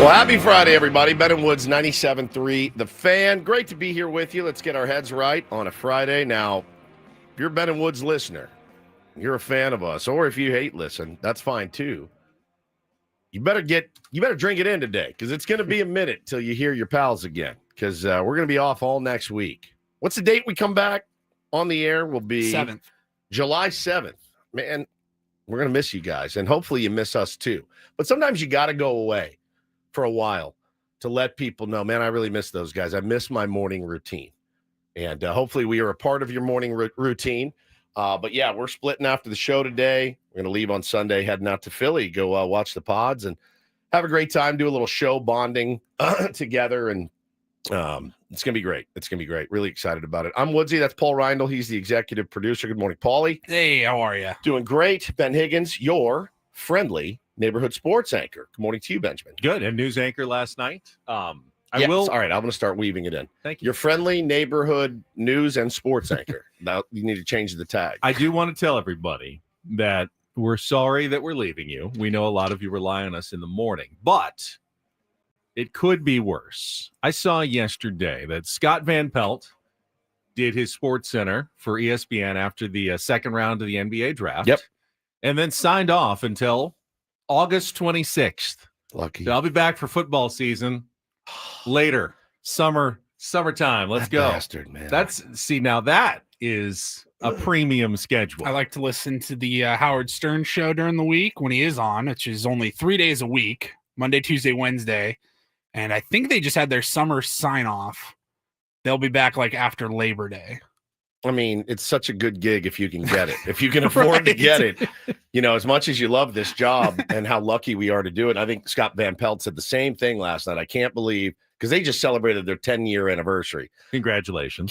Well, happy Friday, everybody. Ben and Woods, 97.3 The Fan. Great to be here with you. Let's get our heads right on a Friday. Now, if you're a Ben and Woods listener, you're a fan of us, or if you hate listen, that's fine too. You better drink it in today, because it's going to be a minute till you hear your pals again, because we're going to be off all next week. What's the date we come back on the air? Will be 7th. July 7th. Man, we're going to miss you guys, and hopefully you miss us too. But sometimes you got to go away for a while to let people know, man, I really miss those guys. I miss my morning routine. And hopefully we are a part of your morning routine. But yeah, we're splitting after the show today. We're going to leave on Sunday, heading out to Philly, go watch the Pods and have a great time, do a little show bonding together. And it's going to be great. It's going to be great. Really excited about it. I'm Woodsy. That's Paul Reindl. He's the executive producer. Good morning, Paulie. Hey, how are you? Doing great. Ben Higgins, your friendly neighborhood sports anchor. Good morning to you, Benjamin. Good. And news anchor last night. I yes. will. All right, I'm going to start weaving it in. Thank you. Your friendly neighborhood news and sports anchor. Now you need to change the tag. I do want to tell everybody that we're sorry that we're leaving you. We know a lot of you rely on us in the morning, but it could be worse. I saw yesterday that Scott Van Pelt did his Sports Center for ESPN after the second round of the NBA draft. Yep. And then signed off until August 26th. Lucky. So I'll be back for football season later. Summertime. Let's go. Bastard, man. Now that is a premium schedule. I like to listen to the Howard Stern show during the week when he is on, which is only 3 days a week, Monday, Tuesday, Wednesday. And I think they just had their summer sign off. They'll be back like after Labor Day. I mean, it's such a good gig if you can get it. If you can afford to get it. You know, as much as you love this job and how lucky we are to do it. I think Scott Van Pelt said the same thing last night. I can't believe, because they just celebrated their 10-year anniversary. Congratulations.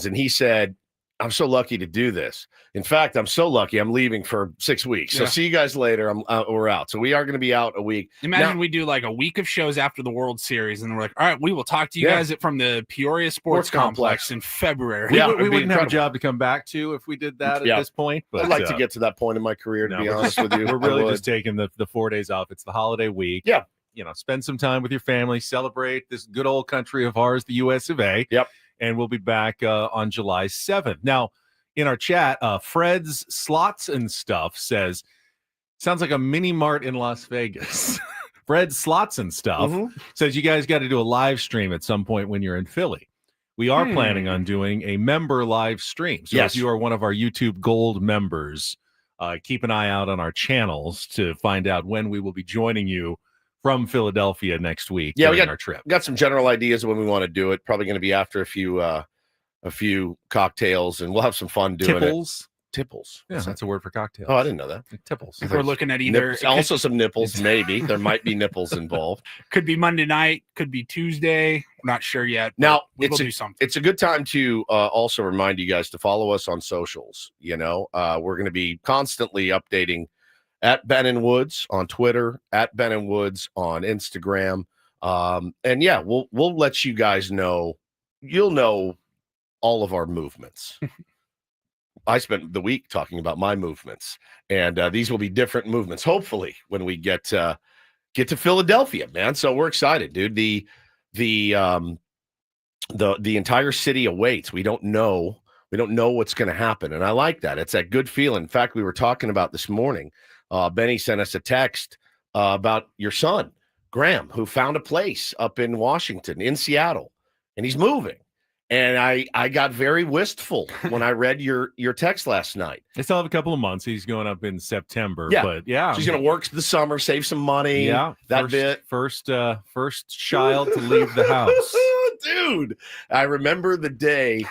And he said, I'm so lucky to do this. In fact, I'm so lucky I'm leaving for 6 weeks. So see you guys later. We're out. So we are going to be out a week. Imagine we do like a week of shows after the World Series, and we're like, all right, we will talk to you guys from the Peoria Sports Complex in February. We wouldn't have a job to come back to if we did that at this point. But I'd like to get to that point in my career, to be honest with you. We're really just taking the 4 days off. It's the holiday week. Yeah. You know, spend some time with your family, celebrate this good old country of ours, the US of A. Yep. And we'll be back on July 7th. Now, in our chat, Fred's Slots and Stuff says, sounds like a mini mart in Las Vegas. Fred's Slots and Stuff says you guys got to do a live stream at some point when you're in Philly. We are planning on doing a member live stream. So if you are one of our YouTube Gold members, keep an eye out on our channels to find out when we will be joining you from Philadelphia next week during our trip. Got some general ideas of when we want to do it. Probably going to be after a few cocktails, and we'll have some fun doing it. Tipples. Yeah, that's a word for cocktails. Oh, I didn't know that. Tipples. If we're looking at either also some nipples, maybe. There might be nipples involved. Could be Monday night, could be Tuesday. We're not sure yet. Now, we'll do something. It's a good time to also remind you guys to follow us on socials. You know, we're going to be constantly updating at Ben and Woods on Twitter, at Ben and Woods on Instagram. And yeah, we'll let you guys know. You'll know all of our movements. I spent the week talking about my movements, and these will be different movements, hopefully, when we get to Philadelphia, man. So we're excited, dude. The entire city awaits. We don't know what's going to happen, and I like that. It's that good feeling. In fact, we were talking about this morning. Benny sent us a text about your son, Graham, who found a place up in Washington, in Seattle, and he's moving. And I got very wistful when I read your text last night. They still have a couple of months. He's going up in September. Yeah. But yeah. She's going to work the summer, save some money. Yeah. First child to leave the house. Dude, I remember the day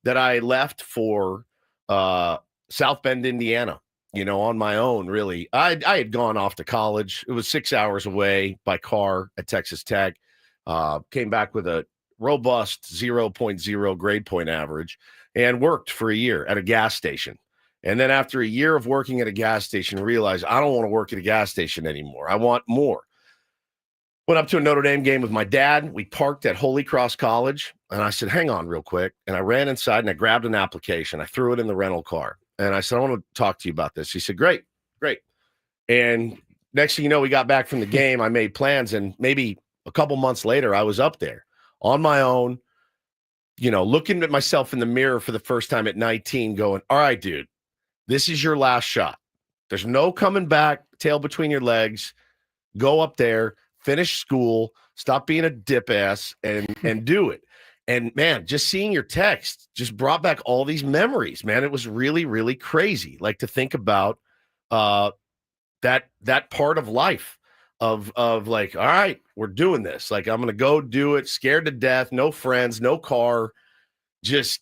that I left for South Bend, Indiana, on my own, really. I had gone off to college. It was 6 hours away by car at Texas Tech. Came back with a robust 0.0 grade point average and worked for a year at a gas station. And then after a year of working at a gas station, realized I don't want to work at a gas station anymore. I want more. Went up to a Notre Dame game with my dad. We parked at Holy Cross College, and I said, hang on real quick. And I ran inside and I grabbed an application. I threw it in the rental car. And I said, I want to talk to you about this. He said, great. And next thing you know, we got back from the game. I made plans, and maybe a couple months later, I was up there on my own, looking at myself in the mirror for the first time at 19, going, all right, dude, this is your last shot. There's no coming back, tail between your legs. Go up there, finish school, stop being a dip ass, and do it. And man, just seeing your text just brought back all these memories, man. It was really, really crazy. Like to think about that part of life of like, all right, we're doing this. Like, I'm going to go do it, scared to death, no friends, no car, just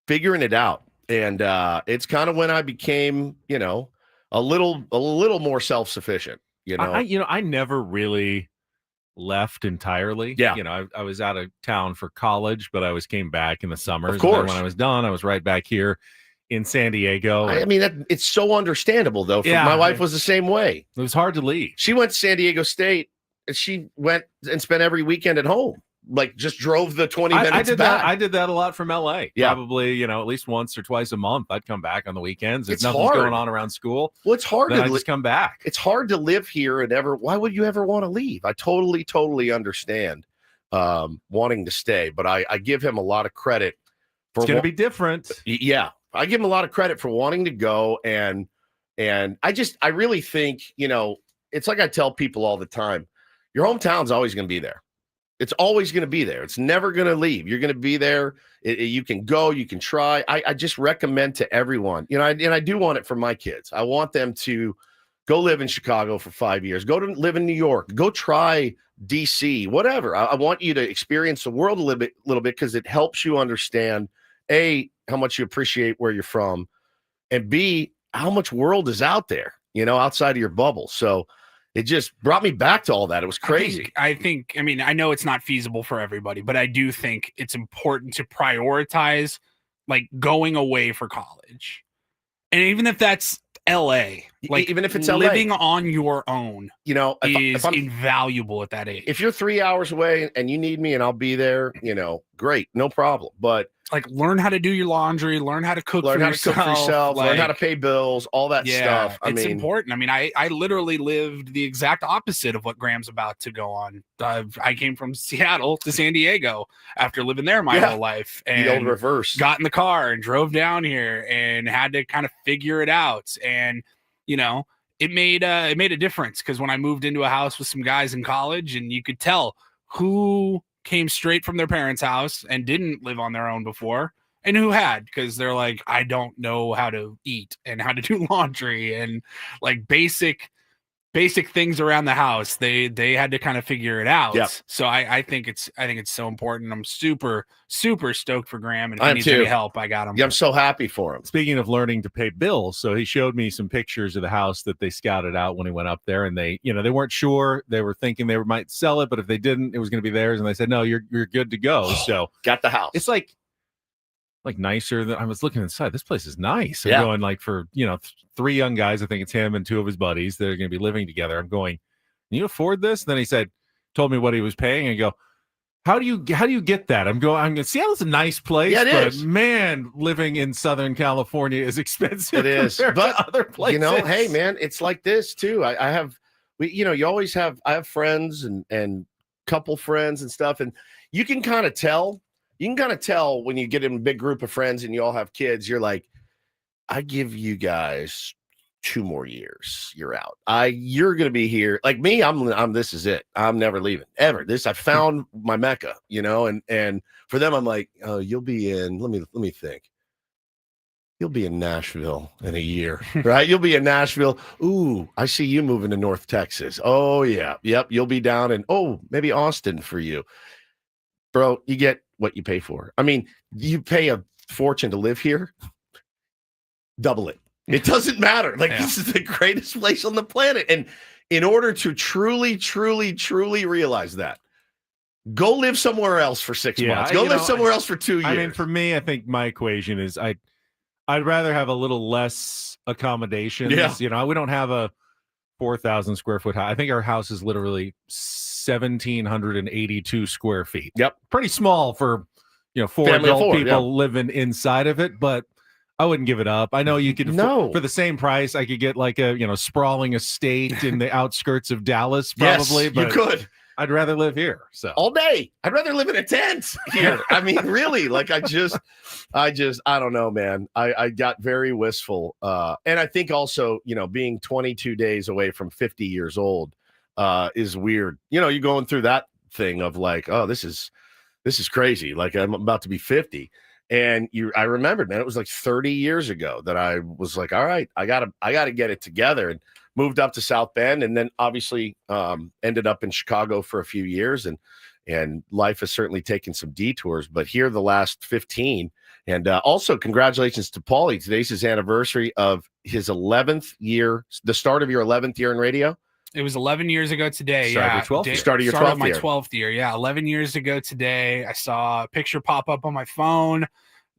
figuring it out. And it's kind of when I became, a little more self-sufficient, I never really left entirely. Yeah. I was out of town for college, but I always came back in the summers. Of course. And then when I was done, I was right back here in San Diego. I mean, it's so understandable, though. My wife was the same way. It was hard to leave. She went to San Diego State, and she went and spent every weekend at home. Like, just drove the 20 minutes back. I did that a lot from LA. Yeah. Probably, at least once or twice a month. I'd come back on the weekends. If It's nothing's hard. going on around school, Well, it's hard then to I just come back. It's hard to live here and why would you ever want to leave? I totally understand wanting to stay, but I give him a lot of credit for It's going to be different. Yeah. I give him a lot of credit for wanting to go. And I really think, it's like I tell people all the time, your hometown's always going to be there. It's always going to be there. It's never going to leave. You're going to be there. You can go, you can try. I just recommend to everyone, and I do want it for my kids. I want them to go live in Chicago for 5 years, go to live in New York, go try DC, whatever. I want you to experience the world a little bit because it helps you understand, A, how much you appreciate where you're from, and B, how much world is out there, outside of your bubble. So it just brought me back to all that. It was crazy. I mean, I know it's not feasible for everybody, but I do think it's important to prioritize like going away for college. And even if that's LA, like even if it's living LA, on your own, is invaluable at that age. If you're 3 hours away and you need me and I'll be there, great, no problem. But like, learn how to do your laundry, learn how to cook for yourself, learn how to pay bills, all that stuff. It's important. I mean, I literally lived the exact opposite of what Graham's about to go on. I came from Seattle to San Diego after living there my whole life, and the old reverse. Got in the car and drove down here and had to kind of figure it out. And it made a difference because when I moved into a house with some guys in college, and you could tell who came straight from their parents' house and didn't live on their own before, and who had, because they're like, I don't know how to eat and how to do laundry and like basic things around the house. They had to kind of figure it out. Yep. So I think it's so important. I'm super stoked for Graham, and if I he am needs too. any help, I got him. Yeah, I'm so happy for him. Speaking of learning to pay bills, so he showed me some pictures of the house that they scouted out when he went up there, and they weren't sure. They were thinking they might sell it, but if they didn't, it was going to be theirs. And they said, no, you're good to go. So got the house. It's like nicer than I was looking inside. This place is nice. I'm Yeah. going like for, three young guys. I think it's him and two of his buddies that are going to be living together. I'm going, can you afford this? And then he told me what he was paying, and go, how do you get that? I'm going, Seattle's a nice place, Yeah, it but is. Man, living in Southern California is expensive. It is, compared but to other places. Hey man, it's like this too. I have friends and couple friends and stuff, and you can kind of tell. You can kind of tell when you get in a big group of friends and you all have kids. You're like, I give you guys 2 more years. You're out. You're gonna be here. Like me, I'm. This is it. I'm never leaving ever. I found my Mecca. And for them, I'm like, oh, you'll be in. Let me think. You'll be in Nashville in a year, right? You'll be in Nashville. Ooh, I see you moving to North Texas. Oh yeah, yep. You'll be down in maybe Austin for you, bro. You get what you pay for. I mean, you pay a fortune to live here. Double it. It doesn't matter. Like, This is the greatest place on the planet. And in order to truly, truly, truly realize that, go live somewhere else for 6 months. Go live somewhere else for 2 years. I mean, for me, I think my equation is I'd rather have a little less accommodations. Yeah. We don't have a 4,000 square foot house. I think our house is literally 1,782 square feet. Yep. Pretty small for, 4 Family of adult 4, people living inside of it. But I wouldn't give it up. I know you could No. for the same price. I could get like a sprawling estate in the outskirts of Dallas, probably. Yes, but you could. I'd rather live here. So All day. I'd rather live in a tent here. I mean, really, like I don't know, man. I got very wistful. And I think also, being 22 days away from 50 years old is weird. You're going through that thing of like, oh, this is crazy. Like I'm about to be 50. And I remembered, man, it was like 30 years ago that I was like, all right, I gotta get it together, and moved up to South Bend, and then obviously ended up in Chicago for a few years, and life has certainly taken some detours, but here the last 15. And also congratulations to Paulie. Today's his anniversary of his 11th year, the start of your 11th year in radio. It was 11 years ago today. Start of Yeah. your 12th year. Start of your Start 12th of my year. 12th year. Yeah. 11 years ago today, I saw a picture pop up on my phone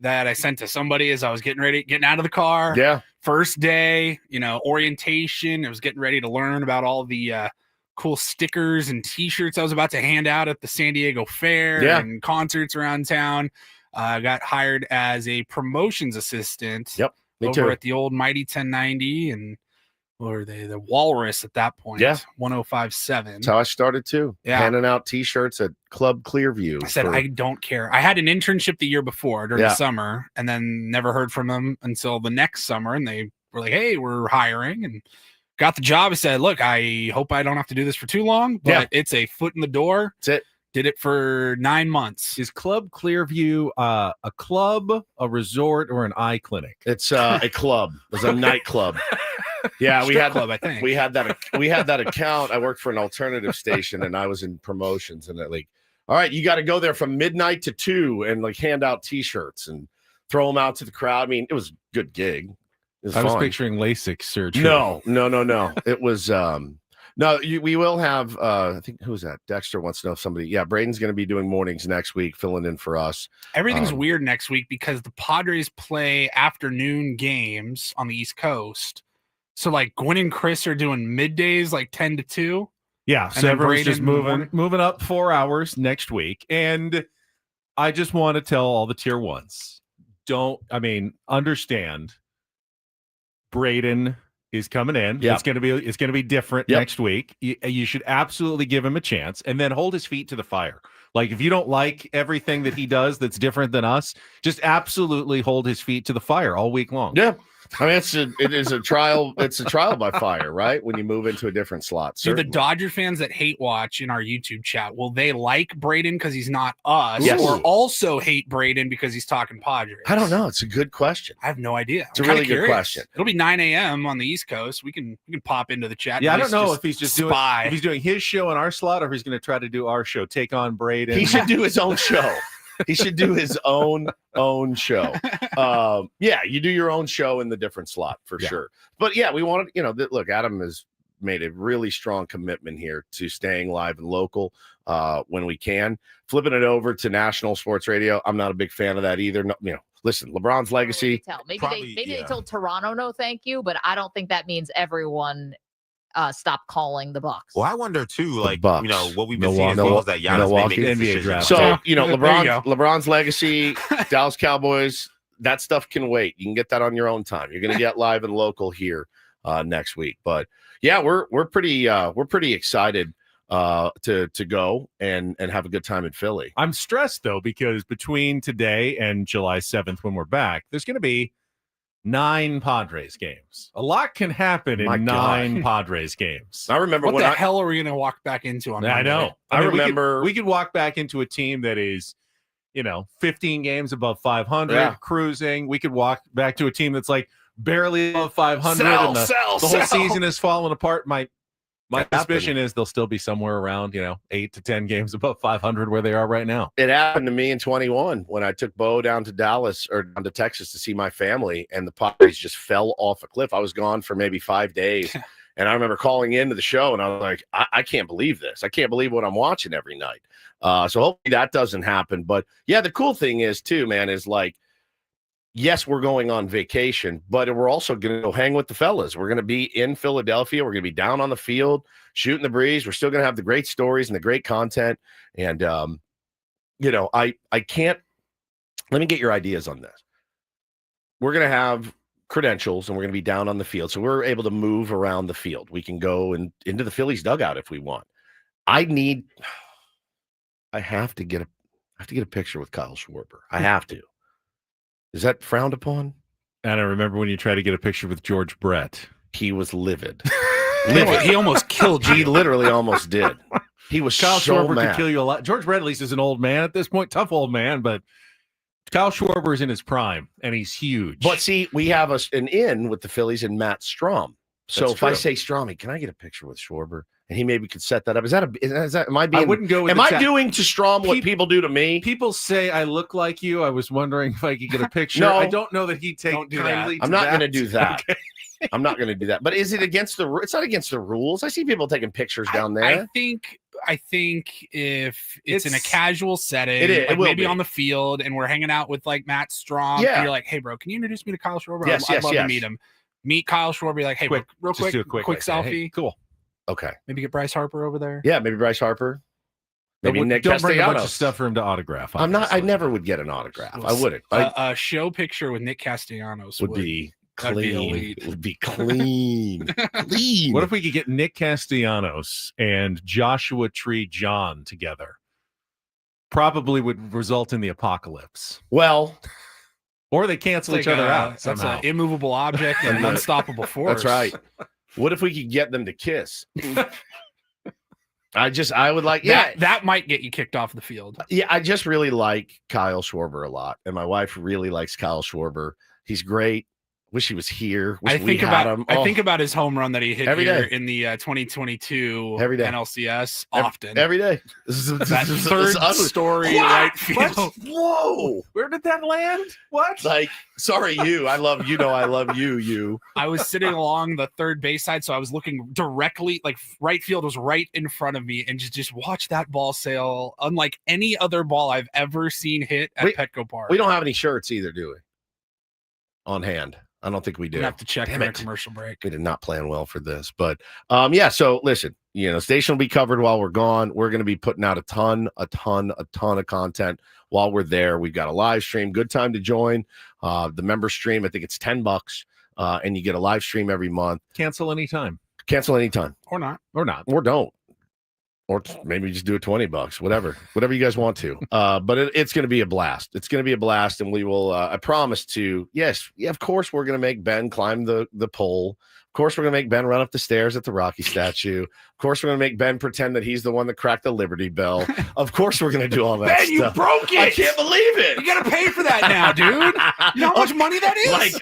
that I sent to somebody as I was getting out of the car. Yeah. First day, orientation. I was getting ready to learn about all the cool stickers and t-shirts I was about to hand out at the San Diego Fair and concerts around town. I got hired as a promotions assistant. Yep. Me over too. at the old Mighty 1090 and or the Walrus at that point. Yeah. 1057. That's how I started too. Yeah. Handing out t-shirts at Club Clearview. I said, I don't care. I had an internship the year before during the summer, and then never heard from them until the next summer. And they were like, hey, we're hiring, and got the job. I said, look, I hope I don't have to do this for too long, but it's a foot in the door. That's it. Did it for 9 months. is Club Clearview a club, a resort, or an eye clinic? It's a club. It's a nightclub. Yeah, we had club, I think. we had that account. I worked for an alternative station, and I was in promotions, and like, all right, you got to go there from midnight to 2 and like hand out t-shirts and throw them out to the crowd. I mean, it was a good gig. I was picturing LASIK surgery. No. It was we will have I think, who's that? Dexter wants to know if somebody. Yeah, Braden's going to be doing mornings next week, filling in for us. Everything's weird next week because the Padres play afternoon games on the East Coast. So like Gwen and Chris are doing middays, like 10 to 2. Yeah, And so then everyone's just Braden moving up 4 hours next week. And I just want to tell all the tier ones, understand Braden is coming in. Yeah. It's going to be different next week. You should absolutely give him a chance, and then hold his feet to the fire. Like if you don't like everything that he does that's different than us, just absolutely hold his feet to the fire all week long. Yeah. I mean, it is a trial. It's a trial by fire, right? When you move into a different slot. Do the Certainly. Dodger fans that hate watch in our YouTube chat, will they like Braden because he's not us, Yes. or also hate Braden because he's talking Padres? I don't know. It's a good question. I have no idea. It's a really good question. It'll be 9 a.m. on the East Coast. We can pop into the chat. Yeah, I Nice, don't know if he's just spy. if he's doing his show in our slot, or if he's going to try to do our show, take on Braden. He should do his own show. He should do his own show. Yeah, you do your own show in the different slot for sure. But yeah, we wanted, look, Adam has made a really strong commitment here to staying live and local when we can. Flipping it over to national sports radio, I'm not a big fan of that either. No, listen, LeBron's legacy. Maybe they told Toronto no thank you, but I don't think that means everyone stop calling the Bucks. Well, I wonder too, like Bucks. what we've been seeing as well is that Giannis may make NBA this decision. draft. So, There you go. LeBron's legacy, Dallas Cowboys, that stuff can wait. You can get that on your own time. You're going to get live and local here next week. But yeah, we're pretty excited to go and have a good time in Philly. I'm stressed though, because between today and July 7th, when we're back, there's going to be 9 Padres games. A lot can happen in My God. 9 Padres games. I remember What when the hell are we going to walk back into on I Monday? know. I mean, remember- we could walk back into a team that is, 15 games above 500, Yeah. cruising. We could walk back to a team that's like barely above 500, and the whole season is falling apart. My suspicion is they'll still be somewhere around, 8 to 10 games above 500 where they are right now. It happened to me in 21 when I took Bo down to Dallas or down to Texas to see my family, and the Padres just fell off a cliff. I was gone for maybe 5 days. And I remember calling into the show, and I was like, I can't believe this. I can't believe what I'm watching every night. So hopefully that doesn't happen. But yeah, the cool thing is too, man, is like, yes, we're going on vacation, but we're also going to go hang with the fellas. We're going to be in Philadelphia. We're going to be down on the field, shooting the breeze. We're still going to have the great stories and the great content. And, I can't – let me get your ideas on this. we're going to have credentials and we're going to be down on the field. So we're able to move around the field. We can go into the Phillies dugout if we want. I have to get a picture with Kyle Schwarber. I have to. Is that frowned upon? And I remember when you tried to get a picture with George Brett. He was livid. He almost killed you. He literally almost did. He was Kyle so Schwarber mad. could kill you a lot. George Brett at least is an old man at this point, tough old man, but Kyle Schwarber is in his prime, and he's huge. But see, we have an in with the Phillies and Matt Strom. So That's if true. I say, Stromy, can I get a picture with Schwarber? And he maybe could set that up. Is that am I being? I wouldn't go with am I doing to Strom what people do to me? People say I look like you. I was wondering if I could get a picture. No. I don't know that he'd take kindly to I'm not that. going to do that. Okay. I'm not going to do that. But is it against the? It's not against the rules. I see people taking pictures down there. I think if it's in a casual setting, it is. like It will maybe be on the field, and we're hanging out with like Matt Strom, Yeah. and you're like, "Hey, bro, can you introduce me to Kyle Schwarber? Yes, I'd love yes. to meet him." Meet Kyle Schwarber, be like, "Hey, Quick, real just do a quick like that. selfie." Hey, cool. Okay. Maybe get Bryce Harper over there. Yeah, maybe Bryce Harper. Maybe Don't Nick bring a bunch Castellanos. of stuff for him to autograph. I'm not. I obviously. never would get an autograph. I wouldn't. A show picture with Nick Castellanos would be that'd be clean. elite. It would be clean. Clean. What if we could get Nick Castellanos and Joshua Tree John together? Probably would result in the apocalypse. Well, or they cancel each other out That's somehow. an immovable object and an unstoppable force. that's right. What if we could get them to kiss? I would like, That might get you kicked off the field. Yeah, I just really like Kyle Schwarber a lot, and my wife really likes Kyle Schwarber. He's great. Wish he was here. Wish we had him. I think about his home run that he hit Every here day. in the 2022 Every day. NLCS often. every day. That third story right field. What? Whoa! Where did that land? What? Like, sorry, you. I love you. Know I love you. You. I was sitting along the third base side, so I was looking directly, like right field was right in front of me, and just watch that ball sail, unlike any other ball I've ever seen hit at Petco Park. We don't have any shirts either, do we? On hand. I don't think we do. We have to check Damn for a it. commercial break. We did not plan well for this, but yeah. So listen, station will be covered while we're gone. We're going to be putting out a ton of content while we're there. We've got a live stream. Good time to join the member stream. I think it's $10, and you get a live stream every month. Cancel anytime. Cancel anytime, Or not. or don't, or maybe just do it $20. Whatever you guys want to. But it's going to be a blast. It's going to be a blast, and we will. I promise to. Yes, yeah. Of course, we're going to make Ben climb the pole. Of course, we're going to make Ben run up the stairs at the Rocky statue. Of course, we're going to make Ben pretend that he's the one that cracked the Liberty Bell. Of course, we're going to do all that Ben, you stuff. broke it. I can't believe it. You got to pay for that now, dude. You know how much money that is?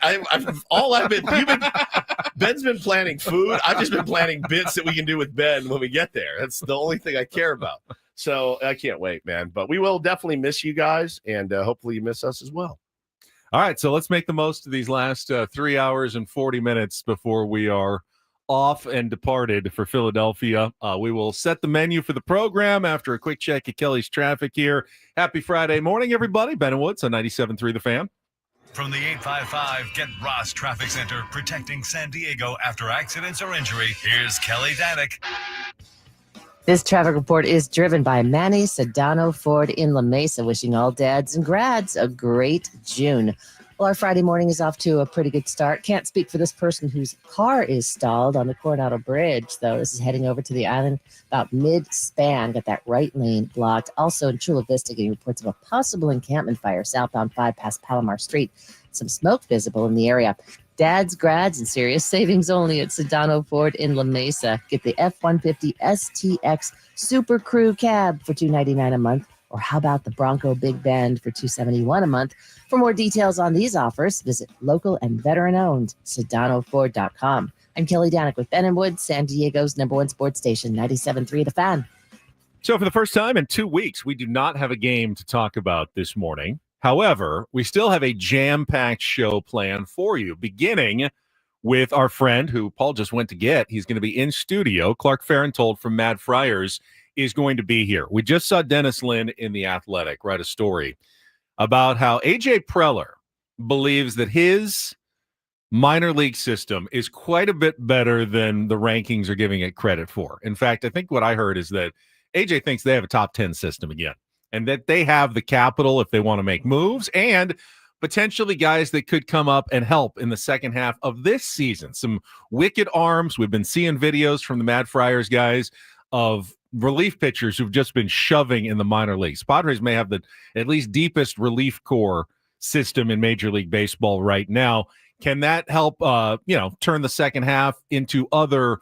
Ben's been planning food. I've just been planning bits that we can do with Ben when we get there. That's the only thing I care about. So I can't wait, man. But we will definitely miss you guys, and hopefully you miss us as well. All right, so let's make the most of these last 3 hours and 40 minutes before we are off and departed for Philadelphia. We will set the menu for the program after a quick check at Kelly's traffic here. Happy Friday morning, everybody. Ben and Woods on 97.3 The Fan. From the 855 Get Ross Traffic Center, protecting San Diego after accidents or injury, here's Kelly Danick. This traffic report is driven by Manny Sedano Ford in La Mesa, wishing all dads and grads a great June. Well, our Friday morning is off to a pretty good start. Can't speak for this person whose car is stalled on the Coronado Bridge, though. This is heading over to the island about mid-span. Got that right lane blocked. Also in Chula Vista, getting reports of a possible encampment fire southbound 5 past Palomar Street. Some smoke visible in the area. Dads, grads, and serious savings only at Sedano Ford in La Mesa. Get the F-150 STX Super Crew Cab for $299 a month. Or how about the Bronco Big Bend for $271 a month? For more details on these offers, visit local and veteran-owned SedanoFord.com. I'm Kelly Danick with Ben and Wood, San Diego's #1 sports station, 97.3 The Fan. So for the first time in 2 weeks, we do not have a game to talk about this morning. However, we still have a jam-packed show planned for you, beginning with our friend who Paul just went to get. He's going to be in studio. Clark Fahrenthold from Mad Friars is going to be here. We just saw Dennis Lynn in The Athletic write a story about how A.J. Preller believes that his minor league system is quite a bit better than the rankings are giving it credit for. In fact, I think what I heard is that A.J. thinks they have a top 10 system again, and that they have the capital if they want to make moves. And potentially guys that could come up and help in the second half of this season. Some wicked arms. We've been seeing videos from the Mad Friars guys of relief pitchers who've just been shoving in the minor leagues. Padres may have the at least deepest relief corps system in Major League Baseball right now. Can that help, turn the second half into other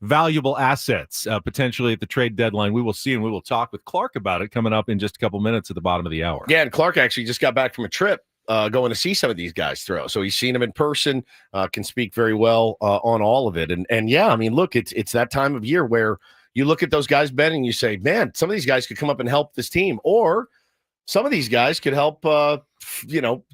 valuable assets potentially at the trade deadline? We will see, and we will talk with Clark about it coming up in just a couple minutes at the bottom of the hour. Yeah, and Clark actually just got back from a trip going to see some of these guys throw. So he's seen them in person, can speak very well on all of it. And yeah, I mean, look, it's that time of year where you look at those guys, Ben, and you say, man, some of these guys could come up and help this team, or some of these guys could help,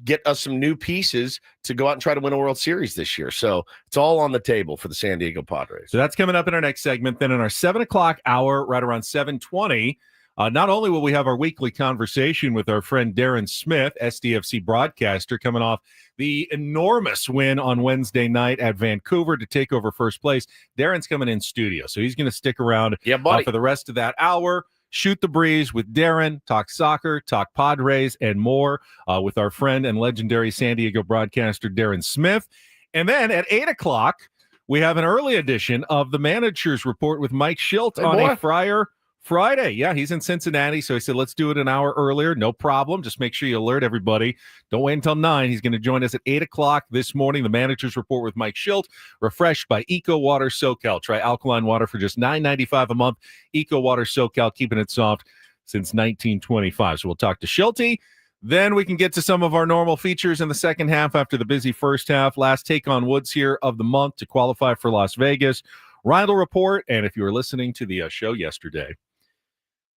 get us some new pieces to go out and try to win a World Series this year. So it's all on the table for the San Diego Padres. So that's coming up in our next segment. Then in our 7 o'clock hour, right around 7:20, not only will we have our weekly conversation with our friend Darren Smith, SDFC broadcaster, coming off the enormous win on Wednesday night at Vancouver to take over first place. Darren's coming in studio, so he's going to stick around for the rest of that hour. Shoot the breeze with Darren, talk soccer, talk Padres, and more with our friend and legendary San Diego broadcaster, Darren Smith. And then at 8 o'clock, we have an early edition of the Manager's Report with Mike Shildt on a Friday. Yeah, he's in Cincinnati, so he said, let's do it an hour earlier. No problem. Just make sure you alert everybody. Don't wait until 9. He's going to join us at 8 o'clock this morning. The Manager's Report with Mike Shildt, refreshed by Eco Water SoCal. Try alkaline water for just $9.95 a month. Eco Water SoCal, keeping it soft since 1925. So we'll talk to Shildt. Then we can get to some of our normal features in the second half after the busy first half. Last take on Woods here of the month to qualify for Las Vegas. Reindl Report, and if you were listening to the show yesterday,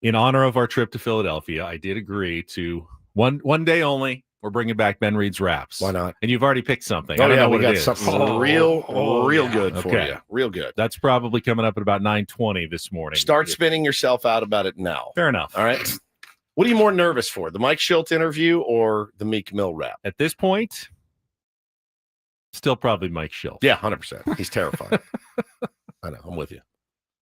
in honor of our trip to Philadelphia, I did agree to one day only. We're bringing back Ben Reed's Raps. Why not? And you've already picked something. Oh, I don't know we what got it is. something real good for you. Real good. That's probably coming up at about 9:20 this morning. Start spinning yourself out about it now. Fair enough. All right. What are you more nervous for, the Mike Shildt interview or the Meek Mill rap? At this point, still probably Mike Shildt. Yeah, 100%. He's terrifying. I know. I'm with you.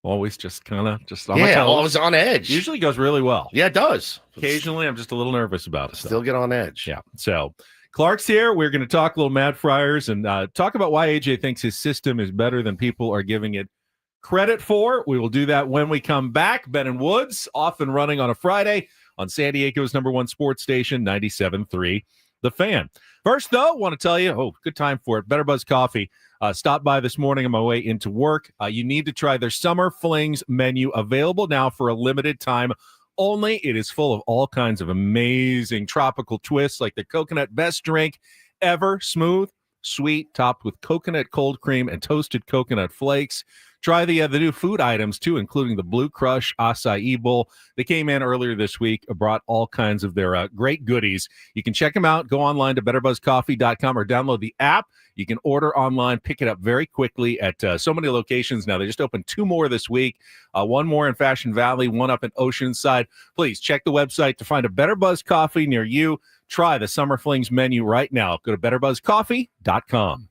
Always just on my toes. I was on edge. Usually goes really well. Yeah, it does. Occasionally, I'm just a little nervous about it. Still get on edge. Yeah. So Clark's here. We're going to talk a little Mad Friars and talk about why AJ thinks his system is better than people are giving it credit for. We will do that when we come back. Ben and Woods off and running on a Friday on San Diego's #1 sports station, 97.3 The Fan. First, though, I want to tell you, good time for it. Better Buzz Coffee. Stopped by this morning on my way into work. You need to try their Summer Flings menu, available now for a limited time only. It is full of all kinds of amazing tropical twists, like the coconut best drink ever. Smooth, sweet, topped with coconut cold cream and toasted coconut flakes. Try the new food items, too, including the Blue Crush Acai Bowl. They came in earlier this week, brought all kinds of their great goodies. You can check them out. Go online to betterbuzzcoffee.com or download the app. You can order online, pick it up very quickly at so many locations now. They just opened 2 more this week, 1 more in Fashion Valley, 1 up in Oceanside. Please check the website to find a Better Buzz Coffee near you. Try the Summer Flings menu right now. Go to betterbuzzcoffee.com.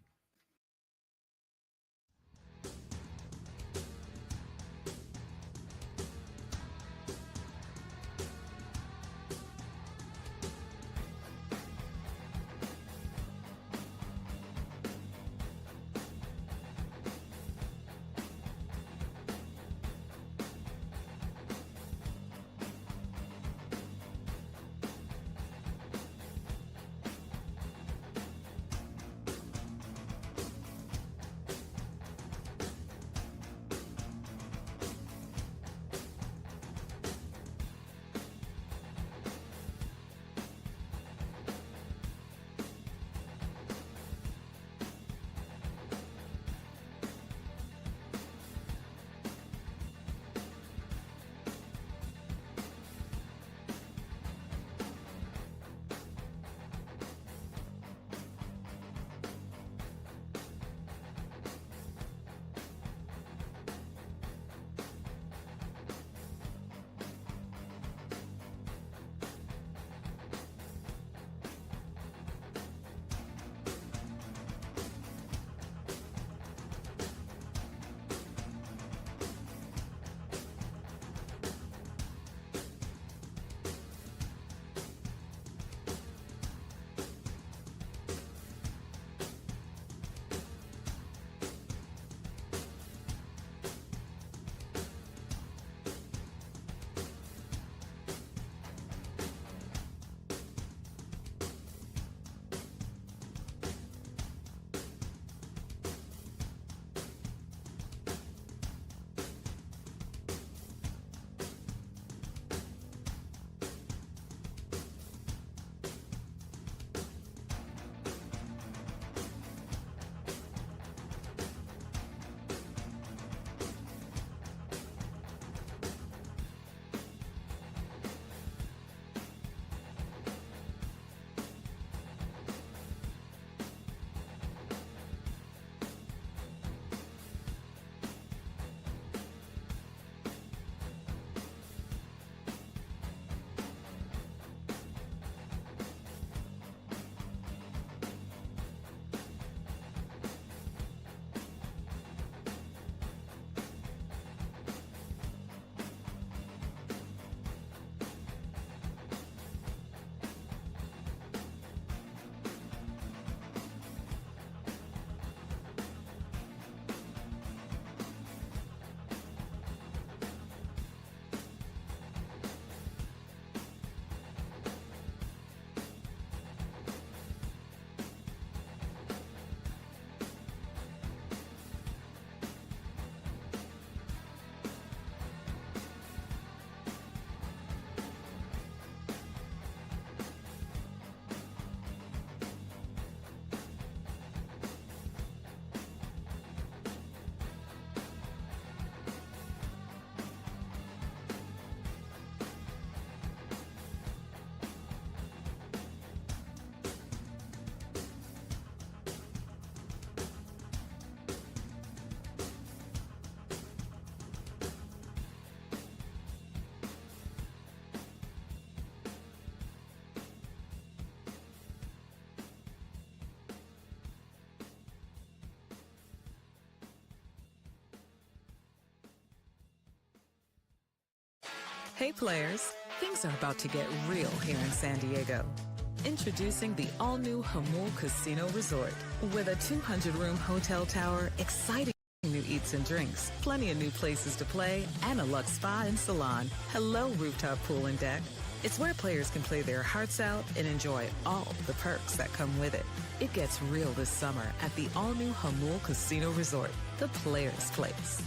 Hey players, things are about to get real here in San Diego. Introducing the all-new Hamul Casino Resort with a 200-room hotel tower, exciting new eats and drinks, plenty of new places to play, and a luxe spa and salon. Hello, rooftop pool and deck. It's where players can play their hearts out and enjoy all the perks that come with it. It gets real this summer at the all-new Hamul Casino Resort, the players' place.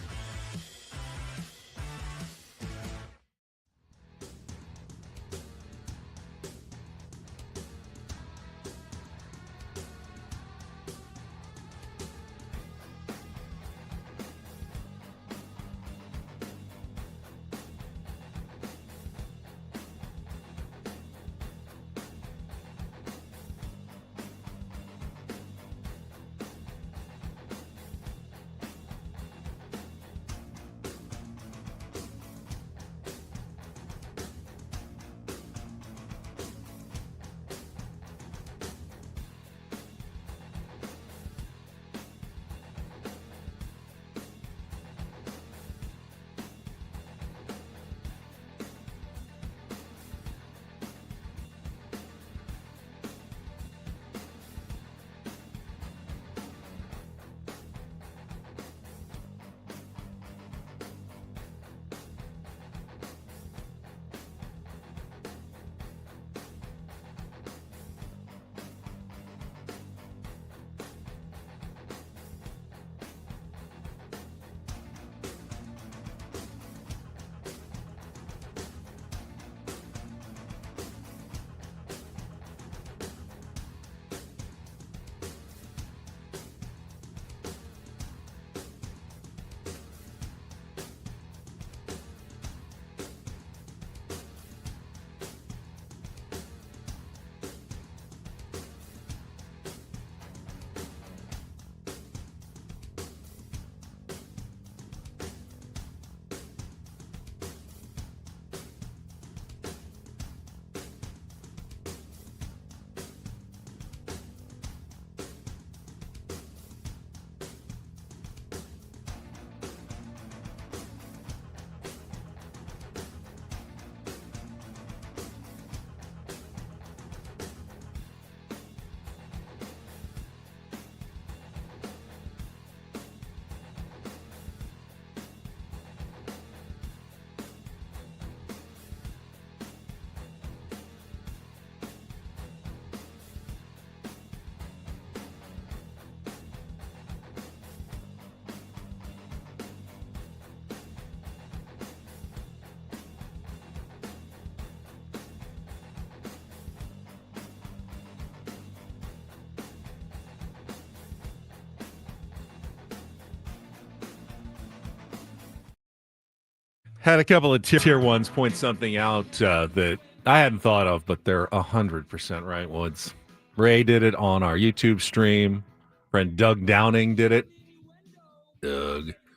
Had a couple of tier ones point something out that I hadn't thought of, but they're 100% right, Woods. Ray did it on our YouTube stream. Friend Doug Downing did it.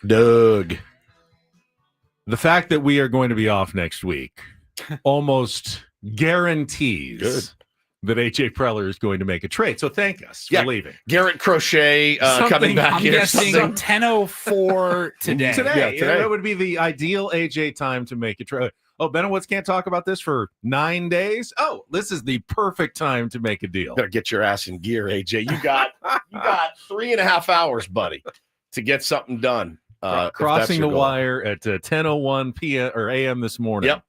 Doug. The fact that we are going to be off next week almost guarantees that AJ Preller is going to make a trade. So thank us for leaving. Garrett Crochet coming back I'm here. guessing 10:04 today. Today. That would be the ideal AJ time to make a trade. Oh, Benowitz can't talk about this for 9 days? Oh, this is the perfect time to make a deal. Better get your ass in gear, AJ. You got 3.5 hours, buddy, to get something done. Crossing the wire at 10:01 p.m. or a.m. this morning. Yep.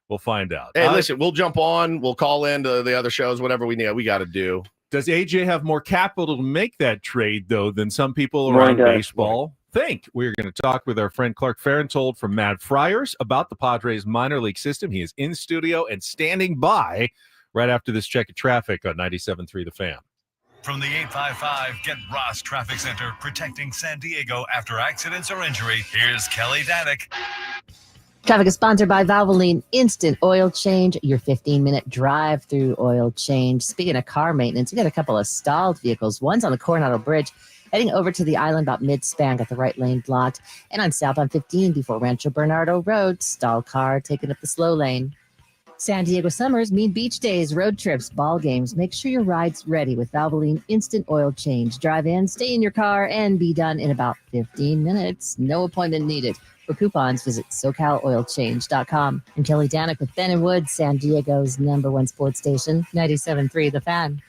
We'll find out. Hey, listen, we'll jump on. We'll call into the other shows, whatever we need. We got to do. Does AJ have more capital to make that trade, though, than some people around baseball think? We're going to talk with our friend Clark Fahrenthold from Mad Friars about the Padres minor league system. He is in studio and standing by right after this check of traffic on 97.3 The Fan. From the 855 Get Ross Traffic Center, protecting San Diego after accidents or injury, here's Kelly Danick. Traffic is sponsored by Valvoline Instant Oil Change, your 15-minute drive-through oil change. Speaking of car maintenance, we got a couple of stalled vehicles. One's on the Coronado Bridge, heading over to the island about mid-span, got the right lane blocked. And on southbound 15 before Rancho Bernardo Road, stalled car taking up the slow lane. San Diego summers mean beach days, road trips, ball games. Make sure your ride's ready with Valvoline Instant Oil Change. Drive in, stay in your car, and be done in about 15 minutes. No appointment needed. For coupons, visit SoCalOilChange.com. I'm Kelly Danick with Ben and Wood, San Diego's #1 sports station, 97.3 The Fan.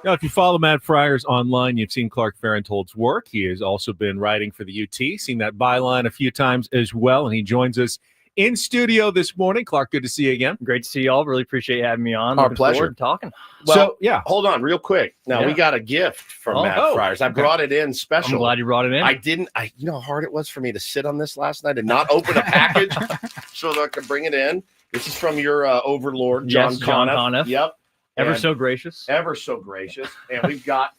Now, if you follow Matt Friars online, you've seen Clark Fahrenthold's work. He has also been writing for the UT, seen that byline a few times as well, and he joins us in studio this morning. Clark, good to see you again. Great to see y'all. Really appreciate you having me on. Our Looking pleasure. forward to talking. Well, So, yeah. hold on real quick. Now, we got a gift from Matt Friars. I brought it in special. I'm glad you brought it in. You know how hard it was for me to sit on this last night and not open a package so that I could bring it in. This is from your overlord, John Conniff. Yep. Ever so gracious. Ever so gracious. And we've got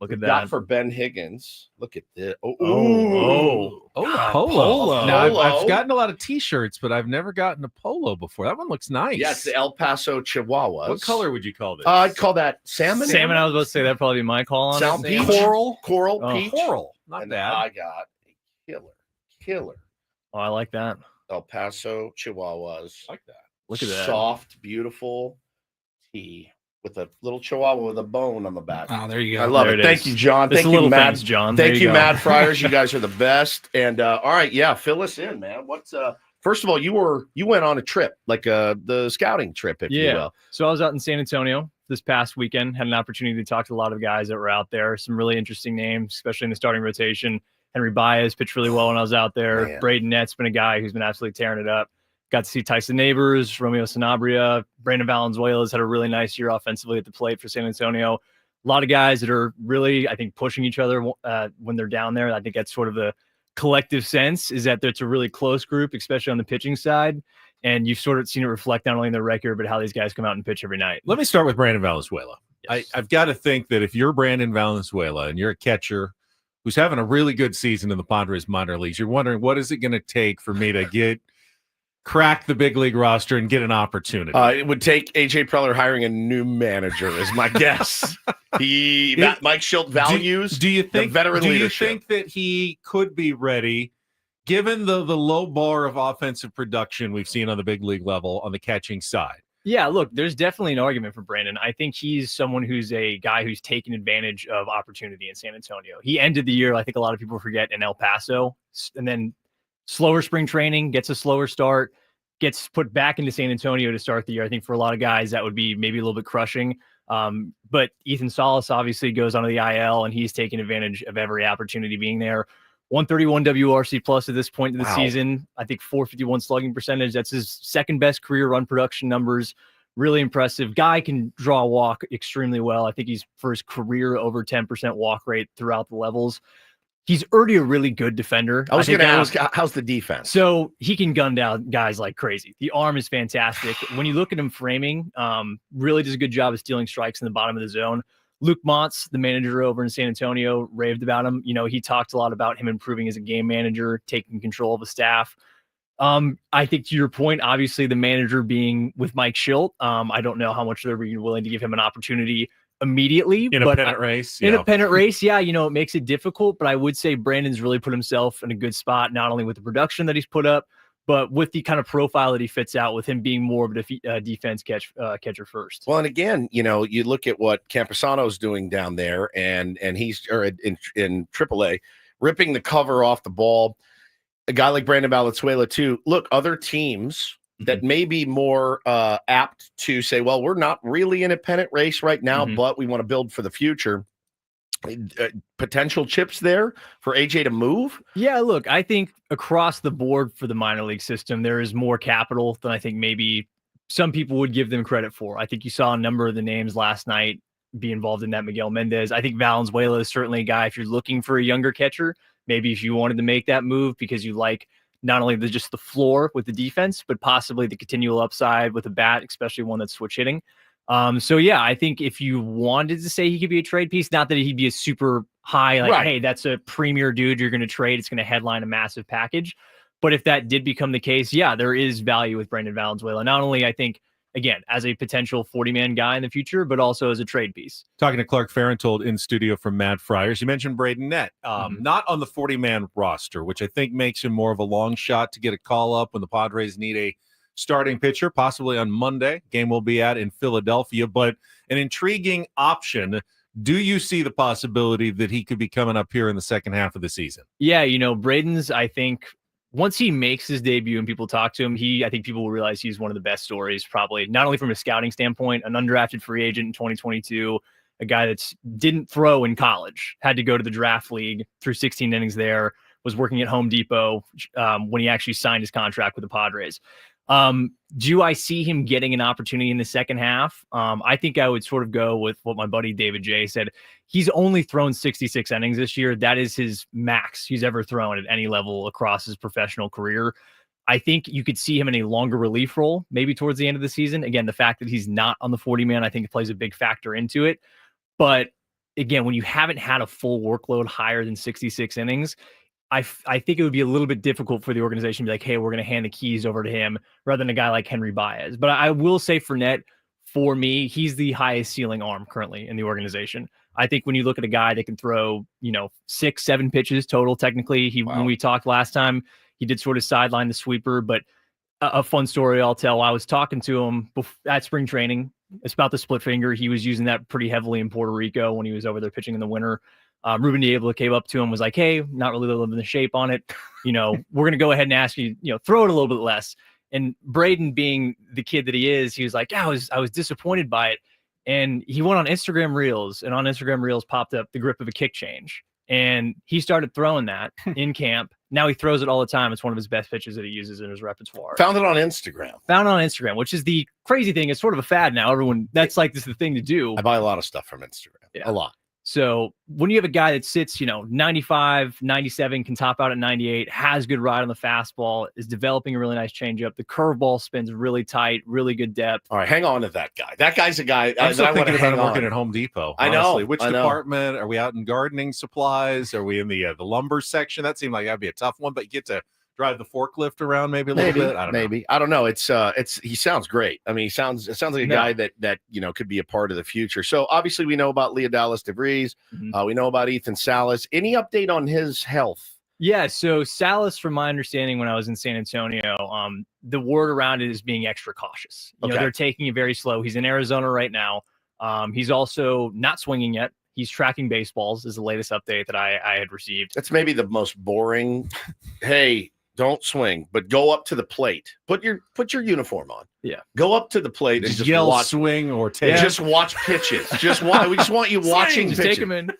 Look at that. Got for Ben Higgins. Look at this. Polo. Now, Polo. I've gotten a lot of T-shirts, but I've never gotten a polo before. That one looks nice. Yes, the El Paso Chihuahuas. What color would you call this? I'd call that salmon. Salmon, I was about to say that'd probably be my call on Salmon it. peach. Coral Oh. peach. Coral. Not And bad. I got a killer Oh, I like that. El Paso Chihuahuas. I like that. Look at that. Soft, beautiful tee with a little Chihuahua with a bone on the back. Oh, there you go. I love There it. it Thank is. you, John. Just Thank a you, little Matt. thanks, John. Thank There you, go. Matt Friars. You guys are the best. And all right, firll us in, man. What's first of all, you went on a trip, like the scouting trip, if you will. So I was out in San Antonio this past weekend, had an opportunity to talk to a lot of guys that were out there. Some really interesting names, especially in the starting rotation. Henry Baez pitched really well when I was out there. Man. Braden Nett's been a guy who's been absolutely tearing it up. Got to see Tyson Neighbors, Romeo Sanabria, Brandon Valenzuela's had a really nice year offensively at the plate for San Antonio. A lot of guys that are really, I think, pushing each other when they're down there. I think that's sort of the collective sense, is that it's a really close group, especially on the pitching side. And you've sort of seen it reflect not only in their record, but how these guys come out and pitch every night. Let me start with Brandon Valenzuela. Yes. I've got to think that if you're Brandon Valenzuela and you're a catcher who's having a really good season in the Padres minor leagues, you're wondering, what is it going to take for me to crack the big league roster and get an opportunity? It would take AJ Preller hiring a new manager, is my guess. Mike Shildt values. Do you think veteran do leadership. you think that he could be ready, given the low bar of offensive production we've seen on the big league level on the catching side? Yeah, look, there's definitely an argument for Brandon. I think he's someone who's a guy who's taken advantage of opportunity in San Antonio. He ended the year, I think a lot of people forget, in El Paso, and then slower spring training, gets a slower start, gets put back into San Antonio to start the year. I think for a lot of guys, that would be maybe a little bit crushing. But Ethan Salas obviously goes onto the IL, and he's taking advantage of every opportunity being there. 131 WRC plus at this point of the season. I think 451 slugging percentage. That's his second best career run production numbers. Really impressive. Guy can draw a walk extremely well. I think he's for his career over 10% walk rate throughout the levels. He's already a really good defender. I was going to ask, how's the defense? So he can gun down guys like crazy. The arm is fantastic. When you look at him framing, really does a good job of stealing strikes in the bottom of the zone. Luke Montz, the manager over in San Antonio, raved about him. You know, he talked a lot about him improving as a game manager, taking control of the staff. I think to your point, obviously the manager being with Mike Shildt, I don't know how much they're willing to give him an opportunity immediately in a pennant race. In a pennant race, yeah, you know, it makes it difficult, but I would say Brandon's really put himself in a good spot, not only with the production that he's put up, but with the kind of profile that he fits out, with him being more of a defense catcher first. Well, and again, you know, you look at what Camposano's doing down there, and he's in AAA, ripping the cover off the ball. A guy like Brandon Valenzuela too. Look, other teams that may be more apt to say, well, we're not really in a pennant race right now, but we want to build for the future. Potential chips there for AJ to move? Yeah, look, I think across the board for the minor league system, there is more capital than I think maybe some people would give them credit for. I think you saw a number of the names last night be involved in that. Miguel Mendez. I think Valenzuela is certainly a guy, if you're looking for a younger catcher, maybe if you wanted to make that move because you like not only just the floor with the defense, but possibly the continual upside with a bat, especially one that's switch hitting. So yeah, I think if you wanted to say he could be a trade piece, not that he'd be a super high, like, hey, that's a premier dude you're going to trade, it's going to headline a massive package. But if that did become the case, yeah, there is value with Brandon Valenzuela. Not only, I think, again, as a potential 40-man guy in the future, but also as a trade piece. Talking to Clark Fahrenthold in studio from Matt Friars. You mentioned Braden Nett, not on the 40-man roster, which I think makes him more of a long shot to get a call up when the Padres need a starting pitcher, possibly on Monday. Game will be in Philadelphia, but an intriguing option. Do you see the possibility that he could be coming up here in the second half of the season? Yeah, you know, Braden's, I think, once he makes his debut and people talk to him, I think people will realize he's one of the best stories, probably not only from a scouting standpoint, an undrafted free agent in 2022, a guy that didn't throw in college, had to go to the draft league through 16 innings there, was working at Home Depot when he actually signed his contract with the Padres. Do I see him getting an opportunity in the second half? I think I would sort of go with what my buddy David J said. He's only thrown 66 innings this year. That is his max he's ever thrown at any level across his professional career. I think you could see him in a longer relief role, maybe towards the end of the season. Again, the fact that he's not on the 40-man, I think plays a big factor into it. But again, when you haven't had a full workload higher than 66 innings, I think it would be a little bit difficult for the organization to be like, hey, we're going to hand the keys over to him rather than a guy like Henry Baez. But I will say Fournette, for me, he's the highest ceiling arm currently in the organization. I think when you look at a guy that can throw, 6-7 pitches total, technically, when we talked last time, he did sort of sideline the sweeper. But a fun story I'll tell, I was talking to him at spring training. It's about the split finger. He was using that pretty heavily in Puerto Rico when he was over there pitching in the winter. Ruben Diablo came up to him, was like, hey, not really living the shape on it. We're going to go ahead and ask you, throw it a little bit less. And Braden, being the kid that he is, he was like, yeah, I was disappointed by it. And he went on Instagram Reels, and on Instagram Reels popped up the grip of a kick change. And he started throwing that in camp. Now he throws it all the time. It's one of his best pitches that he uses in his repertoire. Found it on Instagram, which is the crazy thing. It's sort of a fad now. That's like, this is the thing to do. I buy a lot of stuff from Instagram. Yeah. A lot. So when you have a guy that sits, 95, 97, can top out at 98, has good ride on the fastball, is developing a really nice changeup. The curveball spins really tight, really good depth. All right, hang on to that guy. That guy's a guy. I'm still thinking about him working at Home Depot. Honestly. I know. Which department? Are we out in gardening supplies? Are we in the lumber section? That seemed like that'd be a tough one, but you get to drive the forklift around maybe a little bit. I don't know. He sounds great. I mean, it sounds like a guy that could be a part of the future. So obviously we know about Leodalis DeVries. Mm-hmm. We know about Ethan Salas. Any update on his health? Yeah. So Salas, from my understanding, when I was in San Antonio, the word around it is being extra cautious. They're taking it very slow. He's in Arizona right now. He's also not swinging yet. He's tracking baseballs is the latest update that I had received. That's maybe the most boring. Hey, don't swing, but go up to the plate. Put your uniform on. Yeah. Go up to the plate and just yell, watch, swing, or take. Just watch pitches. We just want you watching pitches. Take them in.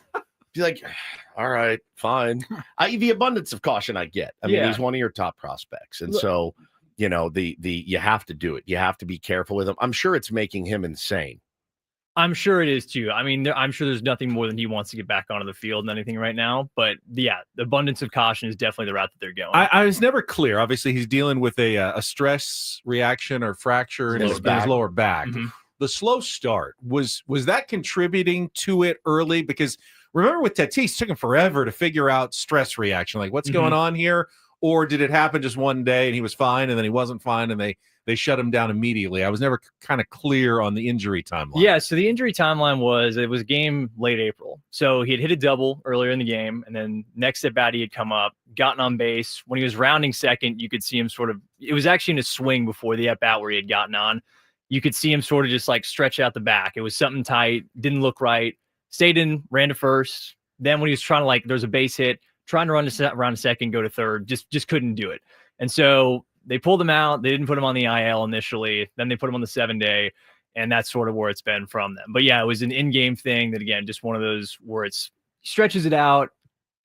Be like, all right, fine. The abundance of caution I get. I mean, he's one of your top prospects, and so you have to do it. You have to be careful with him. I'm sure it's making him insane. I'm sure it is too. I mean, I'm sure there's nothing more than he wants to get back onto the field than anything right now. But yeah, the abundance of caution is definitely the route that they're going. I was never clear. Obviously, he's dealing with a stress reaction or fracture in his lower back. Mm-hmm. The slow start, was that contributing to it early? Because remember with Tatis, it took him forever to figure out stress reaction. Like, what's going on here? Or did it happen just one day and he was fine and then he wasn't fine and they shut him down immediately? I was never kind of clear on the injury timeline. Yeah, so the injury timeline was a game late April. So he had hit a double earlier in the game, and then next at bat he had come up, gotten on base. When he was rounding second, you could see him it was actually in a swing before the at bat where he had gotten on. You could see him sort of just like stretch out the back. It was something tight, didn't look right. Stayed in, ran to first. Then when he was trying to there's a base hit, trying to run to second, go to third, just couldn't do it. And so they pulled him out. They didn't put him on the IL initially. Then they put him on the 7-day, and that's sort of where it's been from them. But yeah, it was an in-game thing that, again, just one of those where he stretches it out,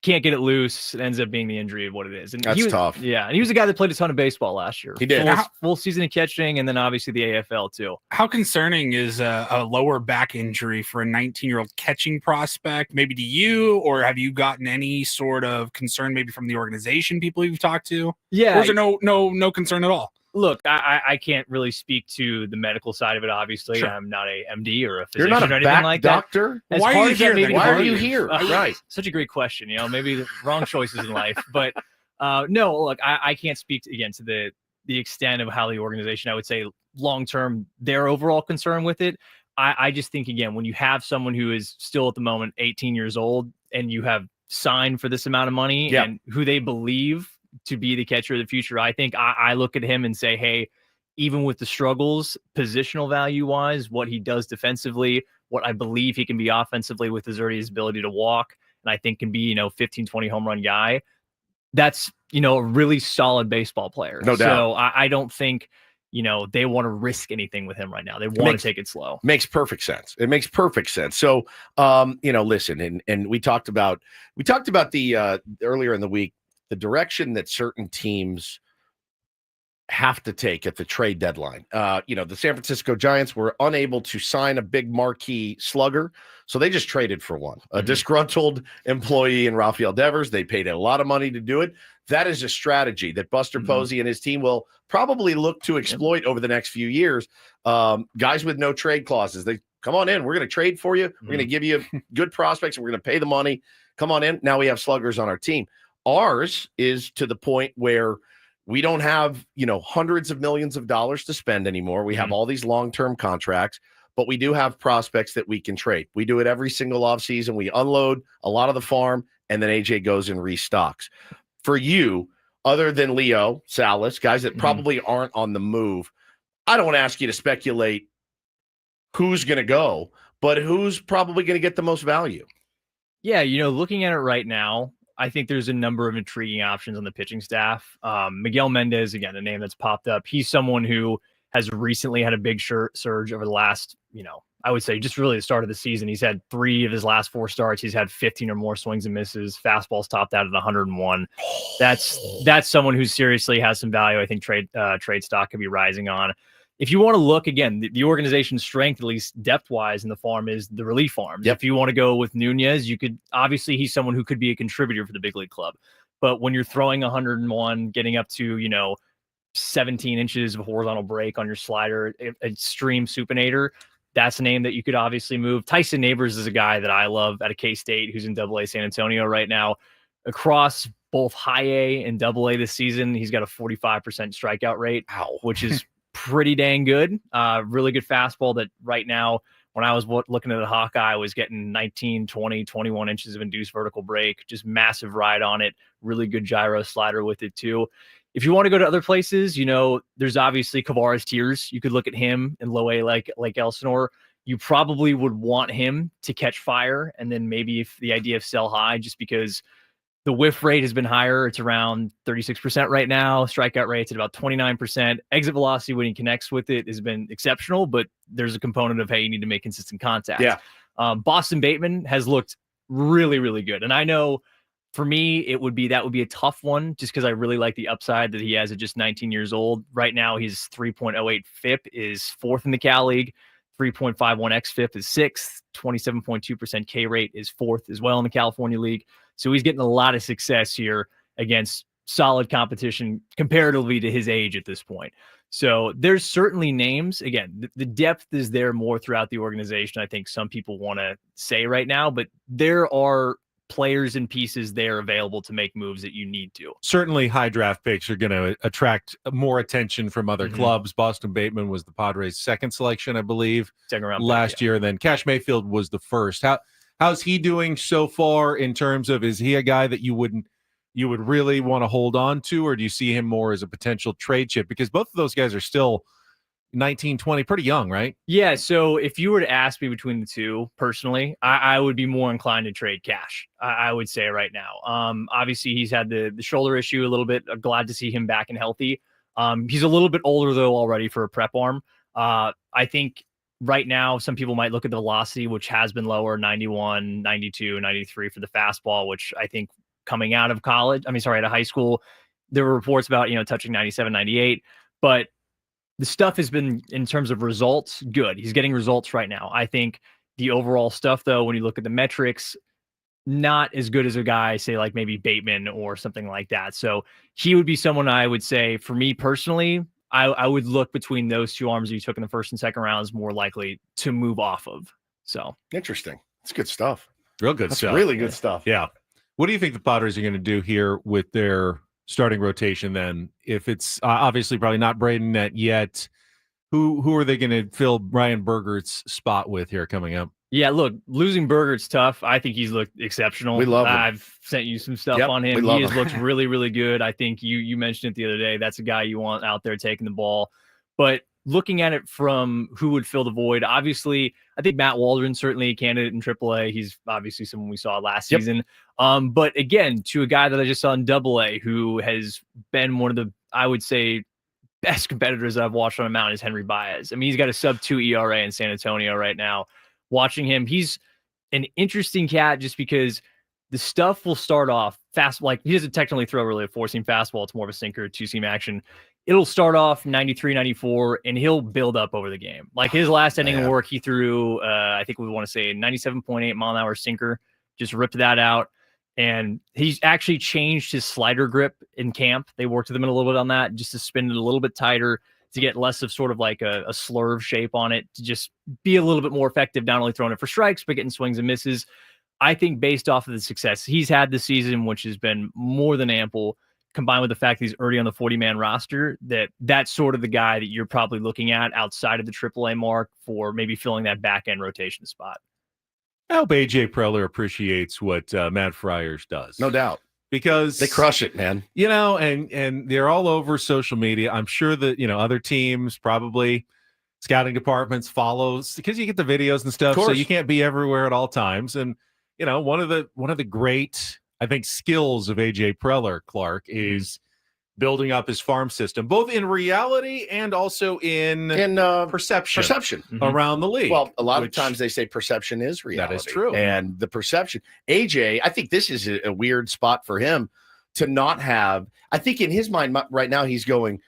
can't get it loose. It ends up being the injury of what it is. And that's tough. Yeah, and he was a guy that played a ton of baseball last year. He did. Full season of catching, and then obviously the AFL too. How concerning is a lower back injury for a 19-year-old catching prospect? Maybe to you, or have you gotten any sort of concern maybe from the organization, people you've talked to? Yeah. Or is there no concern at all? Look, I can't really speak to the medical side of it, obviously. Sure. I'm not a MD or a physician. You're not a or anything back like doctor? That. Why are you here? Why are you here? Right. Such a great question. Maybe the wrong choices in life. But no, look, I can't speak to the extent of how the organization, I would say long-term, their overall concern with it. I just think, again, when you have someone who is still at the moment 18 years old and you have signed for this amount of money and who they believe to be the catcher of the future, I think I look at him and say, hey, even with the struggles, positional value wise, what he does defensively, what I believe he can be offensively with his ability to walk, and I think can be, 15, 20 home run guy. that's, a really solid baseball player. No doubt. So I don't think, they want to risk anything with him right now. They want to take it slow. Makes perfect sense. It makes perfect sense. So, listen, and we talked about the earlier in the week, the direction that certain teams have to take at the trade deadline. The San Francisco Giants were unable to sign a big marquee slugger, so they just traded for one. A disgruntled employee in Rafael Devers. They paid a lot of money to do it. That is a strategy that Buster Posey and his team will probably look to exploit over the next few years. Guys with no trade clauses. They come on in. We're going to trade for you. We're going to give you good prospects, and we're going to pay the money. Come on in. Now we have sluggers on our team. Ours is to the point where we don't have, hundreds of millions of dollars to spend anymore. We have all these long-term contracts, but we do have prospects that we can trade. We do it every single offseason. We unload a lot of the farm, and then AJ goes and restocks. For you, other than Leo, Salas, guys that probably aren't on the move, I don't want to ask you to speculate who's going to go, but who's probably going to get the most value. Yeah, looking at it right now, I think there's a number of intriguing options on the pitching staff. Miguel Mendez, again, a name that's popped up. He's someone who has recently had a big surge over the last, I would say just really the start of the season. He's had 3 of his last 4 starts. He's had 15 or more swings and misses. Fastball's topped out at 101. That's someone who seriously has some value. I think trade stock could be rising on. If you want to look, again, the organization's strength, at least depth-wise in the farm, is the relief arms. If you want to go with Nunez, obviously he's someone who could be a contributor for the big league club. But when you're throwing 101, getting up to, 17 inches of horizontal break on your slider, extreme supinator, that's a name that you could obviously move. Tyson Neighbors is a guy that I love out of K-State who's in AA San Antonio right now. Across both high A and AA this season, he's got a 45% strikeout rate, which is pretty dang good. Really good fastball that right now, when I was looking at the Hawkeye, I was getting 19, 20, 21 inches of induced vertical break, just massive ride on it. Really good gyro slider with it too. If you want to go to other places, there's obviously Kavares Tears. You could look at him in low A like Elsinore. You probably would want him to catch fire. And then maybe if the idea of sell high, just because the whiff rate has been higher. It's around 36% right now. Strikeout rate's at about 29%. Exit velocity when he connects with it has been exceptional, but there's a component of, hey, you need to make consistent contact. Yeah. Boston Bateman has looked really, really good. And I know for me, that would be a tough one just because I really like the upside that he has at just 19 years old. Right now, his 3.08 FIP is 4th in the Cal League. 3.51 xFIP is 6th. 27.2% K rate is 4th as well in the California League. So he's getting a lot of success here against solid competition comparatively to his age at this point. So there's certainly names. Again, the depth is there more throughout the organization. I think some people want to say right now, but there are players and pieces there available to make moves that you need to. Certainly high draft picks are going to attract more attention from other clubs. Boston Bateman was the Padres' 2nd selection, I believe, second round last year. And then Cash Mayfield was the 1st. How's he doing so far in terms of, is he a guy that you would really want to hold on to, or do you see him more as a potential trade chip? Because both of those guys are still 19, 20, pretty young, right? Yeah. So if you were to ask me between the two, personally, I would be more inclined to trade Cash. I would say right now. Obviously, he's had the shoulder issue a little bit. I'm glad to see him back and healthy. He's a little bit older, though, already for a prep arm. I think right now, some people might look at the velocity, which has been lower, 91, 92, 93 for the fastball, which I think coming out of out of high school, there were reports about, touching 97, 98. But the stuff has been, in terms of results, good. He's getting results right now. I think the overall stuff, though, when you look at the metrics, not as good as a guy, say, like maybe Bateman or something like that. So he would be someone I would say, for me personally, I would look between those two arms that you took in the 1st and 2nd rounds more likely to move off of. So interesting. It's good stuff. Real good stuff. Really good stuff. Yeah. What do you think the Padres are going to do here with their starting rotation then? If it's obviously probably not Braden Net yet, who are they going to fill Brian Bergert's spot with here coming up? Yeah, look, losing Bergert's tough. I think he's looked exceptional. We love him. I've sent you some stuff on him. He has looked really, really good. I think you mentioned it the other day. That's a guy you want out there taking the ball. But looking at it from who would fill the void, obviously, I think Matt Waldron's certainly a candidate in AAA. He's obviously someone we saw last season. But again, to a guy that I just saw in AA, who has been one of the, I would say, best competitors that I've watched on a mound is Henry Baez. I mean, he's got a sub-2 ERA in San Antonio right now. Watching him, he's an interesting cat just because the stuff will start off fast. Like, he doesn't technically throw really a 4-seam fastball. It's more of a sinker, 2-seam action. It'll start off 93, 94, and he'll build up over the game. Like his last inning of work, he threw, I think we want to say 97.8 mile an hour sinker, just ripped that out. And he's actually changed his slider grip in camp. They worked with him a little bit on that, just to spin it a little bit tighter, to get less of sort of like a slurve shape on it, to just be a little bit more effective, not only throwing it for strikes, but getting swings and misses. I think based off of the success he's had this season, which has been more than ample, combined with the fact that he's already on the 40-man roster, that's sort of the guy that you're probably looking at outside of the AAA mark for maybe filling that back-end rotation spot. I hope AJ Preller appreciates what Matt Friars does. No doubt. Because they crush it, man. You know, and they're all over social media. I'm sure that, other teams, probably scouting departments, follows, because you get the videos and stuff, so you can't be everywhere at all times. And, one of the great, I think, skills of AJ Preller, Clark, is building up his farm system, both in reality and also in perception around the league. Well, a lot of times they say perception is reality. That is true. And the perception, AJ, I think this is a weird spot for him to not have. I think in his mind right now, he's going,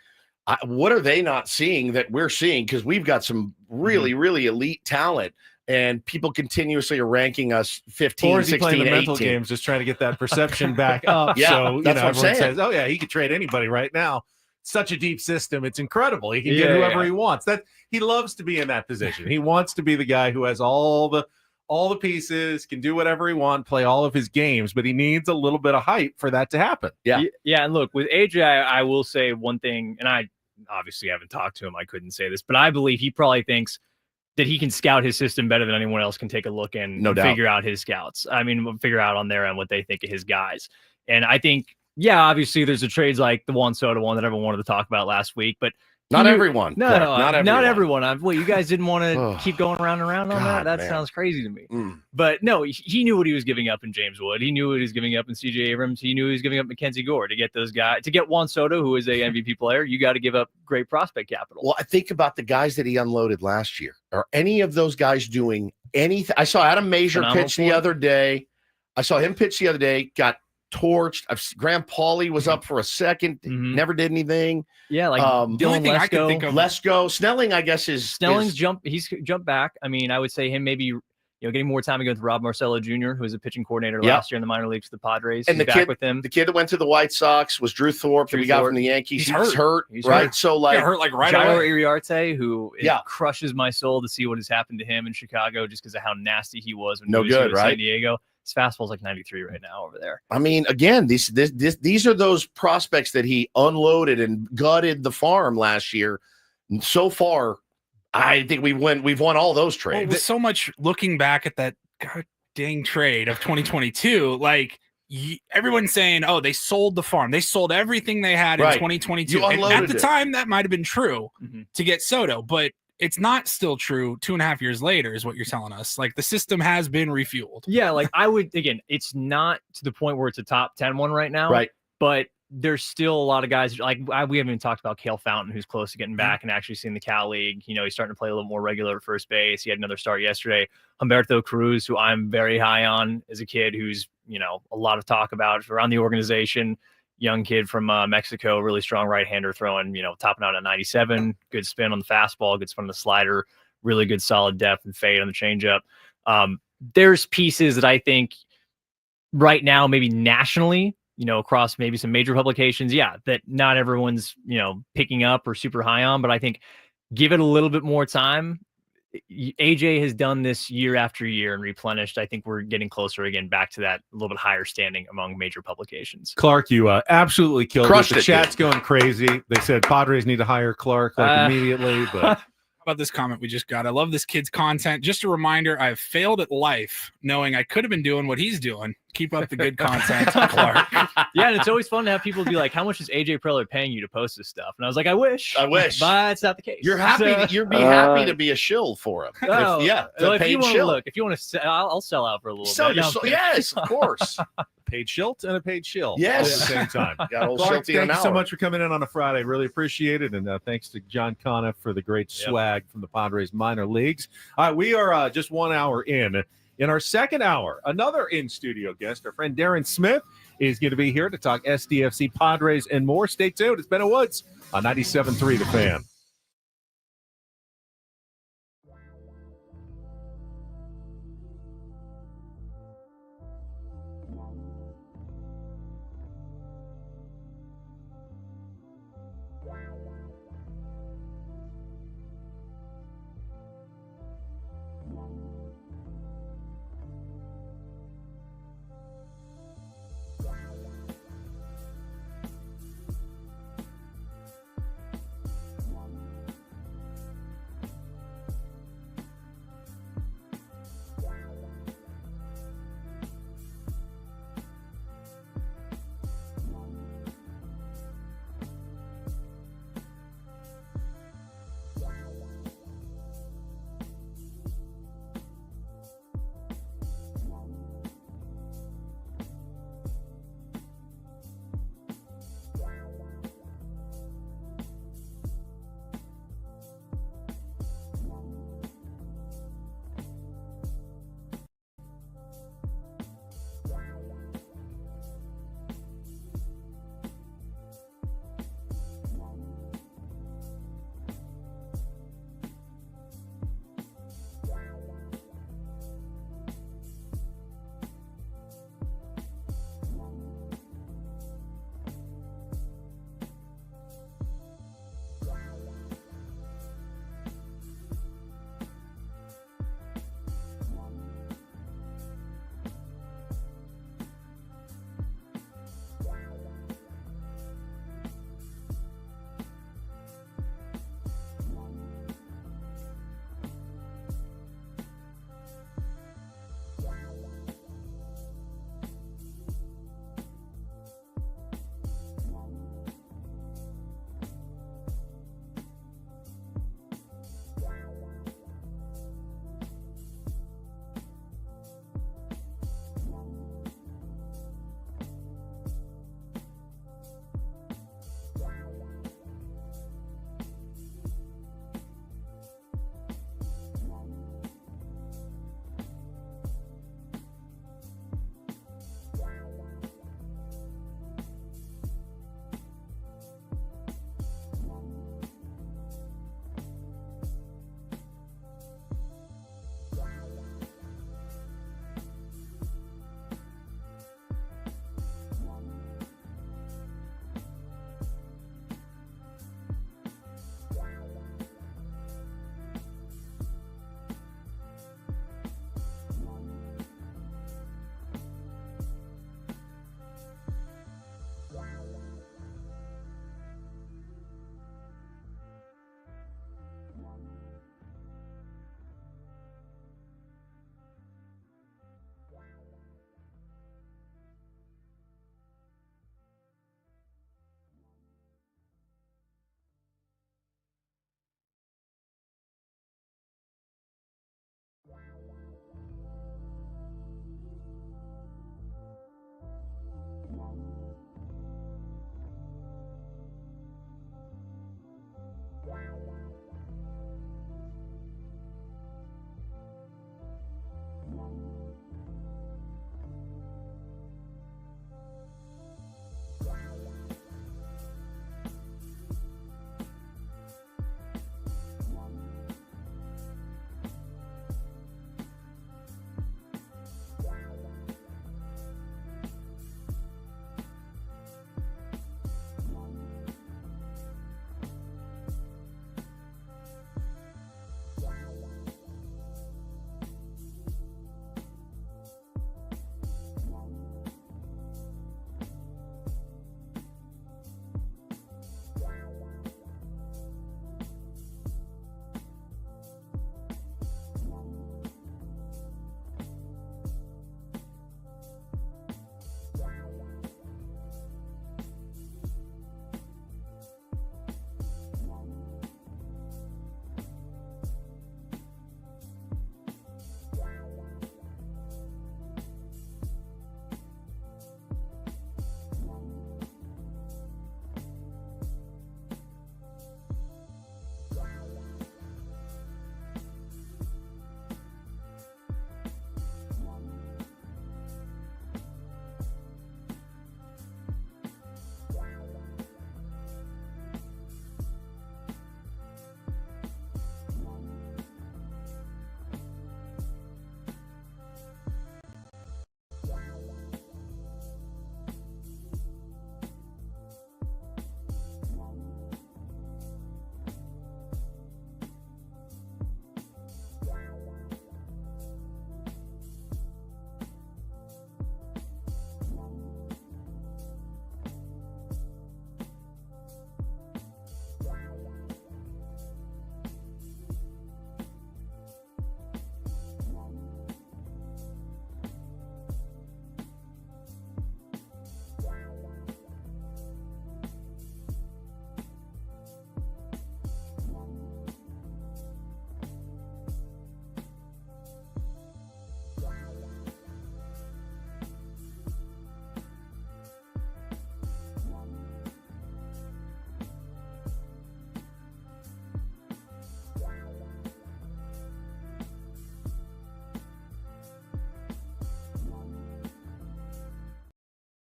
what are they not seeing that we're seeing? Because we've got some really, really elite talent. And people continuously are ranking us 15, or is he 16, playing the 18. mental games, just trying to get that perception back up. Yeah, so that's what I'm everyone saying. says, "Oh yeah, he could trade anybody right now." Such a deep system, it's incredible. He can get whoever he wants. That he loves to be in that position. He wants to be the guy who has all the pieces, can do whatever he wants, play all of his games, but he needs a little bit of hype for that to happen. Yeah. And look, with AJ, I will say one thing, and I obviously haven't talked to him. I couldn't say this, but I believe he probably thinks that he can scout his system better than anyone else can take a look and figure out his scouts. I mean, figure out on their end what they think of his guys. And I think, obviously there's the trades like the Juan Soto one that everyone wanted to talk about last week, but not everyone. Not everyone. You guys didn't want to keep going around and around on that? That sounds crazy to me. But no, he knew what he was giving up in James Wood. He knew what he was giving up in CJ Abrams. He knew he was giving up Mackenzie Gore to get those guys. To get Juan Soto, who is a MVP player, you got to give up great prospect capital. Well, I think about the guys that he unloaded last year. Are any of those guys doing anything? I saw Adam Major pitch the other day. Got torched. Graham Pauley was up for a second, never did anything. Yeah, like the only thing I could think of, Lesko. Snelling, I guess, Snelling's he's jumped back. I mean, I would say him maybe getting more time again with Rob Marcello Jr., who was a pitching coordinator last year in the minor leagues for the Padres. And he's back with him. The kid that went to the White Sox was Drew Thorpe, that we got from the Yankees. He's hurt, right? So hurt right Jairo away. Iriarte, who crushes my soul to see what has happened to him in Chicago, just because of how nasty he was when he was here in San Diego. His fastball's like 93 right now over there. I mean, again, these are those prospects that he unloaded and gutted the farm last year. And so far, I think we've won all those trades. Well, with so much looking back at that god dang trade of 2022, like everyone's saying, "Oh, they sold the farm. They sold everything they had in 2022." And at the time, that might have been true to get Soto, but it's not still true 2.5 years later, is what you're telling us. Like, the system has been refueled. Yeah, like I would, again, it's not to the point where it's a top 10 one right now. Right. But there's still a lot of guys, like we haven't even talked about Cale Fountain, who's close to getting back and actually seeing the Cal League. He's starting to play a little more regular at first base. He had another start yesterday. Humberto Cruz, who I'm very high on as a kid, who's, a lot of talk about around the organization. Young kid from Mexico, really strong right-hander throwing, topping out at 97, good spin on the fastball, good spin on the slider, really good solid depth and fade on the changeup. There's pieces that I think right now, maybe nationally, across maybe some major publications, that not everyone's, picking up or super high on, but I think give it a little bit more time. AJ has done this year after year and replenished. I think we're getting closer again back to that a little bit higher standing among major publications. Clark, you absolutely killed Crushed it. The it, chat's going crazy. They said Padres need to hire Clark immediately, but About this comment we just got. I love this kid's content. Just a reminder, I've failed at life knowing I could have been doing what he's doing. Keep up the good content, Clark. Yeah, and it's always fun to have people be like, how much is AJ Preller paying you to post this stuff? And I was like, I wish. But it's not the case. You're happy. You'd be happy to be a shill for him. Oh, Paid you wanna shill. Look, if you want to, I'll sell out for a little Sell bit. your No, soul. Yes, of course. Paid Shildt and a paid shill. Yes. At the same time. Got old Clark, Shilty in an thank you so hour. much for coming in on a Friday. Really appreciate it. And thanks to John Conniff for the great swag from the Padres minor leagues. All right, we are just 1 hour in. In our second hour, another in-studio guest, our friend Darren Smith, is going to be here to talk SDFC, Padres, and more. Stay tuned. It's Ben Woods on 97.3 The Fan.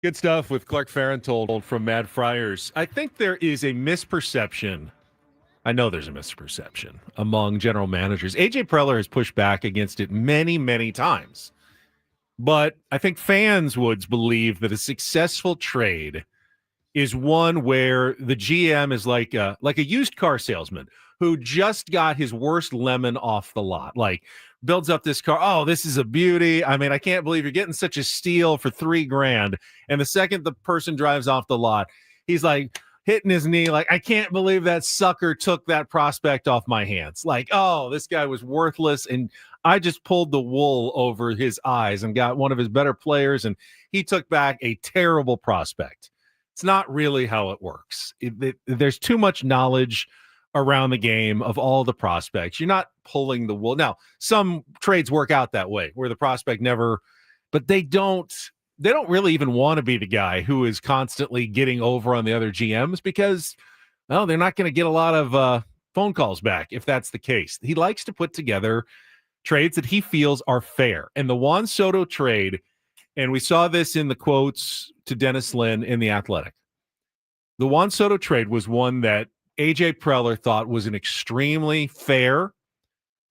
Good stuff with Clark Fahrenthold from Mad Friars. I think there is a misperception. I know there's a misperception among general managers. AJ Preller has pushed back against it many, many times. But I think fans would believe that a successful trade is one where the GM is like a used car salesman who just got his worst lemon off the lot. Like, builds up this car. Oh, this is a beauty. I mean, I can't believe you're getting such a steal for $3,000. And the second the person drives off the lot, he's like hitting his knee, like, I can't believe that sucker took that prospect off my hands. Like, oh, this guy was worthless. And I just pulled the wool over his eyes and got one of his better players. And he took back a terrible prospect. It's not really how it works. There's too much knowledge around the game of all the prospects. You're not pulling the wool. Now, some trades work out that way where the prospect never, but they don't really even want to be the guy who is constantly getting over on the other GMs because, well, they're not going to get a lot of phone calls back if that's the case. He likes to put together trades that he feels are fair. And the Juan Soto trade, and we saw this in the quotes to Dennis Lin in The Athletic, the Juan Soto trade was one that AJ Preller thought was an extremely fair,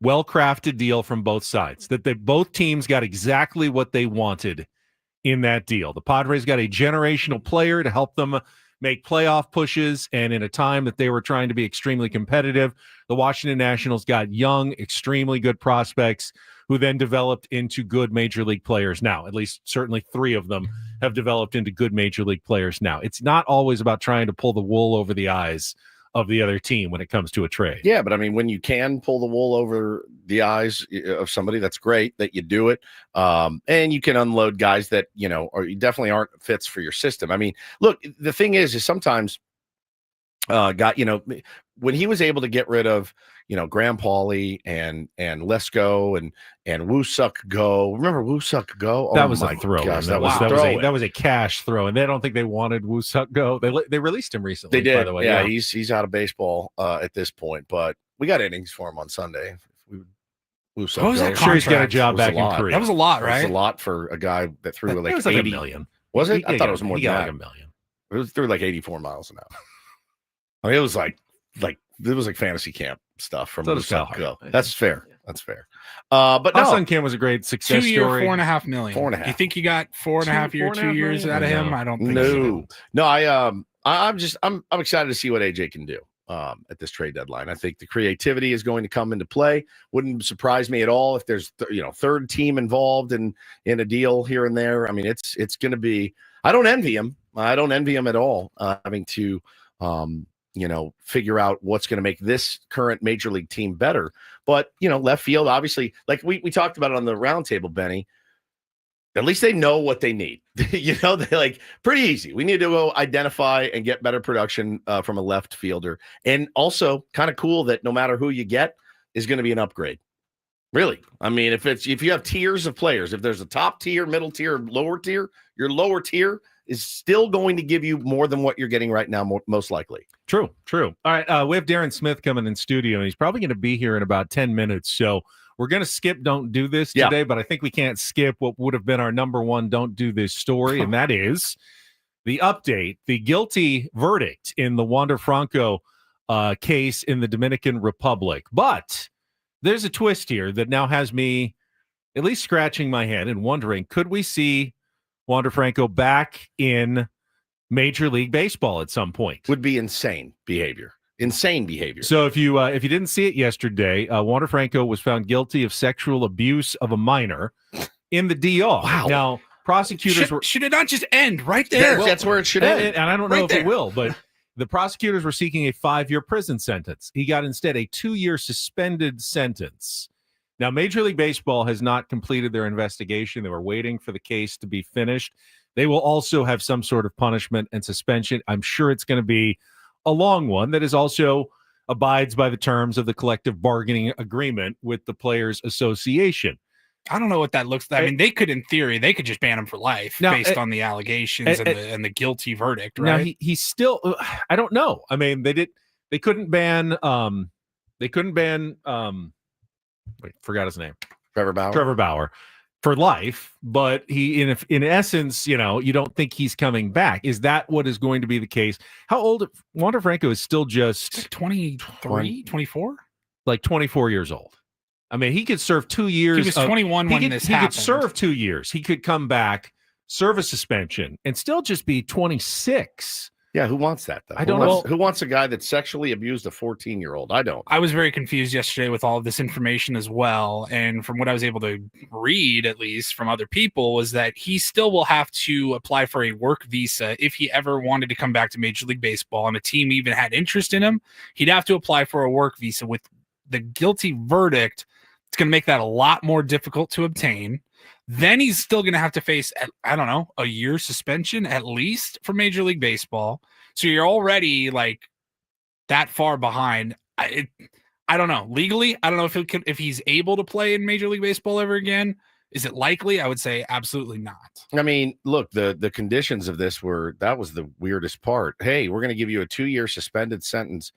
well-crafted deal from both sides, that both teams got exactly what they wanted in that deal. The Padres got a generational player to help them make playoff pushes, and in a time that they were trying to be extremely competitive, the Washington Nationals got young, extremely good prospects who then developed into good major league players now. At least certainly 3 of them have developed into good major league players now. It's not always about trying to pull the wool over the eyes of the other team when it comes to a trade. Yeah, but I mean, when you can pull the wool over the eyes of somebody, that's great that you do it. And you can unload guys that, or you definitely aren't fits for your system. I mean, look, the thing is sometimes when he was able to get rid of, Graham Pauley and Lesko and Woo-Suk Go. Remember Woo-Suk Go? That was a throw. Gosh, that was a cash throw, and I don't think they wanted Woo-Suk Go. They released him recently. They did. By the way. Yeah, he's out of baseball at this point, but we got innings for him on Sunday. What was that I'm sure he's got a job back in Korea. That was a lot, right? It was a lot for a guy that threw like it was 80 like $1 million. Was it? I thought it was more he than got that. like $1 million. It was through like 84 miles an hour. I mean, it was like fantasy camp stuff from Woo-Suk Go. That's fair. That's fair. But no, Sun Cam was a great success 2-year, story. $4.5 million. 4.5. You think you got 4.5 year, 2 years out of him? I don't think no. so. No, I'm excited to see what AJ can do at this trade deadline. I think the creativity is going to come into play. Wouldn't surprise me at all if there's third team involved in a deal here and there. I mean, it's going to be. I don't envy him. I don't envy him at all. Having to figure out what's going to make this current major league team better. But, left field, obviously, like we talked about it on the roundtable, Benny, at least they know what they need. They pretty easy. We need to go identify and get better production from a left fielder. And also kind of cool that no matter who you get is going to be an upgrade. Really. I mean, if you have tiers of players, if there's a top tier, middle tier, lower tier, your lower tier is still going to give you more than what you're getting right now, most likely. True. All right, we have Darren Smith coming in studio, and he's probably going to be here in about 10 minutes. So we're going to skip Don't Do This today, but I think we can't skip what would have been our number one Don't Do This story, and that is the update, the guilty verdict in the Wander Franco case in the Dominican Republic. But there's a twist here that now has me at least scratching my head and wondering, could we see Wander Franco back in Major League Baseball at some point? Would be insane behavior. So if you didn't see it yesterday, Wander Franco was found guilty of sexual abuse of a minor in the DR. Wow. Now, prosecutors should it not just end right there? That's where it should end. And I don't know if it will, but the prosecutors were seeking a 5-year prison sentence. He got instead a 2-year suspended sentence. Now, Major League Baseball has not completed their investigation. They were waiting for the case to be finished. They will also have some sort of punishment and suspension. I'm sure it's going to be a long one that is also abides by the terms of the collective bargaining agreement with the Players Association. I don't know what that looks like. I mean, they could, in theory, could just ban him for life based on the allegations and the guilty verdict, right? Now, he's still, I don't know. I mean, they couldn't ban, wait, forgot his name. Trevor Bauer. for life, but he, in essence, you don't think he's coming back. Is that what is going to be the case? How old? Wander Franco is still just 23, 24? Like 24 years old. I mean, he could serve 2 years. He was 21 when this happened. He could serve 2 years. He could come back, serve a suspension, and still just be 26. Yeah, who wants that, though? I don't know. Who wants a guy that sexually abused a 14-year-old? I don't. I was very confused yesterday with all of this information as well. And from what I was able to read, at least from other people, was that he still will have to apply for a work visa if he ever wanted to come back to Major League Baseball and a team even had interest in him. He'd have to apply for a work visa. With the guilty verdict, it's going to make that a lot more difficult to obtain. Then he's still going to have to face, I don't know, a year suspension at least for Major League Baseball. So you're already like that far behind. I don't know. Legally, I don't know if he's able to play in Major League Baseball ever again. Is it likely? I would say absolutely not. I mean, look, the conditions of this that was the weirdest part. Hey, we're going to give you a 2-year suspended sentence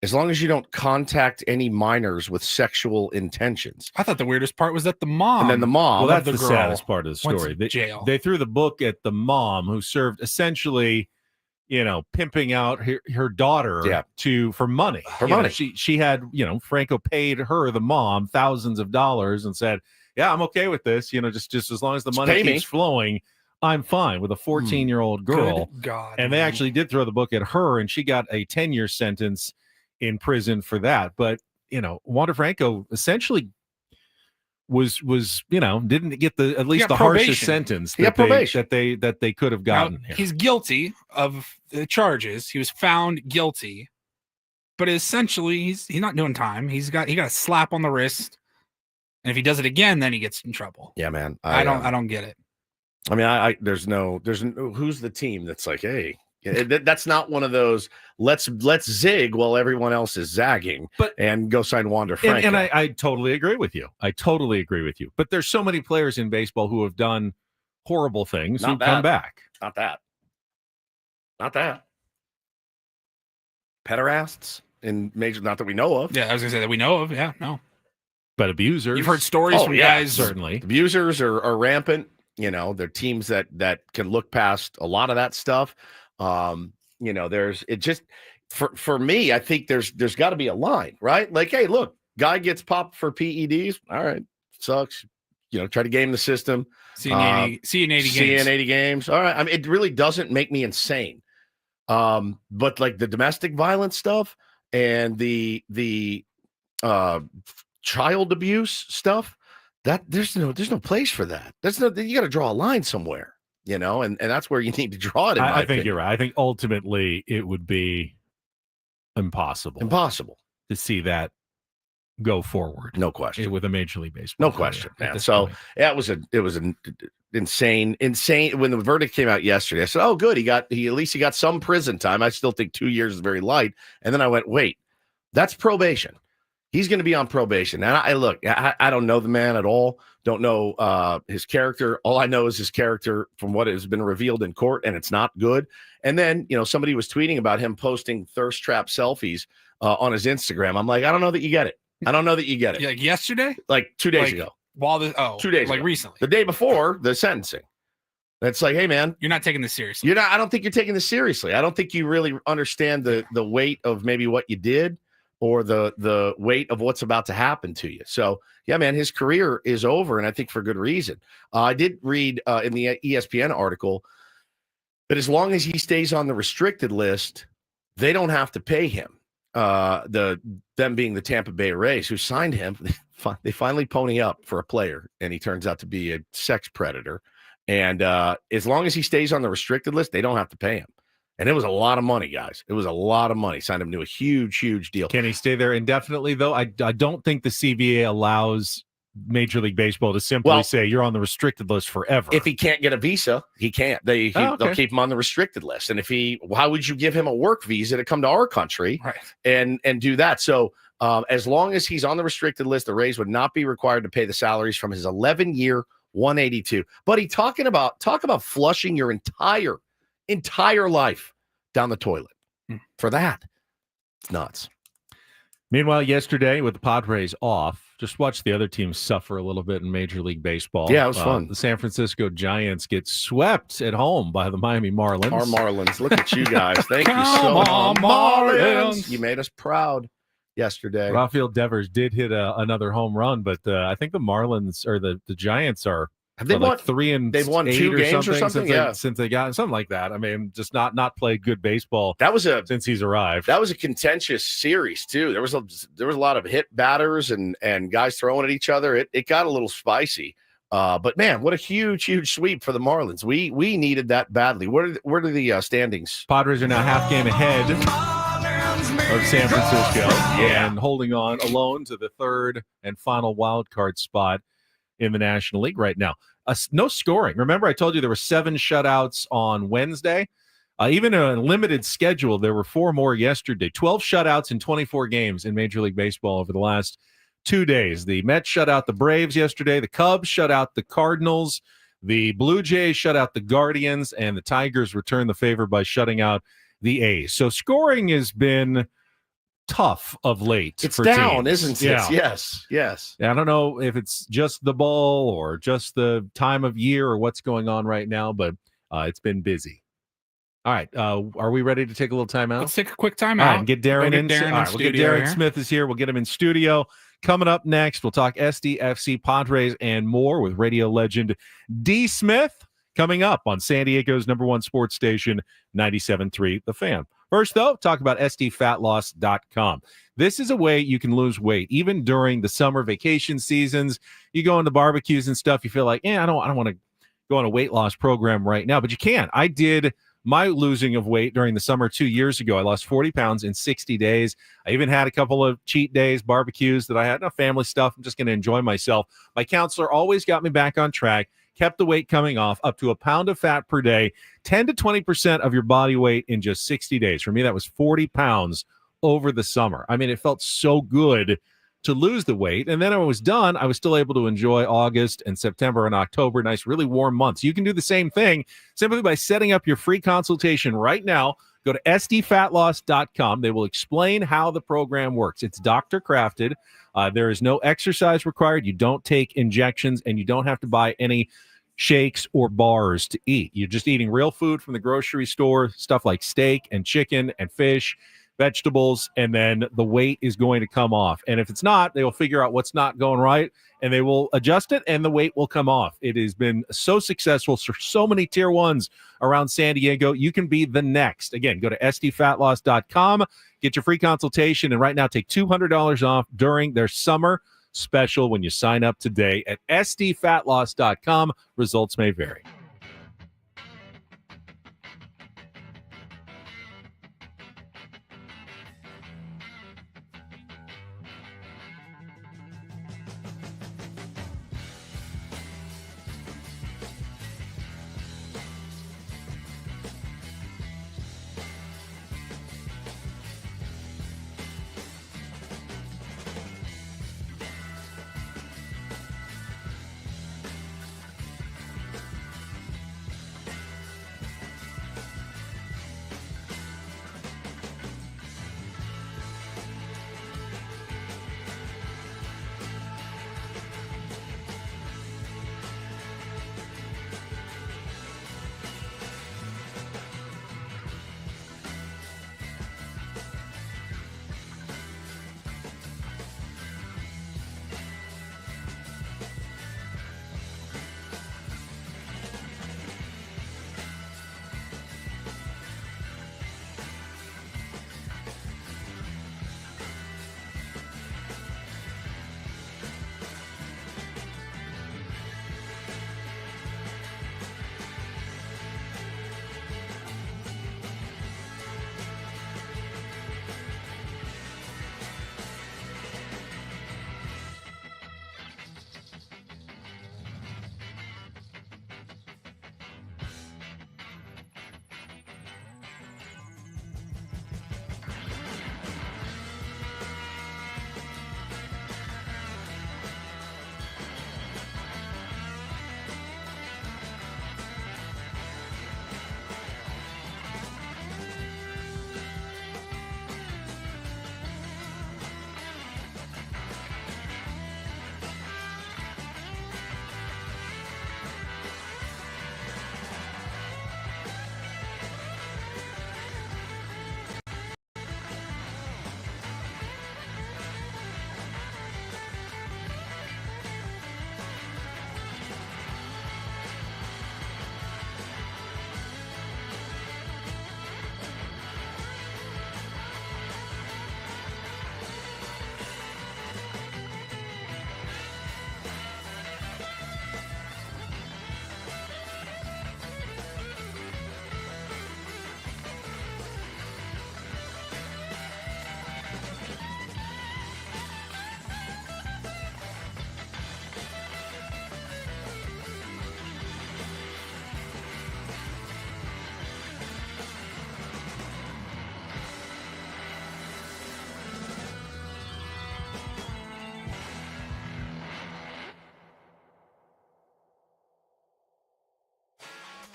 as long as you don't contact any minors with sexual intentions. I thought the weirdest part was that the mom. And then the mom. Well, that's the girl saddest part of the story. Jail. They threw the book at the mom who served essentially, pimping out her daughter for money. For money. She had, Franco paid her, the mom, thousands of dollars and said, yeah, I'm okay with this. Just as long as the money keeps flowing, I'm fine with a 14-year-old girl. Good God. And they actually did throw the book at her, and she got a 10-year sentence in prison for that. But Wander Franco essentially was didn't get at least the harshest sentence that they could have gotten. Now, he's guilty of the charges. He was found guilty, but essentially he's not doing time. He got a slap on the wrist, and if he does it again, then he gets in trouble. Yeah, man. I don't get it. I mean, there's no who's the team that's like, hey. That's not one of those let's zig while everyone else is zagging and go sign Wander Franco. And I totally agree with you. But there's so many players in baseball who have done horrible things who come back. Not that. Pederasts in major, not that we know of. Yeah, I was gonna say that we know of. Yeah, no. But abusers. You've heard stories from guys. Certainly. Abusers are rampant. They're teams that can look past a lot of that stuff. There's it just for me, I think there's got to be a line, right? Like, hey, look, guy gets popped for PEDs. All right, sucks. Try to game the system. See you in 80 games. All right. I mean, it really doesn't make me insane. But like the domestic violence stuff and the child abuse stuff, that there's no place for that. You got to draw a line somewhere. And that's where you need to draw it. I think you're right. I think ultimately it would be impossible to see that go forward. No question. With a Major League Baseball. No question, man. So it was an insane. When the verdict came out yesterday, I said, oh, good. He at least got some prison time. I still think 2 years is very light. And then I went, wait, that's probation. He's going to be on probation. And I don't know the man at all. Don't know his character. All I know is his character from what has been revealed in court, and it's not good. And then, somebody was tweeting about him posting thirst trap selfies on his Instagram. I'm like, I don't know that you get it. Like yesterday? Like 2 days ago. 2 days ago. Recently. The day before the sentencing. It's like, hey, man. You're not taking this seriously. I don't think you're taking this seriously. I don't think you really understand the weight of maybe what you did, or the weight of what's about to happen to you. So, yeah, man, his career is over, and I think for good reason. I did read in the ESPN article that as long as he stays on the restricted list, they don't have to pay him. Them being the Tampa Bay Rays, who signed him, they finally pony up for a player, and he turns out to be a sex predator. And as long as he stays on the restricted list, they don't have to pay him. And it was a lot of money, guys. It was a lot of money. Signed him to a huge, huge deal. Can he stay there indefinitely, though? I don't think the CBA allows Major League Baseball to simply say you're on the restricted list forever. If he can't get a visa, he can't. They'll keep him on the restricted list. And how would you give him a work visa to come to our country and do that? So as long as he's on the restricted list, the Rays would not be required to pay the salaries from his 11-year 182. Buddy, talk about flushing your entire life down the toilet for that. It's nuts. Meanwhile, yesterday with the Padres off, Just watch the other teams suffer a little bit in Major League Baseball. Yeah, it was fun. The San Francisco Giants get swept at home by the Miami Marlins. Our Marlins. Look at you guys. Thank you so Come on, Marlins. You made us proud yesterday. Rafael Devers did hit another home run, but I think the Marlins or the Giants are Have they like won? 3 and They've won 8 2 games or something? Yeah. since they got something like that. I mean, just not played good baseball That was a since he's arrived. That was a contentious series too. There was a lot of hit batters and guys throwing at each other. It got a little spicy. But man, what a huge sweep for the Marlins. We needed that badly. Where are the standings? Padres are now half game ahead of San Francisco and holding on alone to the third and final wild card spot in the National League right now. No scoring. Remember, I told you there were 7 shutouts on Wednesday. Even a limited schedule, there were 4 more yesterday. 12 shutouts in 24 games in Major League Baseball over the last 2 days. The Mets shut out the Braves yesterday. The Cubs shut out the Cardinals. The Blue Jays shut out the Guardians. And the Tigers returned the favor by shutting out the A's. So scoring has been tough of late. It's for down, teams. isn't it? Yeah. Yes. I don't know if it's just the ball or just the time of year or what's going on right now, but it's been busy. All right. Are we ready to take a little time out? Let's take a quick time All out. right, and get Darren in. Darren All right, we'll get studio Darren here. Smith is here. We'll get him in studio. Coming up next, we'll talk SDFC, Padres, and more with radio legend D. Smith. Coming up on San Diego's #1 sports station, 97.3 The Fan. First, though, talk about SDfatloss.com. This is a way you can lose weight, even during the summer vacation seasons. You go into barbecues and stuff, you feel like, I don't want to go on a weight loss program right now, but you can. I did my losing of weight during the summer 2 years ago. I lost 40 pounds in 60 days. I even had a couple of cheat days, barbecues that I had, family stuff. I'm just going to enjoy myself. My counselor always got me back on track, kept the weight coming off up to a pound of fat per day, 10 to 20% of your body weight in just 60 days. For me, that was 40 pounds over the summer. I mean, it felt so good to lose the weight. And then when I was done, I was still able to enjoy August and September and October, nice, really warm months. You can do the same thing simply by setting up your free consultation right now. Go to SDfatloss.com. They will explain how the program works. It's doctor crafted. There is no exercise required. You don't take injections, and you don't have to buy any shakes or bars to eat. You're just eating real food from the grocery store, stuff like steak and chicken and fish, vegetables, and then the weight is going to come off. And if it's not, they will figure out what's not going right, and they will adjust it, and the weight will come off. It has been so successful for so many tier 1s around San Diego. You can be the next. Again, go to SDfatloss.com, get your free consultation, and right now take $200 off during their summer special when you sign up today at SDfatloss.com. Results may vary.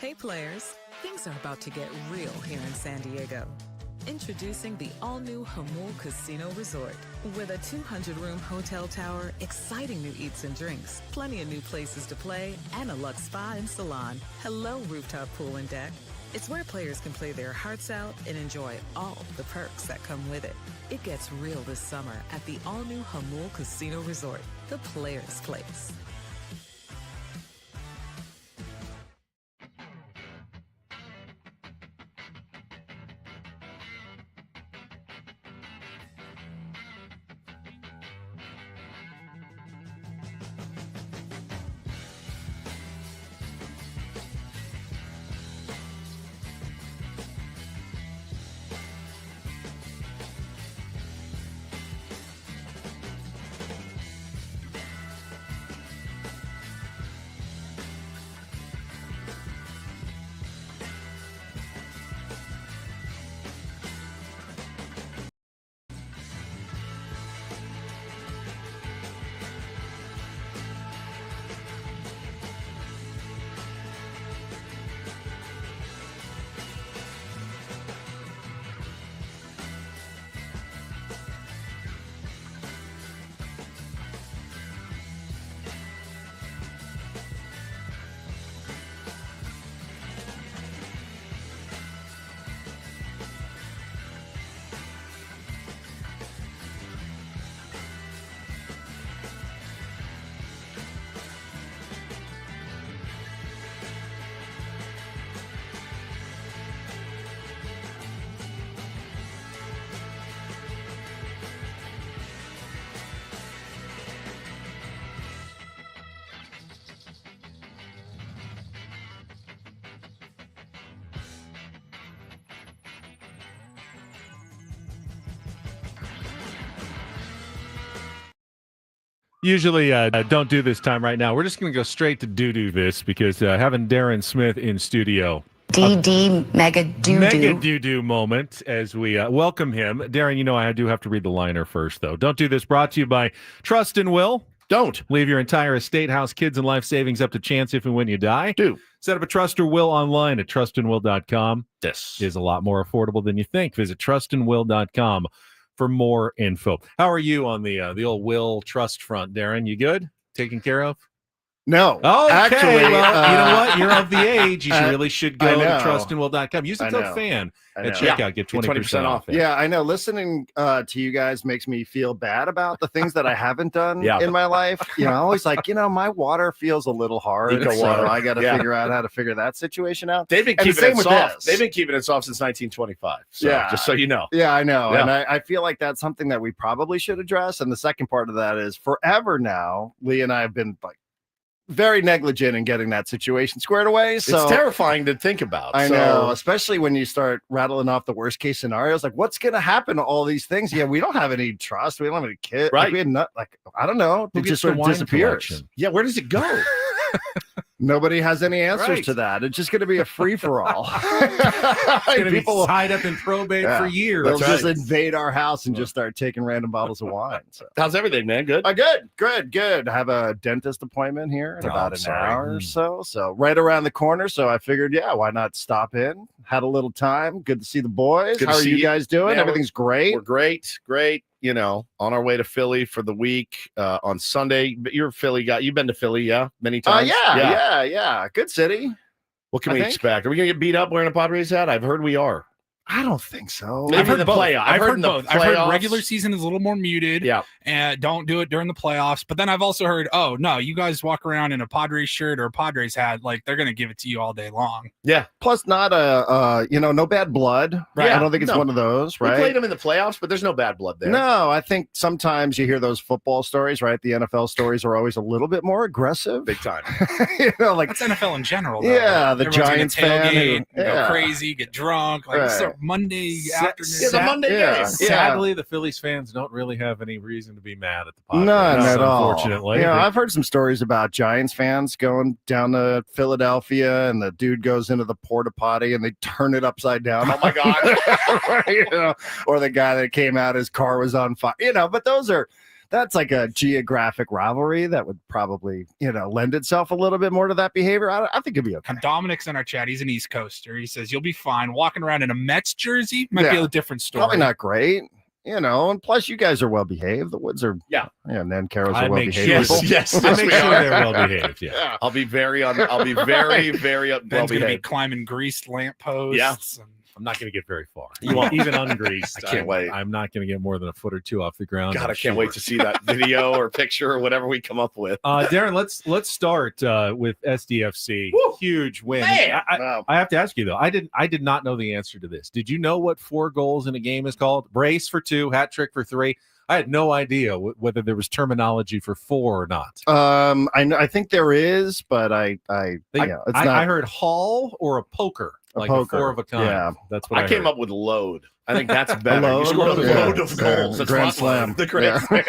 Hey players, things are about to get real here in San Diego. Introducing the all-new Hamul Casino Resort. With a 200-room hotel tower, exciting new eats and drinks, plenty of new places to play, and a luxe spa and salon. Hello, rooftop pool and deck. It's where players can play their hearts out and enjoy all the perks that come with it. It gets real this summer at the all-new Hamul Casino Resort, the players' place. Usually don't do this time right now. We're just going to go straight to do this because having Darren Smith in studio. DD Mega Doo-doo moment as we welcome him. Darren, you know I do have to read the liner first, though. Don't Do This brought to you by Trust and Will. Don't. Leave your entire estate, house, kids, and life savings up to chance if and when you die. Do. Set up a Trust or Will online at trustandwill.com. This is a lot more affordable than you think. Visit trustandwill.com for more info. How are you on the old Will Trust front, Darren? You good? Taken care of? No. Oh, actually, well, you know what? You're of the age. You really should go to know. trustandwill.com. Use the code FAN at checkout. Get 20% off. Yeah, I know. Listening to you guys makes me feel bad about the things that I haven't done in my life. You know, I'm always like, my water feels a little hard. So I got to figure out how to figure that situation out. They've been keeping it soft. They've been keeping it soft since 1925. So, just so you know. Yeah, I know. Yeah. And I feel like that's something that we probably should address. And the second part of that is forever now, Lee and I have been like very negligent in getting that situation squared away. So it's terrifying to think about. I know, especially when you start rattling off the worst case scenarios. Like, what's going to happen to all these things? Yeah, we don't have any trust. We don't have any kids. Right. Like, we had I don't know. It just sort of disappears. Yeah, where does it go? Nobody has any answers to that. It's just going to be a free for all. People will tied up in probate for years. They'll just invade our house and just start taking random bottles of wine. So. How's everything, man? Good. Good. I have a dentist appointment here in about an hour or so. So right around the corner. So I figured, why not stop in? Had a little time. Good to see the boys. How are you guys doing? Man, everything's great. We're great. You know, on our way to Philly for the week on Sunday. But you're a Philly guy. You've been to Philly, many times. Yeah. Good city. What can we expect? Are we gonna get beat up wearing a Padres hat? I've heard we are. I don't think so. I've heard both. I've heard both. I've heard regular season is a little more muted. Yeah. And don't do it during the playoffs. But then I've also heard, oh no, you guys walk around in a Padres shirt or a Padres hat, like they're gonna give it to you all day long. Yeah. Plus, not no bad blood. Right. I don't think it's one of those. Right. We played them in the playoffs, but there's no bad blood there. No, I think sometimes you hear those football stories, right? The NFL stories are always a little bit more aggressive. Big time. Like that's NFL in general. Though, yeah, right? The Giants fan go crazy, get drunk, like Monday afternoon. It's a Monday game. Sadly, the Phillies fans don't really have any reason to be mad at the Padres. None at all. Unfortunately, I've heard some stories about Giants fans going down to Philadelphia, and the dude goes into the porta potty, and they turn it upside down. Oh my god! Or the guy that came out, his car was on fire. But those are that's like a geographic rivalry that would probably, lend itself a little bit more to that behavior. I think it'd be okay. And Dominic's in our chat. He's an East Coaster. He says, you'll be fine. Walking around in a Mets jersey might be a different story. Probably not great. And plus you guys are well behaved. The Woods are, Nan Caro's are well behaved. Yes, I make sure they're well behaved. Yeah, I'll be very, very, very well Ben's gonna be behaved. climbing greased lampposts. Yeah. I'm not going to get very far. You won't. Even ungreased. I can't wait. I'm not going to get more than a foot or two off the ground. God, I can't wait to see that video or picture or whatever we come up with. Darren, let's start with SDFC. Woo! Huge win. Man! I have to ask you though. I did not know the answer to this. Did you know what 4 goals in a game is called? Brace for 2, hat trick for 3. I had no idea whether there was terminology for 4 or not. I think there is, but it's not. I heard haul or a poker. Like poker. A 4 of a kind. Yeah. That's what I came up with load. I think that's better. Load? You scored a Yeah. load of goals. That's Grand not slam. The Grand Slam.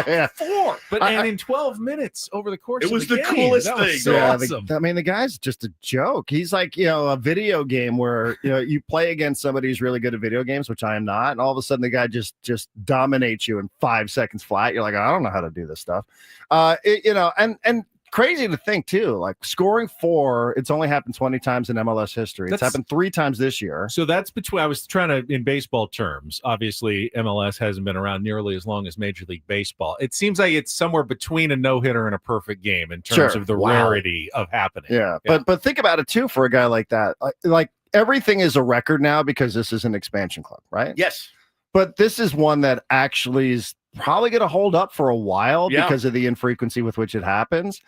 Yeah. 4. But and in 12 minutes over the course It was of the the game, coolest that was thing. so Yeah, awesome. the guy's just a joke. He's like, a video game where you play against somebody who's really good at video games, which I am not, and all of a sudden the guy just dominates you in 5 seconds flat. You're like, I don't know how to do this stuff. And crazy to think too, like scoring 4, it's only happened 20 times in MLS history. It's happened 3 times this year. So that's between, I was trying to, in baseball terms, obviously MLS hasn't been around nearly as long as Major League Baseball. It seems like it's somewhere between a no-hitter and a perfect game in terms of the rarity of happening. Yeah. But think about it too for a guy like that. Like everything is a record now because this is an expansion club, right? Yes. But this is one that actually is probably going to hold up for a while because of the infrequency with which it happens.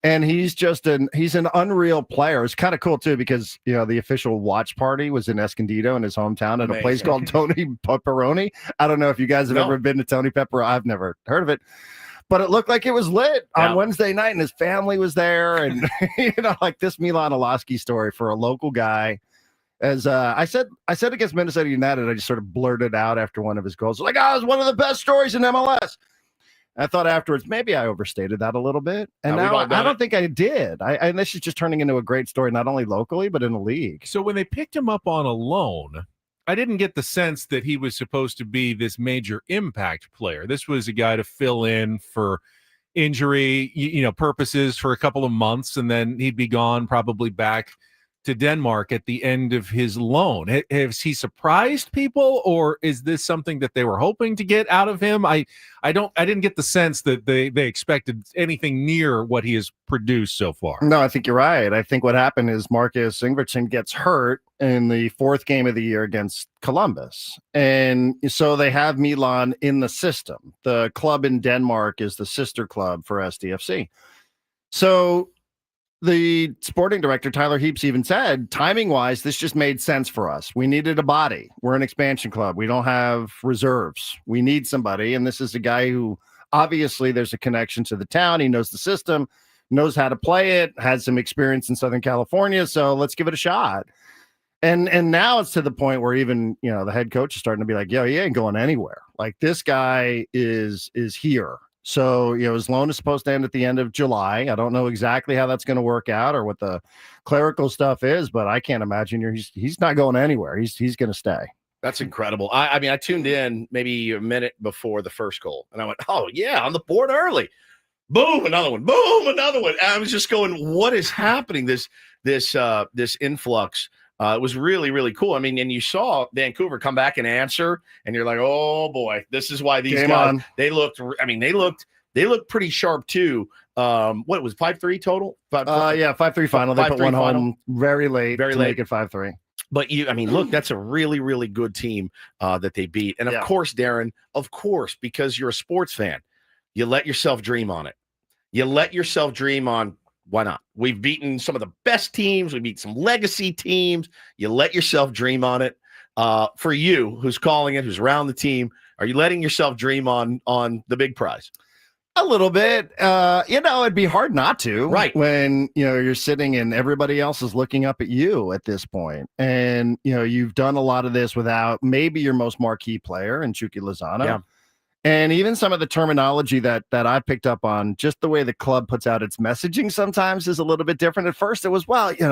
And he's an unreal player. It's kind of cool too, because, the official watch party was in Escondido in his hometown at a place called Tony Pepperoni. I don't know if you guys have ever been to Tony Pepperoni. I've never heard of it, but it looked like it was lit on Wednesday night and his family was there. And, like this Milan Olaski story for a local guy. As I said against Minnesota United, I just sort of blurted out after one of his goals, like, it was one of the best stories in MLS. I thought afterwards, maybe I overstated that a little bit. And now I don't think I did. And this is just turning into a great story, not only locally, but in the league. So when they picked him up on a loan, I didn't get the sense that he was supposed to be this major impact player. This was a guy to fill in for injury, purposes for a couple of months, and then he'd be gone, probably back to Denmark at the end of his loan. Has he surprised people, or is this something that they were hoping to get out of him? I didn't get the sense that they expected anything near what he has produced so far. No, I think you're right. I think what happened is Marcus Ingvarsson gets hurt in the 4th game of the year against Columbus. And so they have Milan in the system. The club in Denmark is the sister club for SDFC. So the sporting director, Tyler Heaps, even said, timing-wise, this just made sense for us. We needed a body. We're an expansion club. We don't have reserves. We need somebody. And this is a guy who, obviously, there's a connection to the town. He knows the system, knows how to play it, has some experience in Southern California. So let's give it a shot. And now it's to the point where even, the head coach is starting to be like, yo, he ain't going anywhere. Like, this guy is here. So, his loan is supposed to end at the end of July. I don't know exactly how that's going to work out or what the clerical stuff is, but I can't imagine he's not going anywhere. He's going to stay. That's incredible. I tuned in maybe a minute before the first goal, and I went, oh, yeah, on the board early. Boom, another one. Boom, another one. And I was just going, what is happening? This influx. It was really, really cool. I mean, and you saw Vancouver come back and answer, and you're like, oh boy, this is why these guys, they looked pretty sharp too. What was 5-3 total? 5-3 final. They put one final. home very late to make it 5-3. But look, that's a really, really good team that they beat. And of course, Darren, because you're a sports fan, you let yourself dream on it. You let yourself dream on, why not? We've beaten some of the best teams. We beat some legacy teams. You let yourself dream on it. For you, who's calling it, who's around the team, are you letting yourself dream on the big prize? A little bit. It'd be hard not to. Right. When, you're sitting and everybody else is looking up at you at this point. And, you've done a lot of this without maybe your most marquee player in Chucky Lozano. Yeah. And even some of the terminology that I picked up on, just the way the club puts out its messaging sometimes is a little bit different. At first it was,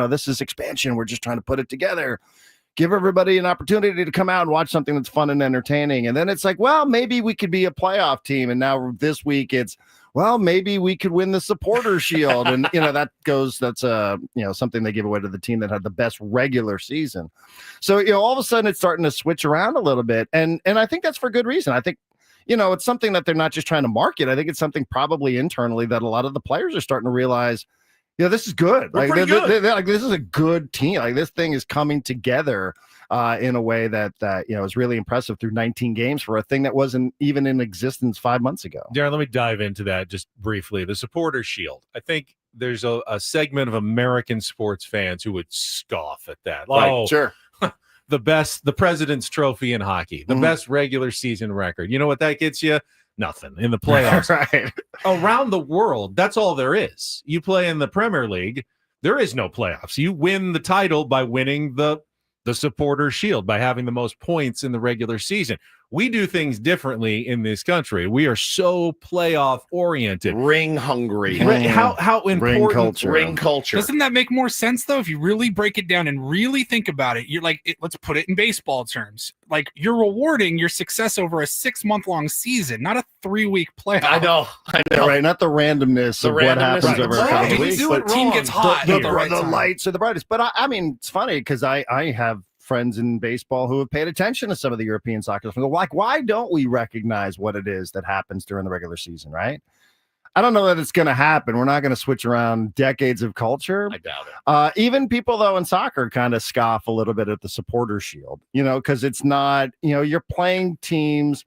this is expansion. We're just trying to put it together. give everybody an opportunity to come out and watch something that's fun and entertaining. And then it's like, well, maybe we could be a playoff team. And now this week it's, well, maybe we could win the supporter shield. And, that's something they give away to the team that had the best regular season. So, all of a sudden it's starting to switch around a little bit. And I think that's for good reason. I think, it's something that they're not just trying to market. I think it's something probably internally that a lot of the players are starting to realize, this is good. Like, this is a good team. Like, this thing is coming together in a way that is really impressive through 19 games for a thing that wasn't even in existence 5 months ago. Darren, let me dive into that just briefly. The supporter shield. I think there's a segment of American sports fans who would scoff at that. Right, sure. The President's Trophy in hockey, the best regular season record. You know what that gets you? Nothing in the playoffs. Right. Around the world, that's all there is. You play in the Premier League, there is no playoffs. You win the title by winning the supporter shield, by having the most points in the regular season. We do things differently in this country. We are so playoff oriented, ring hungry. How important ring culture. Doesn't that make more sense though? If you really break it down and really think about it, you're like, let's put it in baseball terms. Like, you're rewarding your success over a 6-month-long season, not a 3-week playoff. I know. Right, not the randomness of what happens over a couple of weeks. The team gets hot. The lights are the brightest. But I mean, it's funny because I have friends in baseball who have paid attention to some of the European soccer. Like, why don't we recognize what it is that happens during the regular season, right? I don't know that it's going to happen. We're not going to switch around decades of culture. I doubt it. Even people, though, in soccer kind of scoff a little bit at the supporter shield, because it's not, you're playing teams,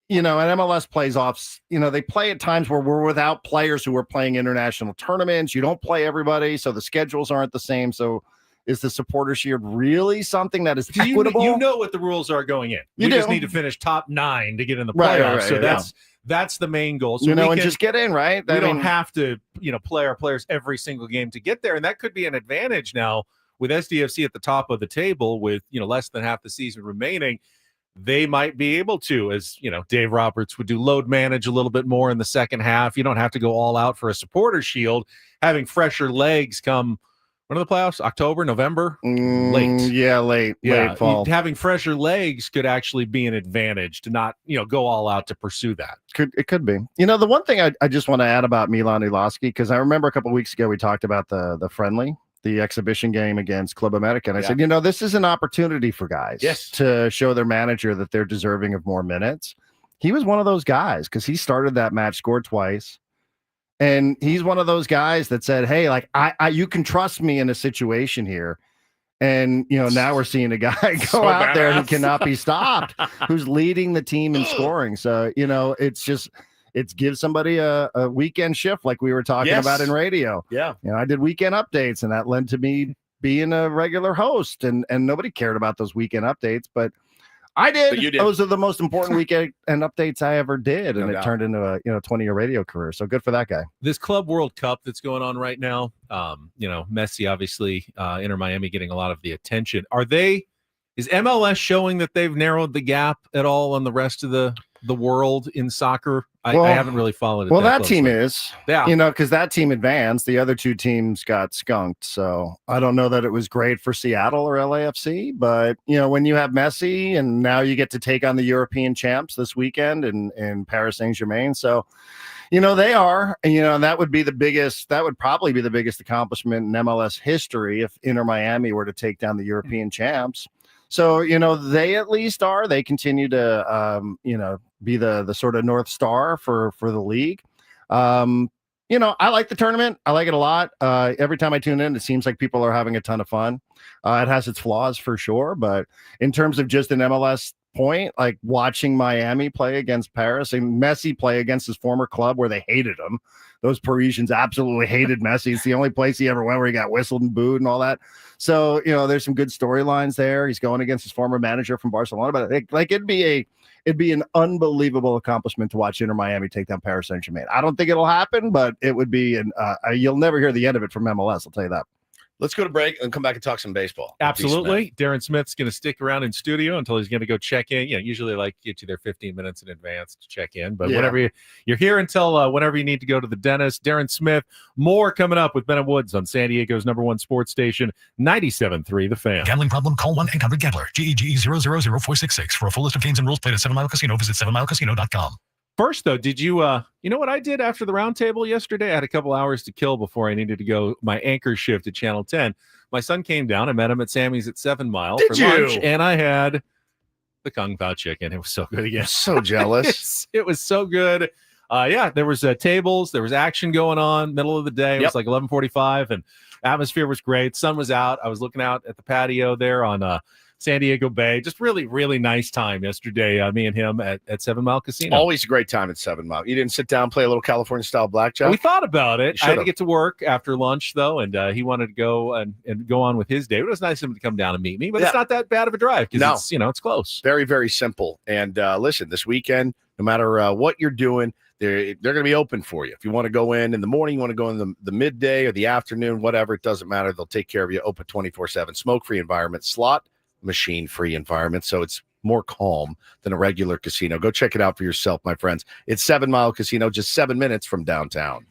and MLS plays off, they play at times where we're without players who are playing international tournaments. You don't play everybody, so the schedules aren't the same. So is the supporter shield really something that is equitable? You know what the rules are our in. You just need to finish top 9 to get in the playoffs. Right, so that's the main goal. So and just get in, right? We don't have to, play our players every single game to get there. And that could be an advantage now with SDFC at the top of the table with, less than half the season remaining. They might be able to, as Dave Roberts would do, load manage a little bit more in the second half. You don't have to go all out for a supporter shield. Having fresher legs come, when are the playoffs? October, November? Late. Yeah, late fall. Having fresher legs could actually be an advantage to not, go all out to pursue that. It could be. The one thing I just want to add about Milan Uloski, because I remember a couple of weeks ago we talked about the friendly, the exhibition game against Club America. And I said, this is an opportunity for guys to show their manager that they're deserving of more minutes. He was one of those guys because he started that match, scored twice. And he's one of those guys that said, hey, like, I you can trust me in a situation here. And, now we're seeing a guy go out there who cannot be stopped, who's leading the team in scoring. So, it gives somebody a weekend shift like we were talking about in radio. Yeah. I did weekend updates, and that led to me being a regular host. And nobody cared about those weekend updates, but I did. But you did. Those are the most important weekend and updates I ever did, and it turned into a 20-year radio career. So good for that guy. This Club World Cup that's going on right now, Messi obviously, Inter Miami getting a lot of the attention. Is MLS showing that they've narrowed the gap at all on the rest of the world in soccer? I haven't really followed it. Well, that team is, yeah, because that team advanced. The other two teams got skunked. So I don't know that it was great for Seattle or LAFC, but when you have Messi and now you get to take on the European champs this weekend in Paris Saint-Germain. So, they are, and that would probably be the biggest accomplishment in MLS history if Inter Miami were to take down the European champs. So, they at least are. They continue to, be the sort of North Star for the league. I like the tournament. I like it a lot. Every time I tune in, it seems like people are having a ton of fun. It has its flaws for sure. But in terms of just an MLS point, like watching Miami play against Paris and Messi play against his former club where they hated him. Those Parisians absolutely hated Messi. It's the only place he ever went where he got whistled and booed and all that. So, there's some good storylines there. He's going against his former manager from Barcelona, but it'd be an unbelievable accomplishment to watch Inter Miami take down Paris Saint-Germain. I don't think it'll happen, but it would be you'll never hear the end of it from MLS. I'll tell you that. Let's go to break and come back and talk some baseball. Absolutely. Darren Smith's going to stick around in studio until he's going to go check in. Usually like get you there 15 minutes in advance to check in. But whenever you're here until whenever you need to go to the dentist. Darren Smith, more coming up with Bennett Woods on San Diego's #1 sports station, 97.3 The Fan. Gambling problem? Call 1-800-GAMBLER. GEGE 000-466. For a full list of games and rules, played at 7 Mile Casino. Visit 7milecasino.com. First, though, did you you know what I did after the roundtable yesterday? I had a couple hours to kill before I needed to go my anchor shift at Channel 10. My son came down. I met him at Sammy's at 7 Mile for lunch, and I had the Kung Pao chicken. It was so good again. So jealous. It was so good. There was tables. There was action going on. Middle of the day. It was like 11:45, and atmosphere was great. Sun was out. I was looking out at the patio there on San Diego Bay. Just really, really nice time yesterday. Me and him at 7 Mile Casino. Always a great time at 7 Mile. You didn't sit down, play a little California style blackjack? We thought about it. I had to get to work after lunch, though, and he wanted to go and go on with his day. It was nice of him to come down and meet me, but it's not that bad of a drive because it's close. Very, very simple. And listen, this weekend, no matter what you're doing, they're going to be open for you. If you want to go in the morning, you want to go in the midday or the afternoon, whatever, it doesn't matter. They'll take care of you. Open 24/7. Smoke-free environment, slot machine-free environment, so it's more calm than a regular casino. Go check it out for yourself, my friends. It's 7 Mile Casino, just 7 minutes from downtown.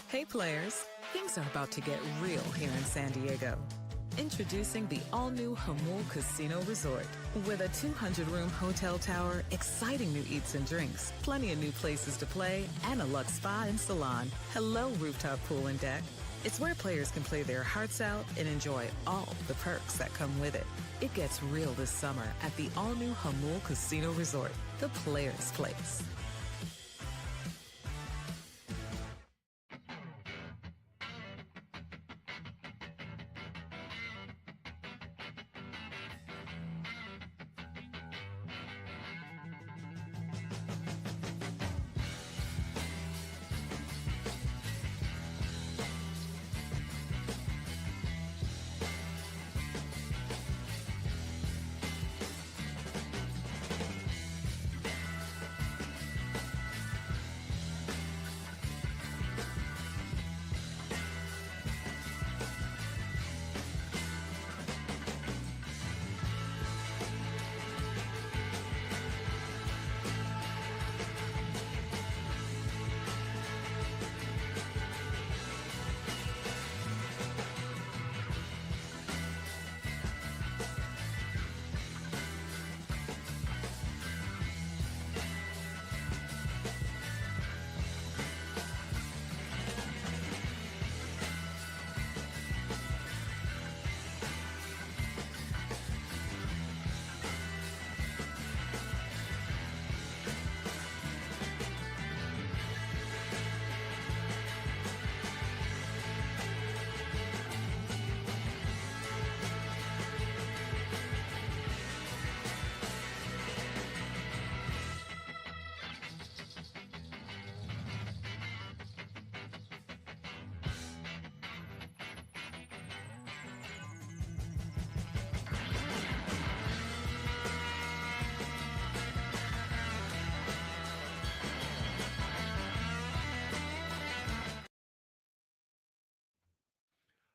Hey players, things are about to get real here in San Diego. Introducing the all-new Hamul Casino Resort. With a 200-room hotel tower, exciting new eats and drinks, plenty of new places to play, and a luxe spa and salon. Hello, rooftop pool and deck. It's where players can play their hearts out and enjoy all the perks that come with it. It gets real this summer at the all-new Hamul Casino Resort, the players' place.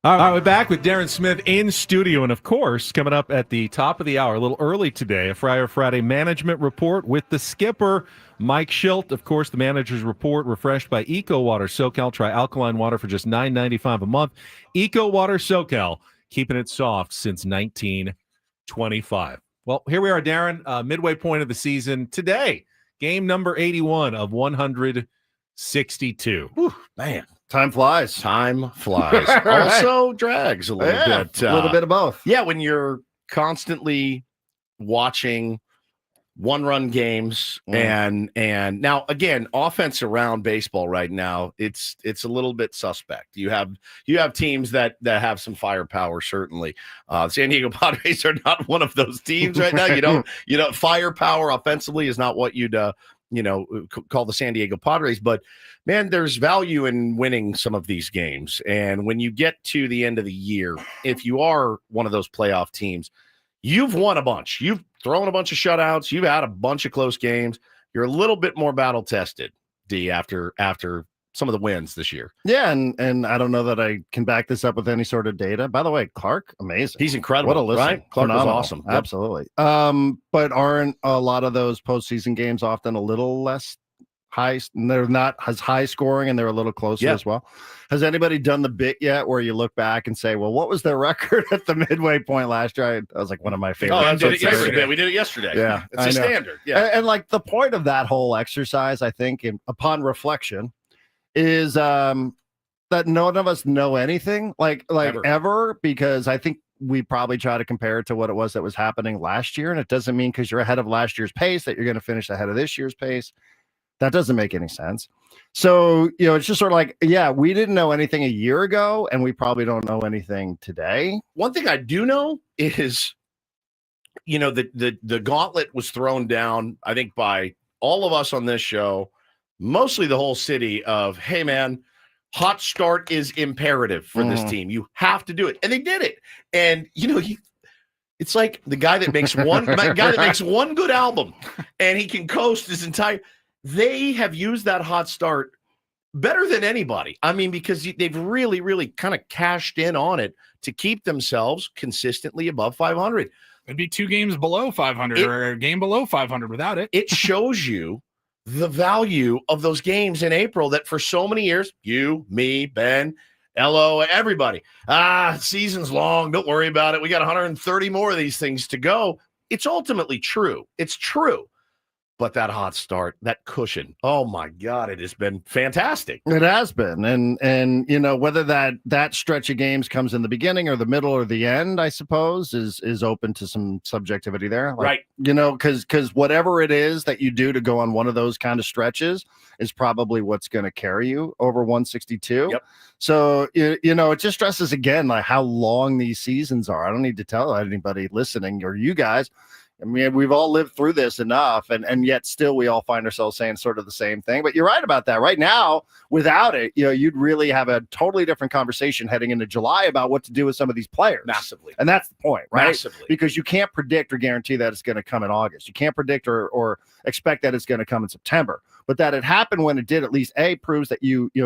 All right, we're back with Darren Smith in studio. And, of course, coming up at the top of the hour, a little early today, a Friday management report with the skipper, Mike Shildt. Of course, the manager's report refreshed by Eco Water SoCal. Try alkaline water for just $9.95 a month. Eco Water SoCal, keeping it soft since 1925. Well, here we are, Darren, midway point of the season today. Game number 81 of 162. Whew, man. Time flies. Time flies. Also drags a little bit. A little bit of both. Yeah, when you're constantly watching one-run games and now again, offense around baseball right now, it's a little bit suspect. You have teams that have some firepower, certainly. San Diego Padres are not one of those teams right now. You don't firepower offensively is not what you'd call the San Diego Padres, but man, there's value in winning some of these games. And when you get to the end of the year, if you are one of those playoff teams, you've won a bunch. You've thrown a bunch of shutouts. You've had a bunch of close games. You're a little bit more battle tested, D, after some of the wins this year. Yeah, and I don't know that I can back this up with any sort of data. By the way, Clark, amazing. He's incredible. What a listen. Right? Clark was awesome. Yep. Absolutely. But aren't a lot of those postseason games often a little less high? They're not as high scoring, and they're a little closer as well. Has anybody done the bit yet where you look back and say, well, what was their record at the midway point last year? That was like one of my favorite. Oh, we did it yesterday. Yeah. It's a standard. Yeah. And like the point of that whole exercise, I think, upon reflection, is that none of us know anything like ever, because I think we probably try to compare it to what it was that was happening last year. And it doesn't mean because you're ahead of last year's pace that you're going to finish ahead of this year's pace. That doesn't make any sense. So, it's just sort of like, yeah, we didn't know anything a year ago, and we probably don't know anything today. One thing I do know is, the gauntlet was thrown down, I think, by all of us on this show, mostly the whole city, of, hey, man, hot start is imperative for this team. You have to do it. And they did it. And, it's like the guy that makes one good album and he can coast his entire. They have used that hot start better than anybody. I mean, because they've really, really kind of cashed in on it to keep themselves consistently above 500. It'd be 2 games below 500 or a game below 500 without it. It shows you the value of those games in April that for so many years, you, me, Ben, Ello, everybody, season's long. Don't worry about it. We got 130 more of these things to go. It's ultimately true. It's true. But that hot start, that cushion, oh my God, it has been fantastic. It has been. And whether that stretch of games comes in the beginning or the middle or the end, I suppose, is open to some subjectivity there. Right. Because whatever it is that you do to go on one of those kind of stretches is probably what's going to carry you over 162. Yep. So, it just stresses again, like how long these seasons are. I don't need to tell anybody listening or you guys. I mean, we've all lived through this enough, and yet still we all find ourselves saying sort of the same thing. But you're right about that. Right now, without it, you'd really have a totally different conversation heading into July about what to do with some of these players. Massively. And that's the point, right? Massively. Because you can't predict or guarantee that it's going to come in August. You can't predict or expect that it's going to come in September. But that it happened when it did, at least A, proves that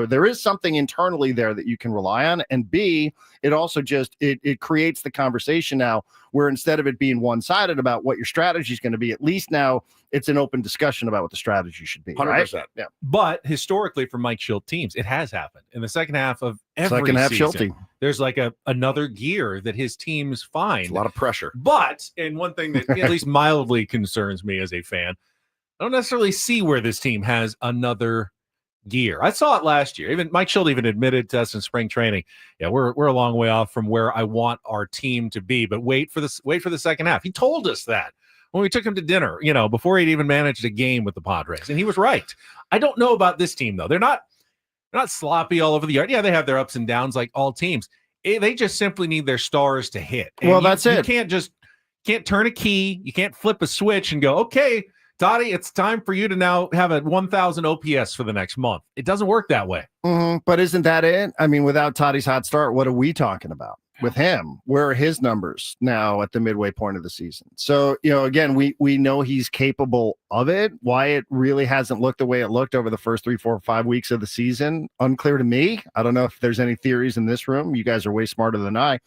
there is something internally there that you can rely on. And B, it also just it creates the conversation now where instead of it being one-sided about what your strategy is going to be, at least now it's an open discussion about what the strategy should be. 100%. Right? Yeah. But historically, for Mike Shildt teams, it has happened in the second half of every season. Shildt. There's like another gear that his teams find. It's a lot of pressure. But, and one thing that at least mildly concerns me as a fan, I don't necessarily see where this team has another gear. I saw it last year. Even Mike Shildt even admitted to us in spring training, yeah, we're a long way off from where I want our team to be, but wait for the second half. He told us that when we took him to dinner, before he'd even managed a game with the Padres, and he was right. I don't know about this team though. They're not sloppy all over the yard. Yeah, they have their ups and downs like all teams. They just simply need their stars to hit. And that's it. You can't turn a key. You can't flip a switch and go, okay, Toddy, it's time for you to now have a 1,000 OPS for the next month. It doesn't work that way. But isn't that it? I mean, without Toddy's hot start, what are we talking about? with him. Where are his numbers now at the midway point of the season? So, again, we know he's capable of it. Why it really hasn't looked the way it looked over the first 3, 4, 5 weeks of the season, unclear to me. I don't know if there's any theories in this room. You guys are way smarter than I.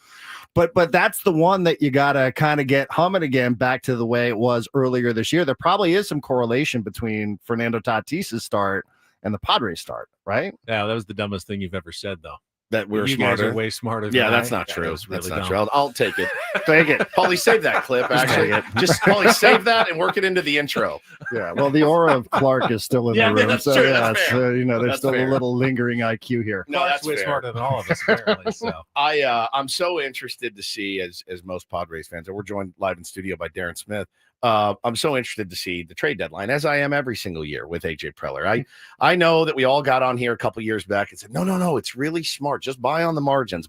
But that's the one that you got to kind of get humming again back to the way it was earlier this year. There probably is some correlation between Fernando Tatis's start and the Padres start, right? Yeah, that was the dumbest thing you've ever said, though. That we're you smarter. Guys are way smarter than yeah, that's I. not true. That That's really not dumb. true. I'll take it. Take it. Paulie, save that clip, actually. Just, Paulie, save that and work it into the intro. Yeah, well, the aura of Clark is still in Yeah, the room. that's So, true. yeah, That's it's, fair. there's That's still fair. a little lingering IQ here. No, Clark's that's way fair. smarter than all of us, apparently. So I'm so interested to see, as most Padres fans, and we're joined live in studio by Darren Smith. I'm so interested to see the trade deadline, as I am every single year with AJ Preller. I know that we all got on here a couple years back and said, no, it's really smart. Just buy on the margins.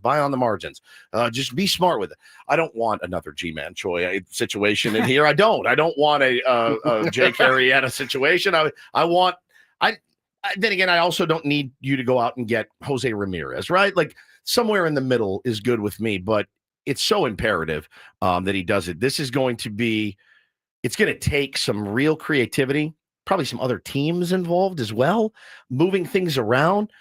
Just be smart with it. I don't want another G-Man Choi situation in here. I don't want a Jake Arrieta situation. Then again, I also don't need you to go out and get Jose Ramirez, right? Like somewhere in the middle is good with me, but it's so imperative that he does it. This is going to be, it's going to take some real creativity, probably some other teams involved as well, moving things around.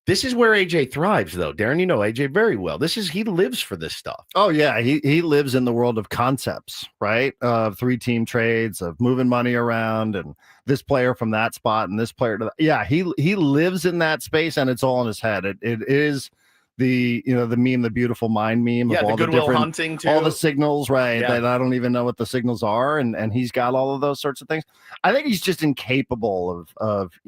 This is where AJ thrives, though. Darren, you know AJ very well. He lives for this stuff. Oh, yeah. He lives in the world of concepts, right? Of 3-team trades, of moving money around and this player from that spot and this player to that. Yeah, he lives in that space, and it's all in his head. It is the meme, the beautiful mind meme of all the different hunting too. all the signals, right? Yeah. That I don't even know what the signals are, and he's got all of those sorts of things. I think he's just incapable of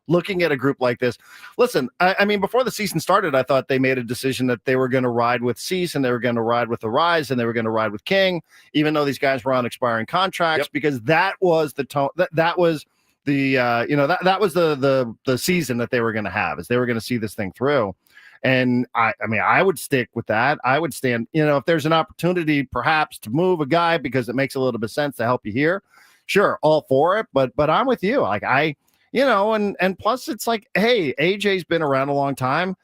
looking at a group like this. Listen, I mean, before the season started, I thought they made a decision that they were going to ride with Cease and they were going to ride with the Rise and they were going to ride with King, even though these guys were on expiring contracts, because that was the tone. That was the that was the season that they were going to have, is they were going to see this thing through. And I mean, I would stick with that. I would stand, if there's an opportunity perhaps to move a guy because it makes a little bit of sense to help you here. Sure, all for it. But I'm with you. Like and plus it's like, hey, AJ's been around a long time.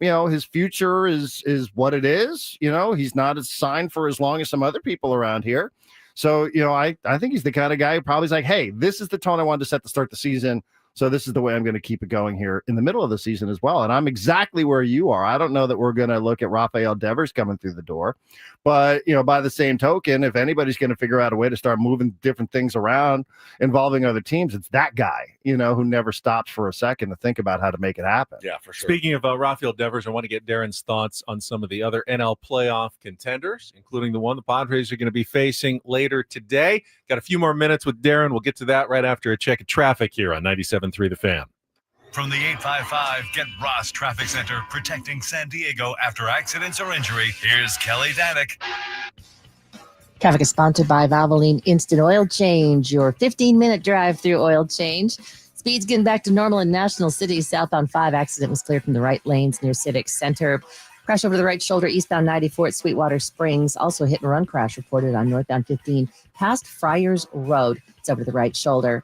His future is what it is. He's not as signed for as long as some other people around here. So, I think he's the kind of guy who probably is like, hey, this is the tone I wanted to set to start the season. So this is the way I'm going to keep it going here in the middle of the season as well. And I'm exactly where you are. I don't know that we're going to look at Rafael Devers coming through the door, but by the same token, if anybody's going to figure out a way to start moving different things around involving other teams, it's that guy, who never stops for a second to think about how to make it happen. Yeah, for sure. Speaking of Rafael Devers, I want to get Darren's thoughts on some of the other NL playoff contenders, including the one the Padres are going to be facing later today. Got a few more minutes with Darren. We'll get to that right after a check of traffic here on 97.3 The Fan. From the 855 Get Ross Traffic Center, protecting San Diego after accidents or injury, here's Kelly Danick. Traffic is sponsored by Valvoline Instant Oil Change, your 15-minute drive-through oil change. Speeds getting back to normal in National City. Southbound 5 accident was cleared from the right lanes near Civic Center. Crash over the right shoulder, eastbound 94 at Sweetwater Springs. Also hit and run crash reported on northbound 15 past Friars Road. It's over the right shoulder.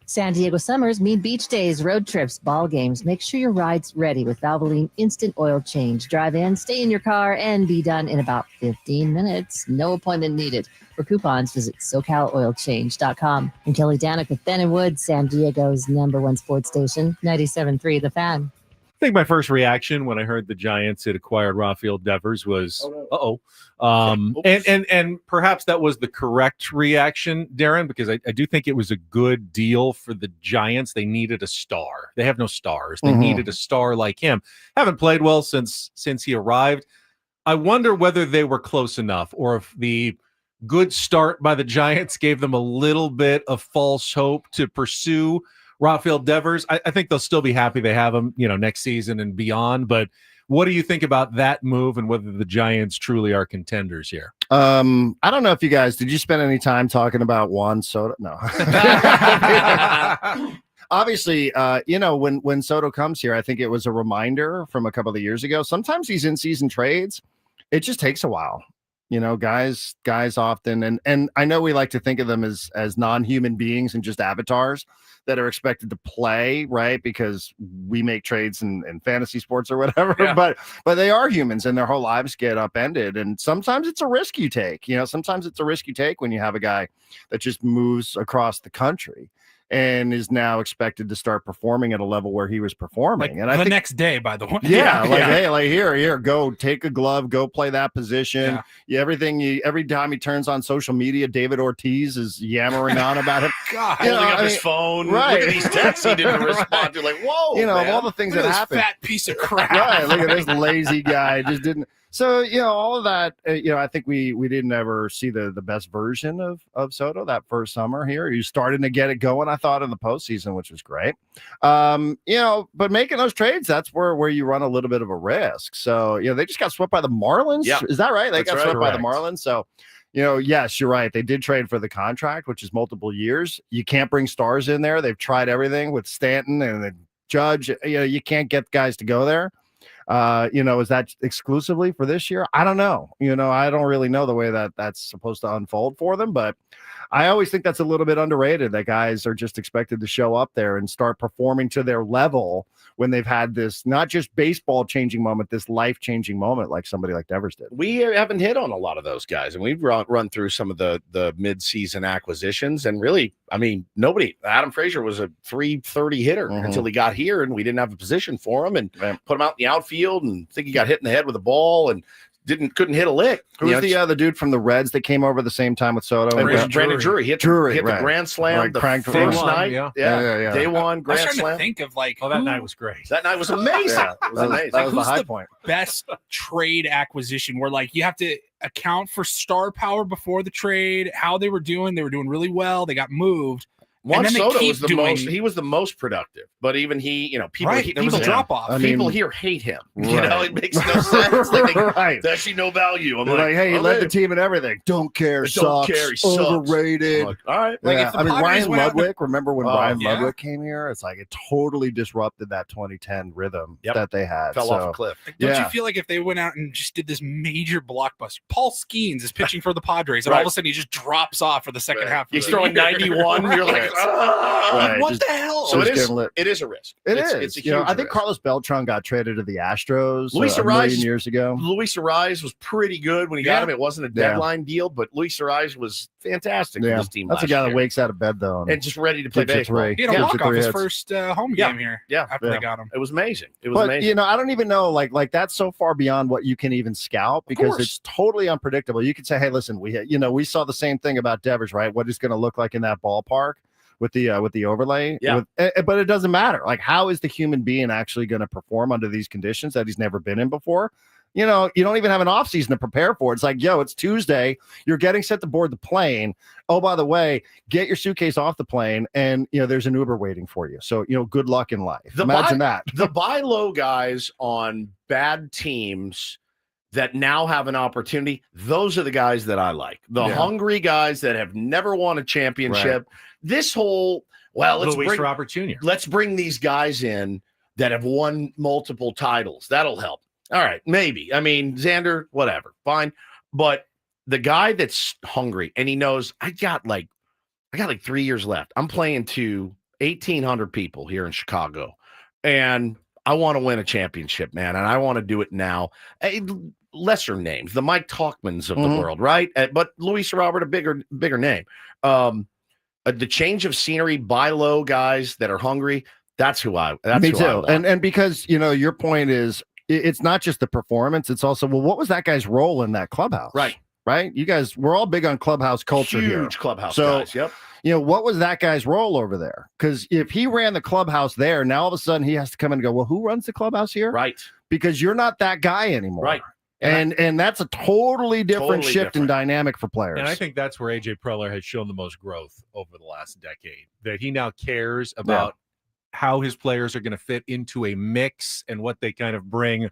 San Diego summers mean beach days, road trips, ball games. Make sure your ride's ready with Valvoline Instant Oil Change. Drive in, stay in your car, and be done in about 15 minutes. No appointment needed. For coupons, visit SoCalOilChange.com. And Kelly Danick with Ben and Wood, San Diego's #1 sports station, 97.3 The Fan. I think my first reaction when I heard the Giants had acquired Rafael Devers was, and perhaps that was the correct reaction, Darren, because I do think it was a good deal for the Giants. They needed a star. They have no stars. They needed a star like him. Haven't played well since he arrived. I wonder whether they were close enough, or if the good start by the Giants gave them a little bit of false hope to pursue Rafael Devers. I think they'll still be happy they have him, next season and beyond. But what do you think about that move and whether the Giants truly are contenders here? I don't know if you guys, did you spend any time talking about Juan Soto? No. Obviously, when Soto comes here, I think it was a reminder from a couple of years ago. Sometimes these in-season trades, it just takes a while. Guys often, and I know we like to think of them as non-human beings and just avatars that are expected to play, right? Because we make trades in fantasy sports or whatever, but they are humans and their whole lives get upended. And sometimes it's a risk you take, sometimes it's a risk you take when you have a guy that just moves across the country and is now expected to start performing at a level where he was performing. And I think next day, by the way. Hey, here, go take a glove, go play that position. Every time he turns on social media, David Ortiz is yammering on about him. God, holding up his phone. Right. Look at these texts he didn't respond to. Like, whoa, of all the things that happened. Fat piece of crap. Right, look at this lazy guy. Just didn't. So, all of that, I think we didn't ever see the best version of Soto that first summer here. He was starting to get it going, I thought, in the postseason, which was great. But making those trades, that's where you run a little bit of a risk. So, they just got swept by the Marlins. Yeah. Is that right? They got swept by the Correct. Marlins. So, yes, you're right. They did trade for the contract, which is multiple years. You can't bring stars in there. They've tried everything with Stanton and the Judge. You can't get guys to go there. Is that exclusively for this year? I don't know. I don't really know the way that's supposed to unfold for them, but I always think that's a little bit underrated, that guys are just expected to show up there and start performing to their level when they've had this, not just baseball changing moment, this life changing moment, like somebody like Devers did. We haven't hit on a lot of those guys, and we've run through some of the mid-season acquisitions, and really, nobody. Adam Frazier was a 330 hitter until he got here, and we didn't have a position for him, and put him out in the outfield, and I think he got hit in the head with a ball, and couldn't hit a lick. Who's the dude from the Reds that came over the same time with Soto? Brandon Drury hit the grand slam the first night. Day one grand I was trying slam. to think of that night was great. That night was amazing. It was amazing. That was the Who's high the point. best trade acquisition where you have to account for star power before the trade, how they were doing. They were doing really well. They got moved. Juan And then they Soto keep was he was the most productive, but even people, there was a drop off. People here hate him. It makes no sense. There's actually no value. I'm They're like, hey, he led the team and everything. Don't care. Don't care. He sucks. Overrated. Like, all right. If the Padres Ryan went out Ludwig. Remember when Ryan yeah. Ludwig came here? It's like it totally disrupted that 2010 rhythm that they had. Fell off a cliff. Don't you feel like if they went out and just did this major blockbuster, Paul Skeens is pitching for the Padres, and all of a sudden he just drops off for the second half. He's throwing 91. You're like, what the hell? So it is a risk. It's a huge I think risk. Carlos Beltran got traded to the Astros Luis a million Ariz- years ago. Luis Ariz was pretty good when he got him. It wasn't a deadline deal, but Luis Ariz was fantastic for this team. That's a guy that wakes out of bed though and just ready to play gives you baseball. three. He had a Gives you walk off three his hits. first home game here. After they got him. It was amazing. But I don't even know like that's so far beyond what you can even scout because it's totally unpredictable. You could say, hey, listen, we saw the same thing about Devers, right? What it's going to look like in that ballpark with the overlay. But it doesn't matter. Like, how is the human being actually going to perform under these conditions that he's never been in before? You don't even have an offseason to prepare for. It's like, it's Tuesday. You're getting set to board the plane. Oh, by the way, get your suitcase off the plane and, there's an Uber waiting for you. So, good luck in life. Imagine that. The buy low guys on bad teams that now have an opportunity, those are the guys that I like. The hungry guys that have never won a championship. Right. This whole, let's bring these guys in that have won multiple titles. That'll help. All right, maybe. Xander, whatever, fine. But the guy that's hungry and he knows I got like 3 years left. I'm playing to 1,800 people here in Chicago, and I want to win a championship, man, and I want to do it now. Lesser names, the Mike Talkmans of the world, right? But Luis Robert, a bigger name. The change of scenery, buy low guys that are hungry. That's who I. That's Me who too. I want. And because your point is, it's not just the performance; it's also what was that guy's role in that clubhouse? Right. You guys, we're all big on clubhouse culture here. Huge clubhouse guys. Yep. What was that guy's role over there? Because if he ran the clubhouse there, now all of a sudden he has to come in and go, well, who runs the clubhouse here? Right. Because you're not that guy anymore. Right. And that's a totally different shift in dynamic for players. And I think that's where AJ Preller has shown the most growth over the last decade, that he now cares about how his players are going to fit into a mix and what they kind of bring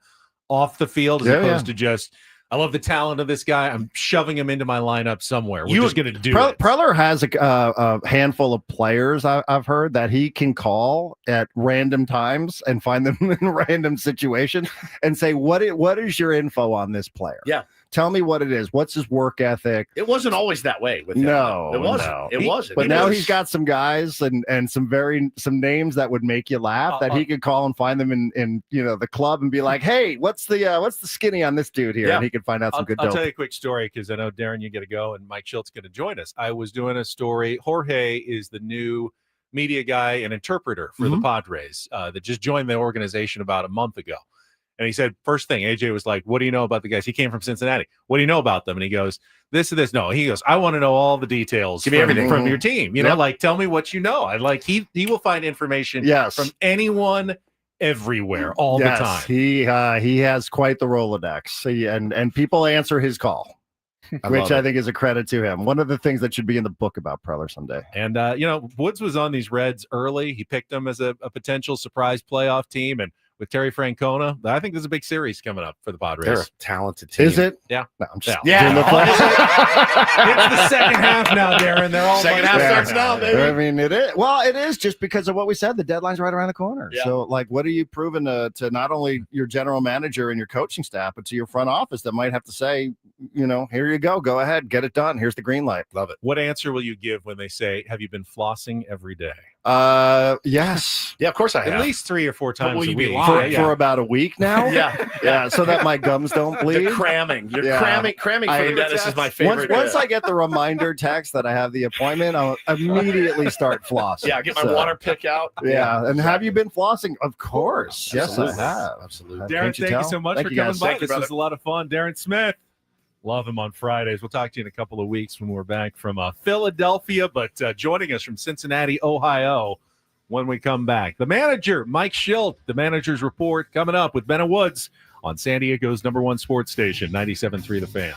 off the field as opposed to just, I love the talent of this guy. I'm shoving him into my lineup somewhere. We're just going to do it. Preller has a handful of players I've heard that he can call at random times and find them in random situations and say, what is your info on this player? Yeah. Tell me what it is. What's his work ethic? It wasn't always that way with him. No, it wasn't. no. It wasn't. But He now was- he's got some guys and some names that would make you laugh that he could call and find them in the club and be like, hey, what's the skinny on this dude here? Yeah. And he could find out some good I'll dope. tell you a quick story because I know, Darren, you got to go and Mike Shilt's going to join us. I was doing a story. Jorge is the new media guy and interpreter for the Padres that just joined the organization about a month ago. And he said, first thing, AJ was like, what do you know about the guys? He came from Cincinnati. What do you know about them? And he goes, this and this. No, he goes, I want to know all the details Give me everything. from your team. You know, like, tell me what you know. I like, he will find information from anyone everywhere all the time. He has quite the Rolodex. And people answer his call, which I think is a credit to him. One of the things that should be in the book about Preller someday. And, Woods was on these Reds early. He picked them as a potential surprise playoff team. And with Terry Francona, I think there's a big series coming up for the Padres. They're a talented team. Is it? Yeah. No, I'm just Yeah. doing the play. It's the second half now, Darren. They're all Second half starts now, baby. I mean, it is. Well, it is just because of what we said. The deadline's right around the corner. Yeah. So, like, what are you proving to not only your general manager and your coaching staff, but to your front office that might have to say, here you go. Go ahead. Get it done. Here's the green light. Love it. What answer will you give when they say, have you been flossing every day? Yes. Yeah, of course I have. At least 3 or 4 times will a you be week. lying? For about a week now. Yeah. So that my gums don't bleed. The cramming. You're Yeah. cramming for the dentist is my favorite. Once I get the reminder text that I have the appointment, I'll immediately start flossing. Yeah, get my water pick out. Yeah. And have you been flossing? Of course. Yes, I Absolutely. have. Absolutely. Darren, Can't thank you tell? so much Thank for you, coming guys. by. Thank you, This was brother. a lot of fun. Darren Smith. Love him on Fridays. We'll talk to you in a couple of weeks when we're back from Philadelphia, but joining us from Cincinnati, Ohio, when we come back. The manager, Mike Shildt, the manager's report coming up with Ben and Woods on San Diego's #1 sports station, 97.3 The Fan.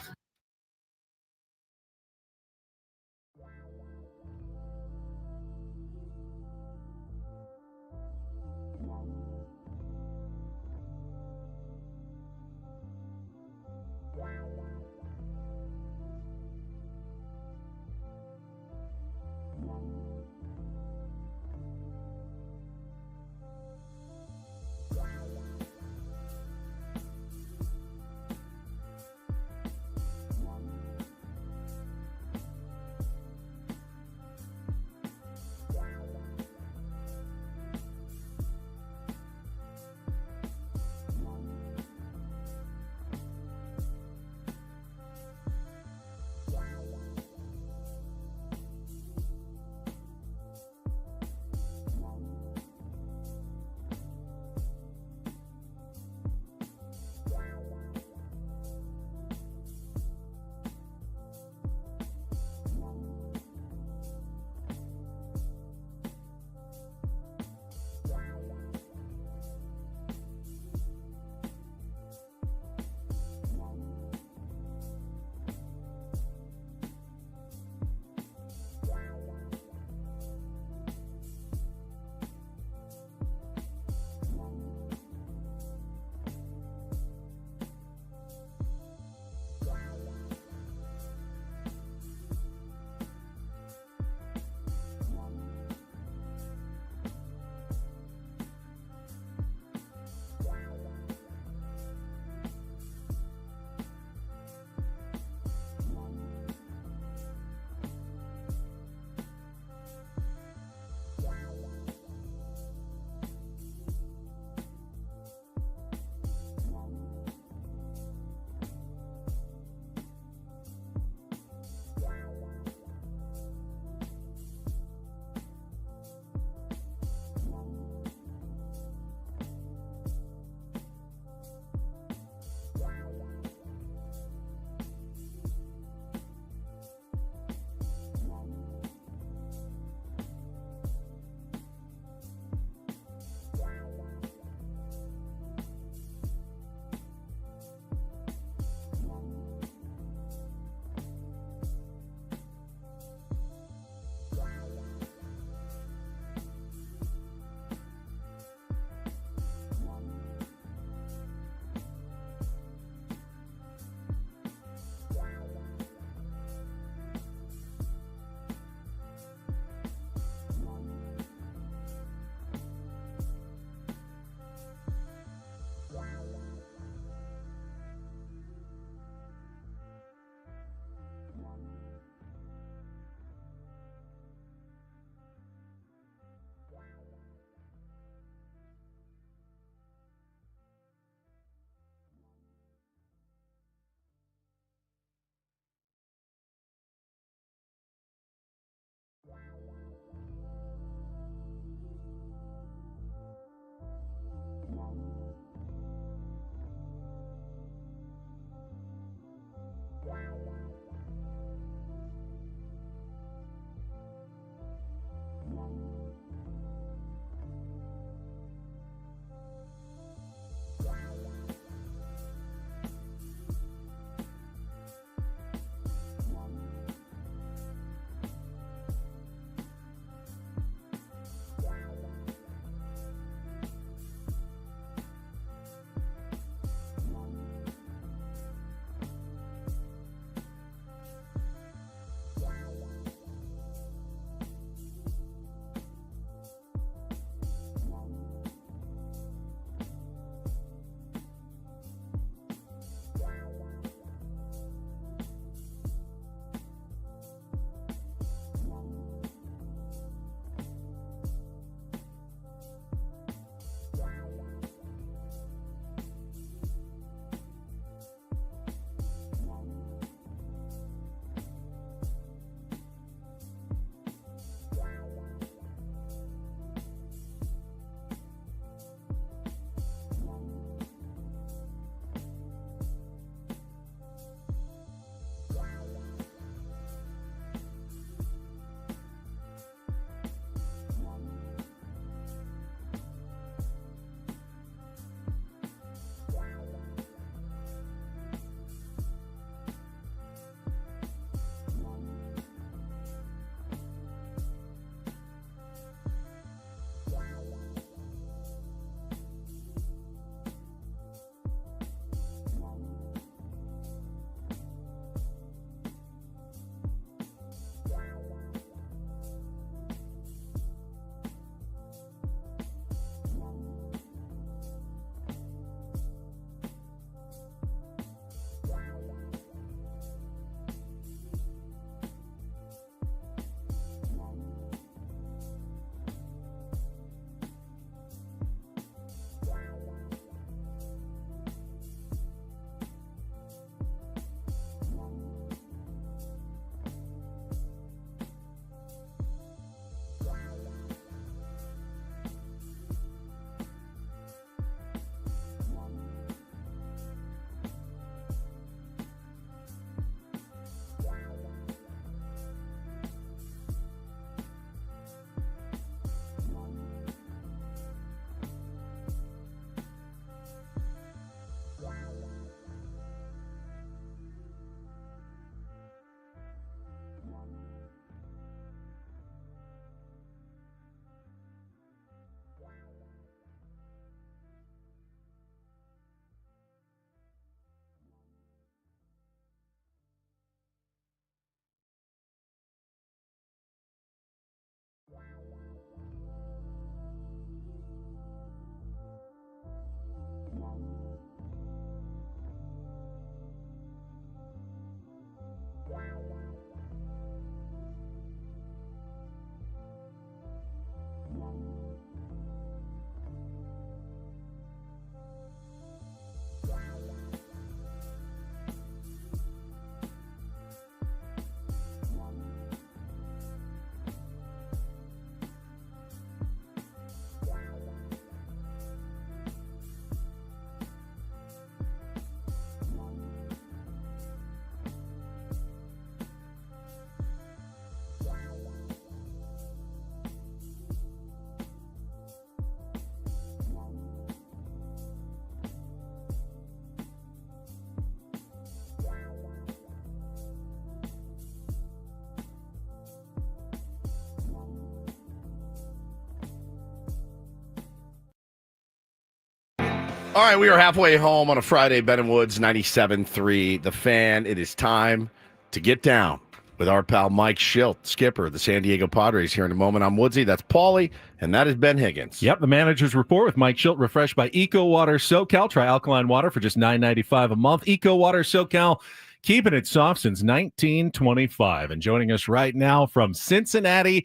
All right, we are halfway home on a Friday. Ben and Woods, 97.3 The Fan. It is time to get down with our pal Mike Shildt, skipper of the San Diego Padres. Here in a moment, I'm Woodsy. That's Paulie, and that is Ben Higgins. Yep, the manager's report with Mike Shildt, refreshed by Eco Water SoCal. Try alkaline water for just $9.95 a month. Eco Water SoCal, keeping it soft since 1925. And joining us right now from Cincinnati,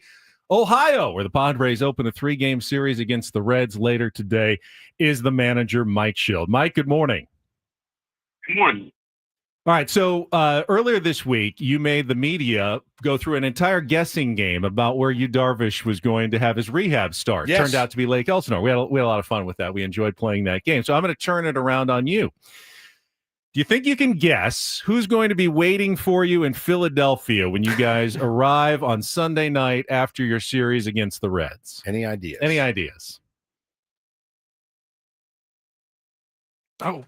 Ohio, where the Padres open a 3-game series against the Reds later today, is the manager, Mike Shildt. Mike, good morning. Good morning. All right, so earlier this week, you made the media go through an entire guessing game about where Yu Darvish was going to have his rehab start. Yes. Turned out to be Lake Elsinore. We had a lot of fun with that. We enjoyed playing that game. So I'm going to turn it around on you. Do you think you can guess who's going to be waiting for you in Philadelphia when you guys arrive on Sunday night after your series against the Reds? Any ideas? Any ideas? Oh,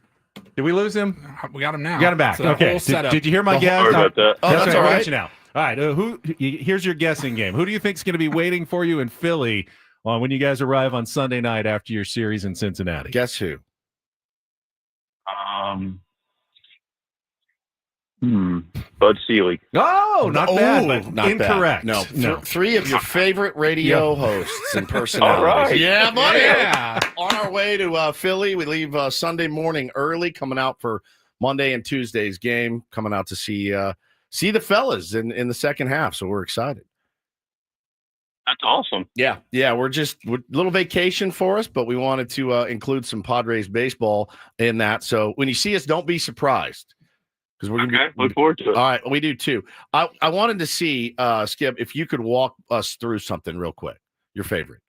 Did we lose him? we got him now. We got him back. It's a Okay. whole setup. Did you hear my Oh, guess? Sorry about that. Oh, that's all I got right. you now. All right. Here's your guessing game. Who do you think is going to be waiting for you in Philly when you guys arrive on Sunday night after your series in Cincinnati? Guess who? Bud Seeley. Oh, not bad, but not incorrect. Bad. No. Three of your favorite radio hosts and personalities. All right. Yeah, buddy. Yeah. On our way to Philly, we leave Sunday morning early, coming out for Monday and Tuesday's game, coming out to see the fellas in the second half. So we're excited. That's awesome. Yeah, we're little vacation for us, but we wanted to include some Padres baseball in that. So when you see us, don't be surprised. Because we're gonna Look forward to it. All right, we do too. I wanted to see, Skip, if you could walk us through something real quick. Your favorite.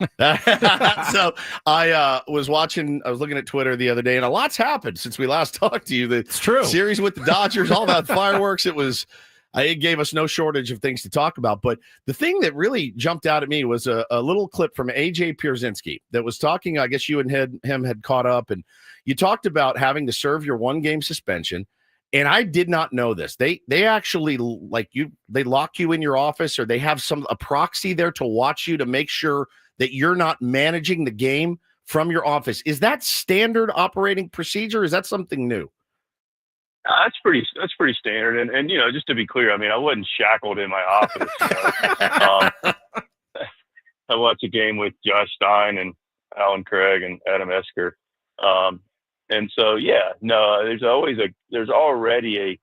So I was looking at Twitter the other day, and a lot's happened since we last talked to you. It's true. Series with the Dodgers, all that fireworks. It gave us no shortage of things to talk about. But the thing that really jumped out at me was a little clip from AJ Pierzynski that was talking. I guess you and him had caught up, and you talked about having to serve your 1-game suspension. And I did not know this. They actually they lock you in your office, or they have a proxy there to watch you to make sure that you're not managing the game from your office. Is that standard operating procedure? Is that something new? That's pretty standard. And just to be clear, I mean, I wasn't shackled in my office. I watched a game with Josh Stein and Alan Craig and Adam Esker. And so, there's already a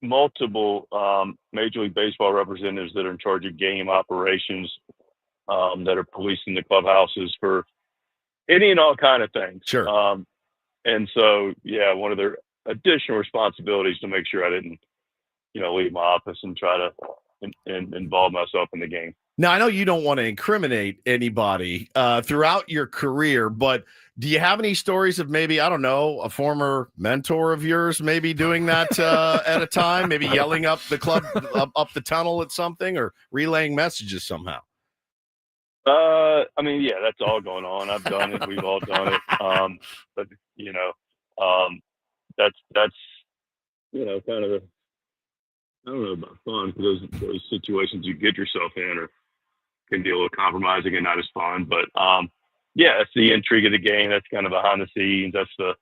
multiple Major League Baseball representatives that are in charge of game operations that are policing the clubhouses for any and all kind of things. Sure. And so, one of their additional responsibilities to make sure I didn't, leave my office and try to involve myself in the game. Now, I know you don't want to incriminate anybody throughout your career, but do you have any stories of maybe, I don't know, a former mentor of yours maybe doing that at a time, maybe yelling up the club, up the tunnel at something, or relaying messages somehow? I mean, that's all going on. I've done it. We've all done it. But that's kind of I don't know about fun, because those situations you get yourself in can be a little compromising and not as fun. But it's the intrigue of the game. That's kind of behind the scenes. That's the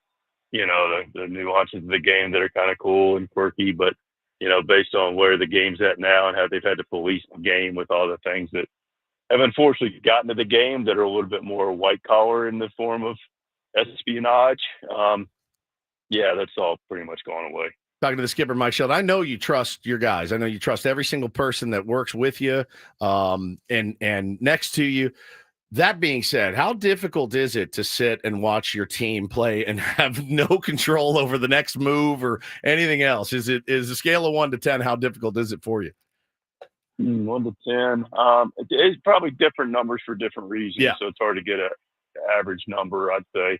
nuances of the game that are kind of cool and quirky. But based on where the game's at now and how they've had to police the game with all the things that have unfortunately gotten to the game that are a little bit more white collar in the form of espionage. That's all pretty much gone away. Talking to the skipper, Mike Shildt. I know you trust your guys. I know you trust every single person that works with you and next to you. That being said, how difficult is it to sit and watch your team play and have no control over the next move or anything else? Is a scale of 1 to 10, how difficult is it for you? 1 to 10. It's probably different numbers for different reasons. Yeah. So it's hard to get an average number, I'd say.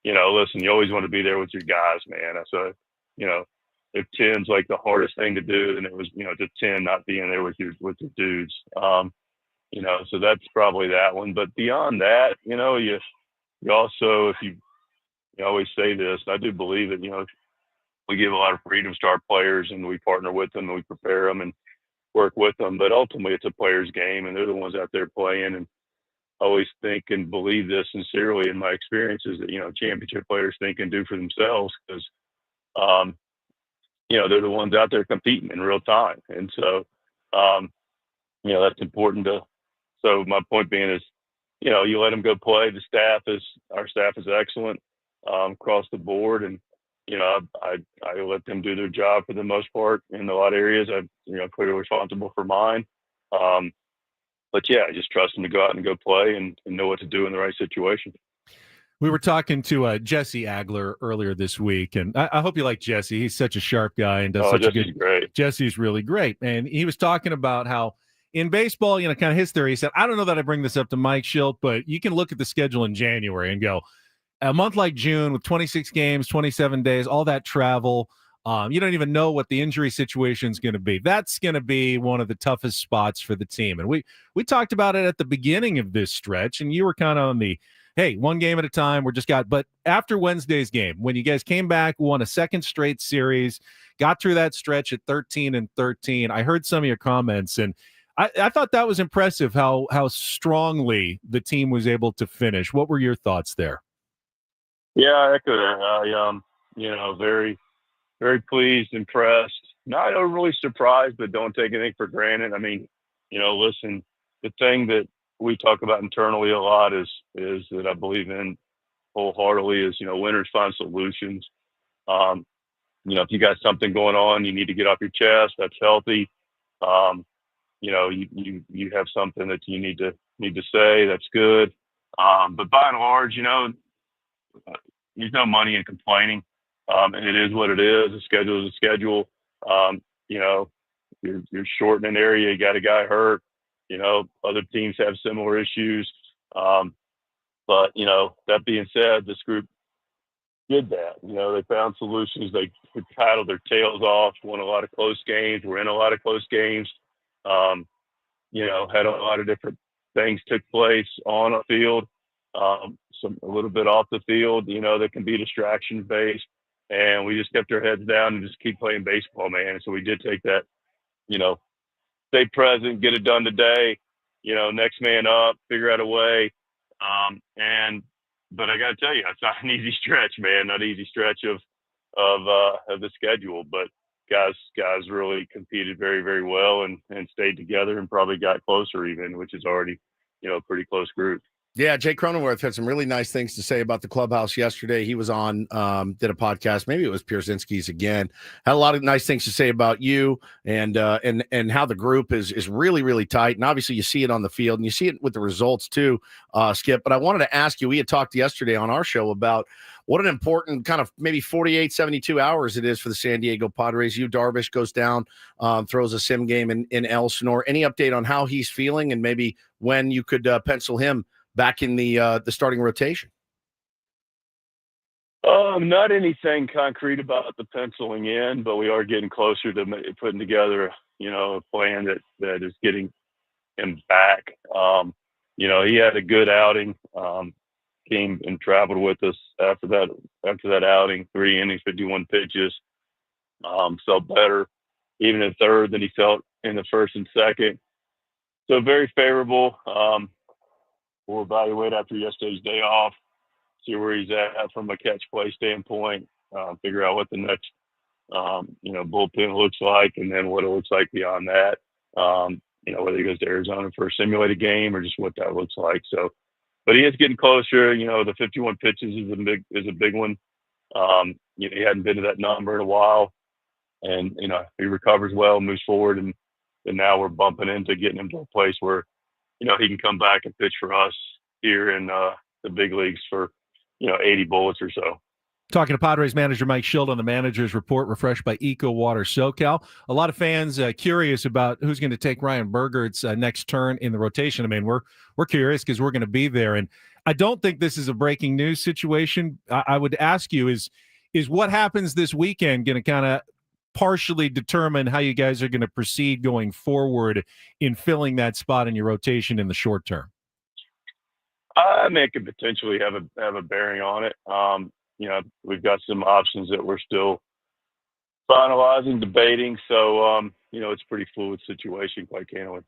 Listen, you always want to be there with your guys, man. So, if 10's like the hardest thing to do, then it was, to 10 not being there with your dudes. So that's probably that one. But beyond that, you also, if you always say this, I do believe that, we give a lot of freedoms to our players, and we partner with them, and we prepare them and work with them. But ultimately, it's a player's game, and they're the ones out there playing. And always think and believe this sincerely in my experiences that, championship players think and do for themselves because, they're the ones out there competing in real time. And so, that's important so my point being is, you let them go play. Our staff is excellent across the board. And, I let them do their job for the most part in a lot of areas. I'm, clearly responsible for mine. But yeah, I just trust them to go out and go play and know what to do in the right situation. We were talking to Jesse Agler earlier this week, and I hope you like Jesse. He's such a sharp guy and does such Jesse's a good. Great. Jesse's really great, and he was talking about how in baseball, kind of his theory. He said, I don't know that I bring this up to Mike Shildt, but you can look at the schedule in January and go, a month like June with 26 games, 27 days, all that travel. You don't even know what the injury situation is going to be. That's going to be one of the toughest spots for the team. And we talked about it at the beginning of this stretch, and you were kind of on the, hey, one game at a time. But after Wednesday's game, when you guys came back, won a second straight series, got through that stretch at 13-13, I heard some of your comments, and I thought that was impressive how strongly the team was able to finish. What were your thoughts there? Yeah, I echo that. Very, very pleased, impressed. Not overly surprised, but don't take anything for granted. I mean, listen, the thing that we talk about internally a lot is that I believe in wholeheartedly is, winners find solutions. If you got something going on, you need to get off your chest. That's healthy. You have something that you need to say. That's good. But by and large, there's no money in complaining. And it is what it is. The schedule is a schedule. You're short in an area. You got a guy hurt. Other teams have similar issues. But that being said, this group did that. They found solutions. They paddled their tails off, won a lot of close games. We're in a lot of close games. Had a lot of different things took place on a field, a little bit off the field, that can be distraction based. And we just kept our heads down and just keep playing baseball, man. And so we did take that, stay present, get it done today, next man up, figure out a way. But I got to tell you, it's not an easy stretch, man, not an easy stretch of the schedule, but guys really competed very, very well and stayed together and probably got closer even, which is already, a pretty close group. Yeah, Jay Cronenworth had some really nice things to say about the clubhouse yesterday. He was on, did a podcast. Maybe it was Pierzynski's again. Had a lot of nice things to say about you and how the group is really, really tight. And obviously you see it on the field and you see it with the results too, Skip. But I wanted to ask you, we had talked yesterday on our show about what an important kind of maybe 48, 72 hours it is for the San Diego Padres. Darvish goes down, throws a sim game in Elsinore. Any update on how he's feeling and maybe when you could pencil him back in the starting rotation? Not anything concrete about the penciling in, but we are getting closer to putting together, a plan that is getting him back. He had a good outing, came and traveled with us after that outing, 3 innings, 51 pitches, felt better even in third than he felt in the first and second. So very favorable. We'll evaluate after yesterday's day off, see where he's at from a catch play standpoint, figure out what the next, bullpen looks like, and then what it looks like beyond that. Whether he goes to Arizona for a simulated game or just what that looks like. So, but he is getting closer. The 51 pitches is a big one. He hadn't been to that number in a while, and he recovers well, moves forward, and now we're bumping into getting him to a place where he can come back and pitch for us here in the big leagues for 80 bullets or so. Talking to Padres manager Mike Shildt on the manager's report, refreshed by Eco Water SoCal. A lot of fans curious about who's going to take Ryan Burgert's next turn in the rotation. I mean, we're curious because we're going to be there, and I don't think this is a breaking news situation. I would ask you is what happens this weekend going to kind of partially determine how you guys are going to proceed going forward in filling that spot in your rotation in the short term? I mean, it could potentially have a bearing on it. We've got some options that we're still finalizing, debating. So, it's a pretty fluid situation, quite candidly.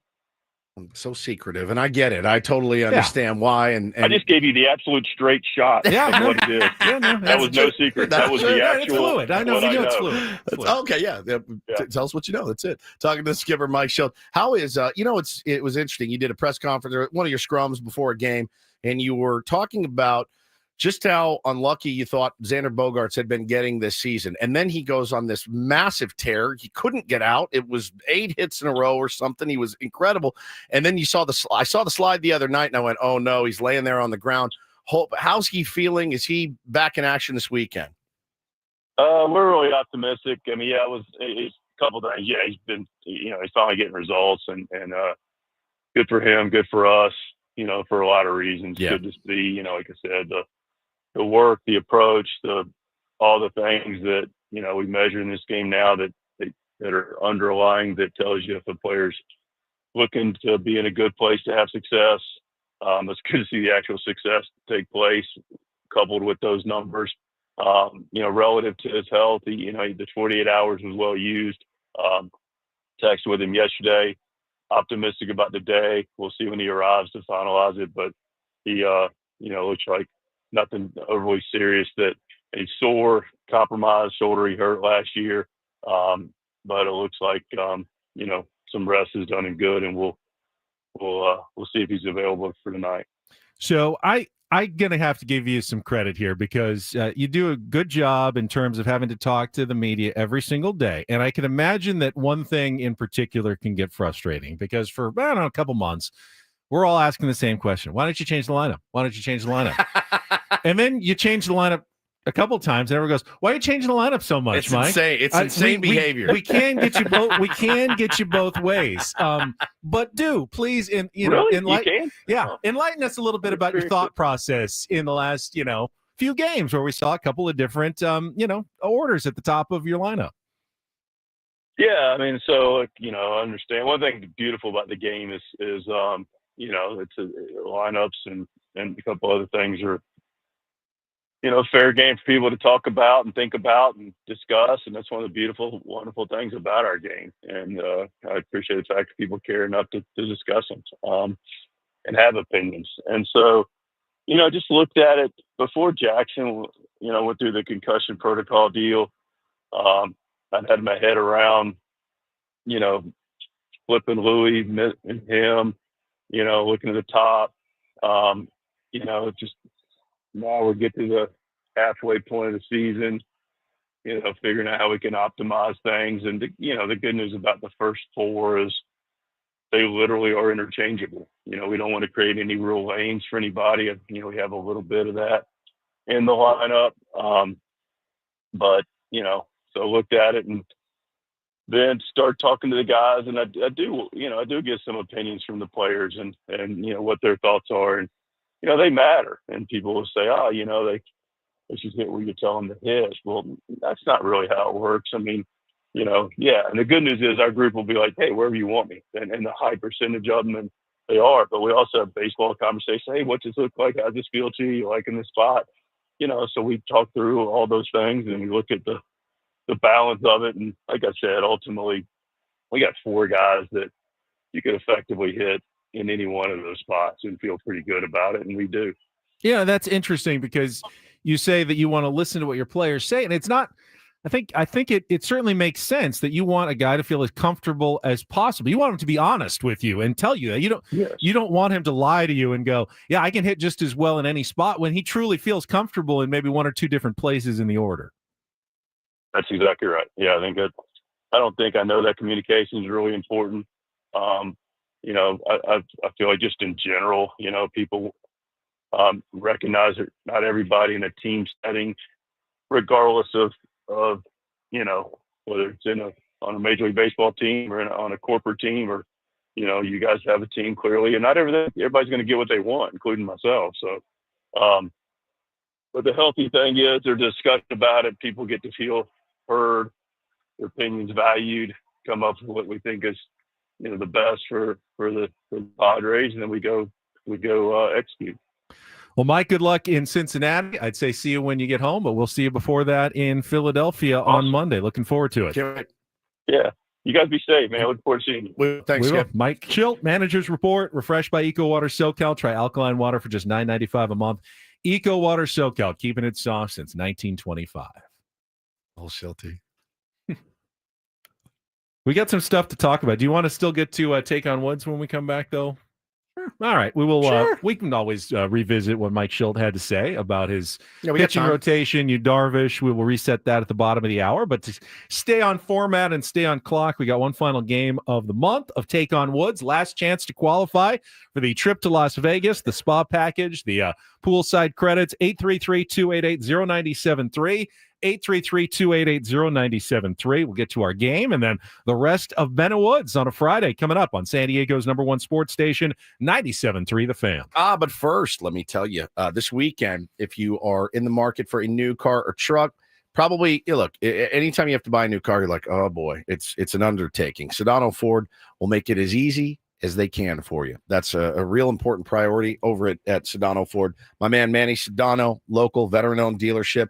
So secretive, and I get it. I totally understand why. And I just gave you the absolute straight shot of what it is. That was no secret. That was the actual. It's fluid. I know. It's fluid. Okay, yeah. Tell us what you know. That's it. Talking to skipper Mike Shildt. How is it was interesting. You did a press conference or one of your scrums before a game, and you were talking about just how unlucky you thought Xander Bogaerts had been getting this season. And then he goes on this massive tear. He couldn't get out. It was 8 hits in a row or something. He was incredible. And then I saw the slide the other night, and I went, oh, no, he's laying there on the ground. How's he feeling? Is he back in action this weekend? We're really optimistic. I mean, it's a couple of things. Yeah, he's been, he's finally getting results, and good for him, good for us, for a lot of reasons. Yeah. Good to see, like I said, the work, the approach, all the things that, we measure in this game now that are underlying, that tells you if a player's looking to be in a good place to have success. It's good to see the actual success take place coupled with those numbers. Relative to his health, the 48 hours was well used. Texted with him yesterday, optimistic about the day. We'll see when he arrives to finalize it, but he, looks like nothing overly serious. That a sore, compromised shoulder he hurt last year, but it looks like some rest is done and good, and we'll see if he's available for tonight. So I'm gonna have to give you some credit here because you do a good job in terms of having to talk to the media every single day, and I can imagine that one thing in particular can get frustrating because for a couple months we're all asking the same question: why don't you change the lineup? Why don't you change the lineup? And then you change the lineup a couple times, and everyone goes, "Why are you changing the lineup so much, Mike?" Insane. It's insane behavior. We can get you both. We can get you both ways. But please, enlighten us a little bit about your thought process in the last, few games where we saw a couple of different, orders at the top of your lineup. Yeah, I mean, so I understand. One thing beautiful about the game is it's lineups and a couple other things are. Fair game for people to talk about and think about and discuss. And that's one of the beautiful, wonderful things about our game. And I appreciate the fact that people care enough to discuss them and have opinions. And so, just looked at it before Jackson, went through the concussion protocol deal. I'd had my head around, flipping Louis and him, looking at the top, just now we get to the halfway point of the season, figuring out how we can optimize things. And, the good news about the first 4 is they literally are interchangeable. We don't want to create any real lanes for anybody. We have a little bit of that in the lineup. But, so looked at it and then start talking to the guys. And I do get some opinions from the players and what their thoughts are. And, they matter, and people will say, they should hit where you tell them to hit. Well, that's not really how it works. I mean, and the good news is our group will be like, hey, wherever you want me. And the high percentage of them, and they are. But we also have baseball conversations. Hey, what's this look like? How's this feel to you? You liking this spot? So we talk through all those things, and we look at the balance of it. And like I said, ultimately, we got 4 guys that you could effectively hit in any one of those spots and feel pretty good about it, and we do. Yeah, that's interesting because you say that you want to listen to what your players say, and it's not. I think it certainly makes sense that you want a guy to feel as comfortable as possible. You want him to be honest with you and tell you that you don't want him to lie to you and go, yeah, I can hit just as well in any spot, when he truly feels comfortable in maybe 1 or 2 different places in the order. That's exactly right. Yeah, I don't think I know that communication is really important. I feel like just in general, people recognize that not everybody in a team setting, regardless of whether it's on a Major League Baseball team or on a corporate team, or you guys have a team clearly, and not everybody's going to get what they want, including myself. So, but the healthy thing is there's discussion about it. People get to feel heard, their opinions valued, come up with what we think is the best for the Padres, and then we go execute. Well, Mike, good luck in Cincinnati. I'd say see you when you get home, but we'll see you before that in Philadelphia on Monday. Looking forward to it. Yeah. You guys be safe, man. Look forward to seeing you. Well, thanks, We will. Skip. Mike Shildt, Manager's Report, refreshed by Eco Water SoCal. Try alkaline water for just $9.95 a month. Eco Water SoCal, keeping it soft since 1925. Oh, Shilty. We got some stuff to talk about. Do you want to still get to Take on Woods when we come back, though? Sure. All right. We will. Sure. We can always revisit what Mike Shildt had to say about his We got pitching time. rotation. You Darvish. We will reset that at the bottom of the hour. But to stay on format and stay on clock, we got one final game of the month of Take on Woods. Last chance to qualify for the trip to Las Vegas, the spa package, the poolside credits. 833-288-0973. 833-288-0973. We'll get to our game and then the rest of Ben and Woods on a Friday coming up on San Diego's #1 sports station, 97.3 The Fan. But first, let me tell you, this weekend, if you are in the market for a new car or truck, probably, look, anytime you have to buy a new car, you're like, oh boy, it's an undertaking. Sedano Ford will make it as easy as they can for you. That's a real important priority over at Sedano Ford. My man, Manny Sedano, local veteran-owned dealership.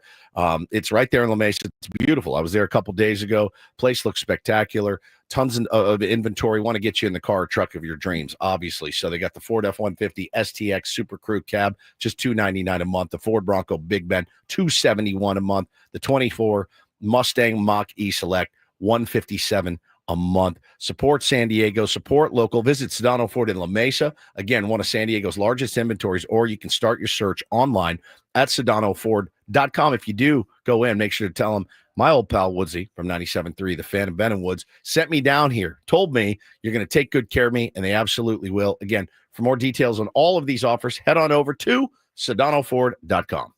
It's right there in La Mesa. It's beautiful. I was there a couple days ago. Place looks spectacular. Tons of inventory. Want to get you in the car or truck of your dreams, obviously. So they got the Ford F-150 STX Super Crew Cab, just $299 a month. The Ford Bronco Big Ben, $271 a month. The 24 Mustang Mach-E Select, $157 a month. Support San Diego, support local. Visit Sedano Ford in La Mesa. Again, one of San Diego's largest inventories, or you can start your search online at SedanoFord.com. If you do go in, make sure to tell them my old pal Woodsy from 97.3, the Fan of Ben and Woods, sent me down here, told me you're going to take good care of me, and they absolutely will. Again, for more details on all of these offers, head on over to SedanoFord.com.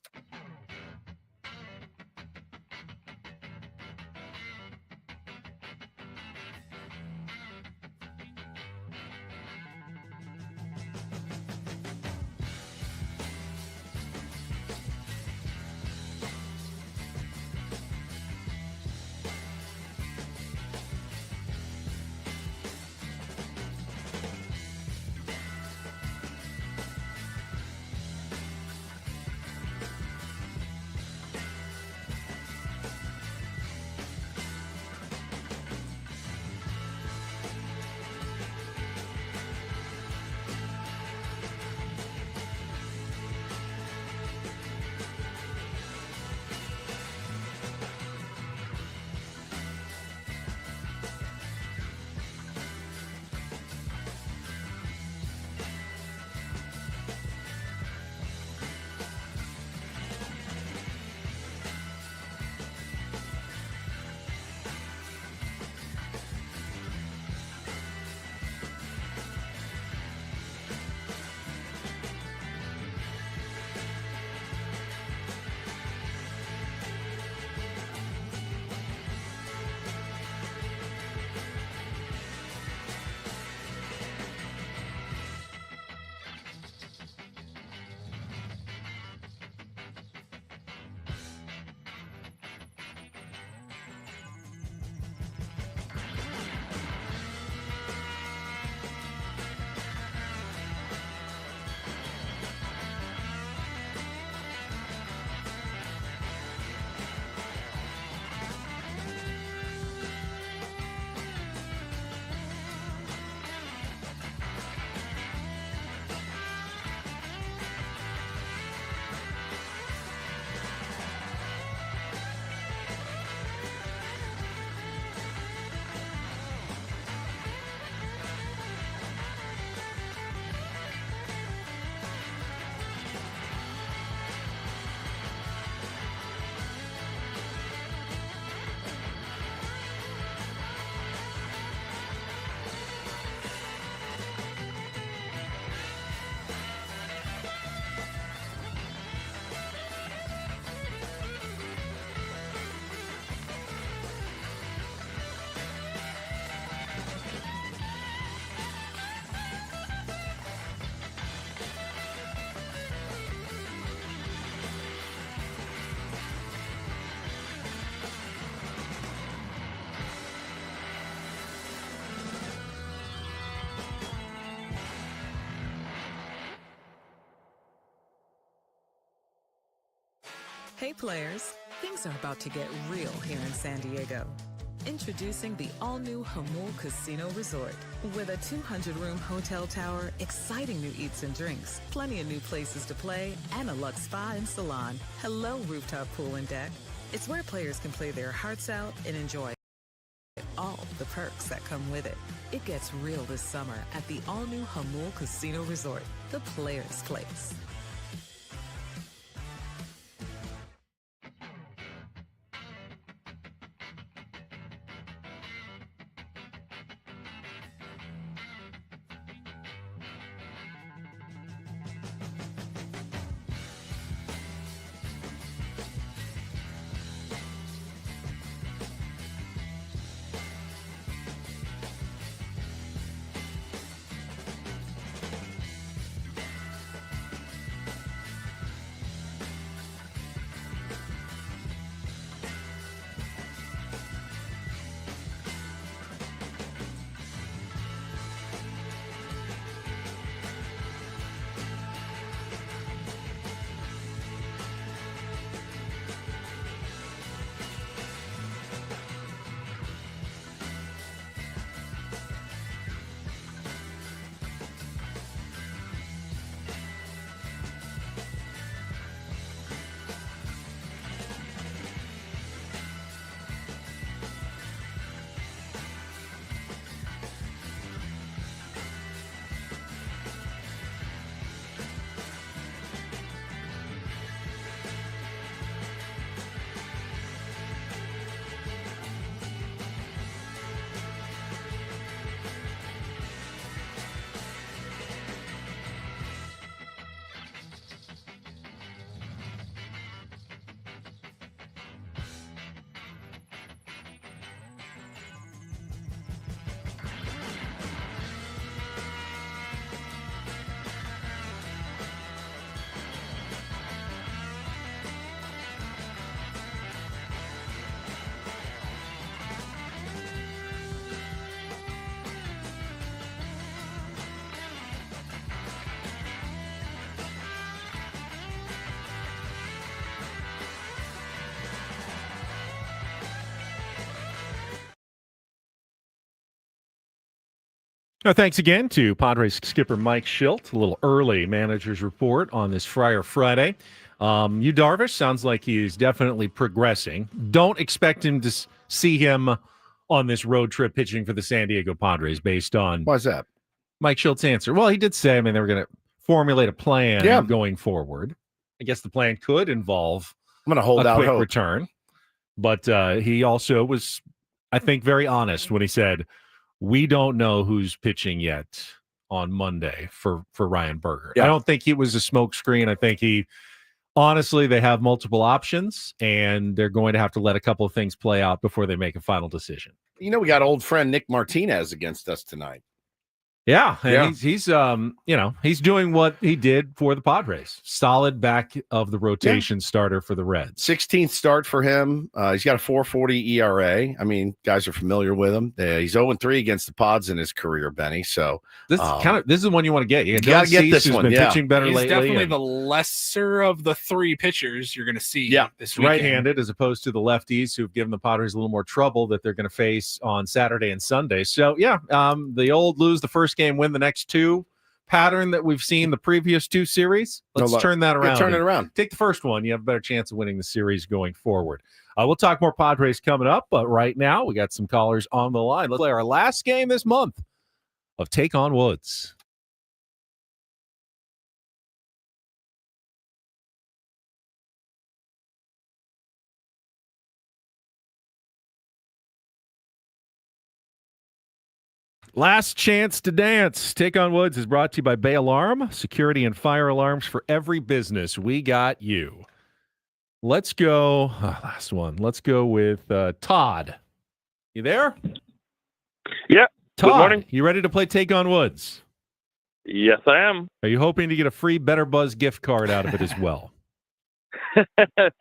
Hey players, things are about to get real here in San Diego. Introducing the all-new Hamul Casino Resort. With a 200-room hotel tower, exciting new eats and drinks, plenty of new places to play, and a luxe spa and salon. Hello, rooftop pool and deck. It's where players can play their hearts out and enjoy all the perks that come with it. It gets real this summer at the all-new Hamul Casino Resort, the player's place. Thanks again to Padres skipper Mike Shildt. A little early manager's report on this Friar Friday. Yu Darvish sounds like he's definitely progressing. Don't expect him to see him on this road trip pitching for the San Diego Padres based on... Why's that? Mike Shildt's answer. Well, he did say, they were going to formulate a plan going forward. I guess the plan could involve I'm going to hold out quick hope. return. But he also was, I think, very honest when he said, we don't know who's pitching yet on Monday for Ryan Berger. I don't think it was a smokescreen. I think honestly, they have multiple options, and they're going to have to let a couple of things play out before they make a final decision. We got old friend Nick Martinez against us tonight. Yeah, and he's he's doing what he did for the Padres. Solid back of the rotation starter for the Reds. 16th start for him. He's got a 4.40 ERA. Guys are familiar with him. He's 0-3 against the Pods in his career, Benny. So this is the one you want to get. You got to get this one. Been pitching better He's lately. Definitely the lesser of the three pitchers you're going to see. This weekend. Right-handed as opposed to the lefties who've given the Padres a little more trouble that they're going to face on Saturday and Sunday. So the old lose the first game, win the next two pattern that we've seen the previous two series. Let's turn that around. Turn it around. Take the first one. You have a better chance of winning the series going forward. We'll talk more Padres coming up, but right now we got some callers on the line. Let's play our last game this month of Take on Woods. Last chance to dance. Take on Woods is brought to you by Bay Alarm, security and fire alarms for every business. We got you. Let's go. Last one. Let's go with Todd. You there? Yeah. Todd, Good morning. You ready to play Take on Woods? Yes, I am. Are you hoping to get a free Better Buzz gift card out of it as well?